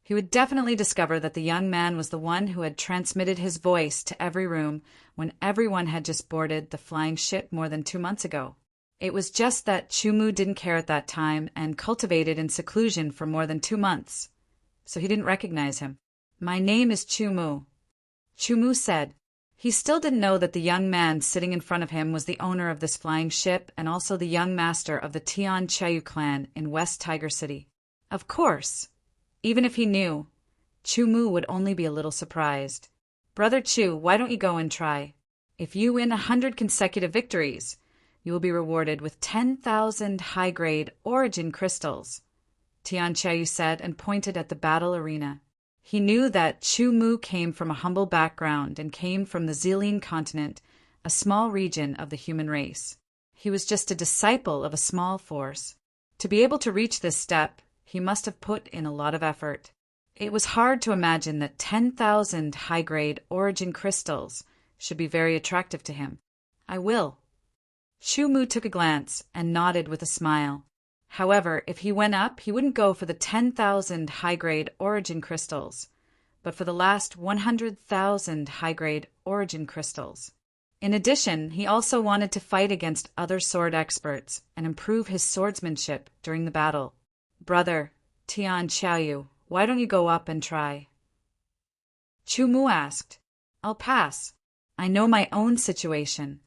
he would definitely discover that the young man was the one who had transmitted his voice to every room when everyone had just boarded the flying ship more than 2 months ago. It was just that Chu Mu didn't care at that time and cultivated in seclusion for more than 2 months, so he didn't recognize him. My name is Chu Mu. Chu Mu said. He still didn't know that the young man sitting in front of him was the owner of this flying ship and also the young master of the Tian Xiaoyu clan in West Tiger City. Of course, even if he knew, Chu Mu would only be a little surprised. Brother Chu, why don't you go and try? If you win 100 consecutive victories, you will be rewarded with 10,000 high-grade origin crystals, Tian Xiaoyu said and pointed at the battle arena. He knew that Chu Mu came from a humble background and came from the Xilian continent, a small region of the human race. He was just a disciple of a small force. To be able to reach this step, he must have put in a lot of effort. It was hard to imagine that 10,000 high-grade origin crystals should be very attractive to him. I will. Chu Mu took a glance and nodded with a smile. However, if he went up, he wouldn't go for the 10,000 high-grade origin crystals, but for the last 100,000 high-grade origin crystals. In addition, he also wanted to fight against other sword experts and improve his swordsmanship during the battle. Brother, Tian Xiaoyu, why don't you go up and try? Chu Mu asked. I'll pass. I know my own situation.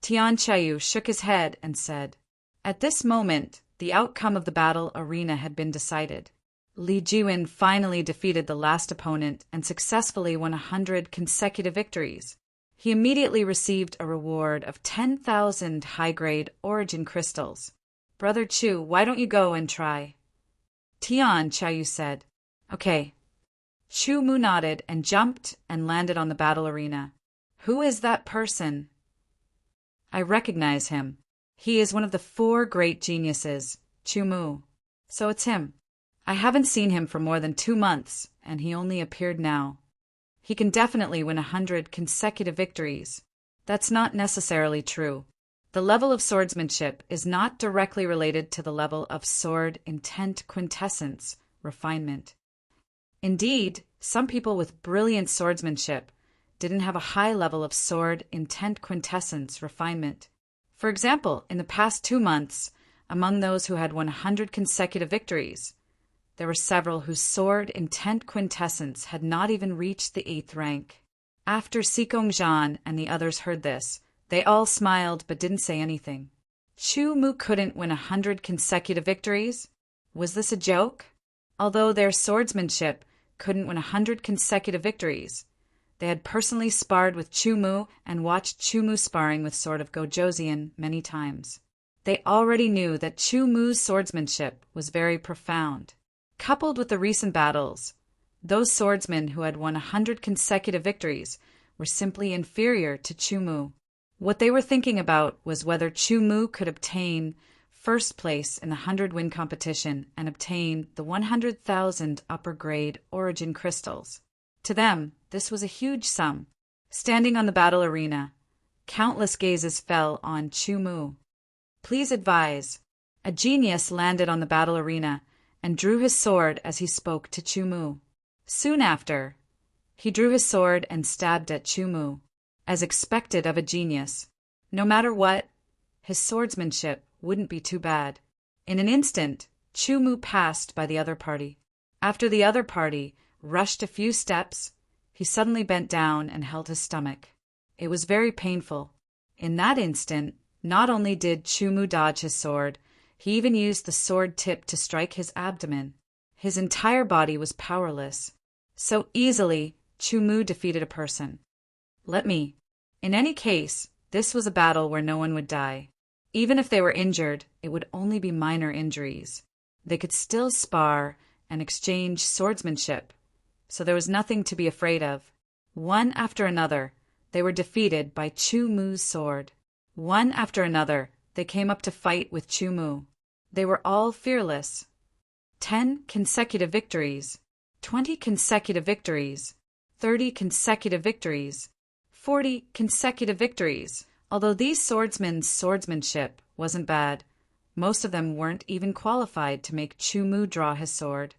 Tian Xiaoyu shook his head and said, At this moment, the outcome of the battle arena had been decided. Li Jiwen finally defeated the last opponent and successfully won 100 consecutive victories. He immediately received a reward of 10,000 high-grade origin crystals. Brother Chu, why don't you go and try? Tian Xiaoyu said. Okay. Chu Mu nodded and jumped and landed on the battle arena. Who is that person? I recognize him. He is one of the 4 great geniuses, Chu Mu. So it's him. I haven't seen him for more than 2 months, and he only appeared now. He can definitely win 100 consecutive victories. That's not necessarily true. The level of swordsmanship is not directly related to the level of sword intent quintessence, refinement. Indeed, some people with brilliant swordsmanship didn't have a high level of sword intent quintessence, refinement. For example, in the past 2 months, among those who had won 100 consecutive victories, there were several whose sword intent quintessence had not even reached the 8th rank. After Xikong Zhan and the others heard this, they all smiled but didn't say anything. Chu Mu couldn't win 100 consecutive victories? Was this a joke? Although their swordsmanship couldn't win 100 consecutive victories. They had personally sparred with Chu-Mu and watched Chu-Mu sparring with Sword of Gojoseon many times. They already knew that Chu-Mu's swordsmanship was very profound. Coupled with the recent battles, those swordsmen who had won 100 consecutive victories were simply inferior to Chu-Mu. What they were thinking about was whether Chu-Mu could obtain first place in the 100-win competition and obtain the 100,000 upper-grade origin crystals. To them, this was a huge sum. Standing on the battle arena, countless gazes fell on Chu-Mu. Please advise. A genius landed on the battle arena and drew his sword as he spoke to Chu-Mu. Soon after, he drew his sword and stabbed at Chu-Mu. As expected of a genius, no matter what, his swordsmanship wouldn't be too bad. In an instant, Chu-Mu passed by the other party. After the other party rushed a few steps, he suddenly bent down and held his stomach. It was very painful. In that instant, not only did Chu-Mu dodge his sword, he even used the sword tip to strike his abdomen. His entire body was powerless. So easily, Chu-Mu defeated a person. In any case, this was a battle where no one would die. Even if they were injured, it would only be minor injuries. They could still spar and exchange swordsmanship, so there was nothing to be afraid of. One after another, they were defeated by Chu-Mu's sword. One after another, they came up to fight with Chu-Mu. They were all fearless. 10 consecutive victories, 20 consecutive victories, 30 consecutive victories, 40 consecutive victories. Although these swordsmen's swordsmanship wasn't bad, most of them weren't even qualified to make Chu-Mu draw his sword.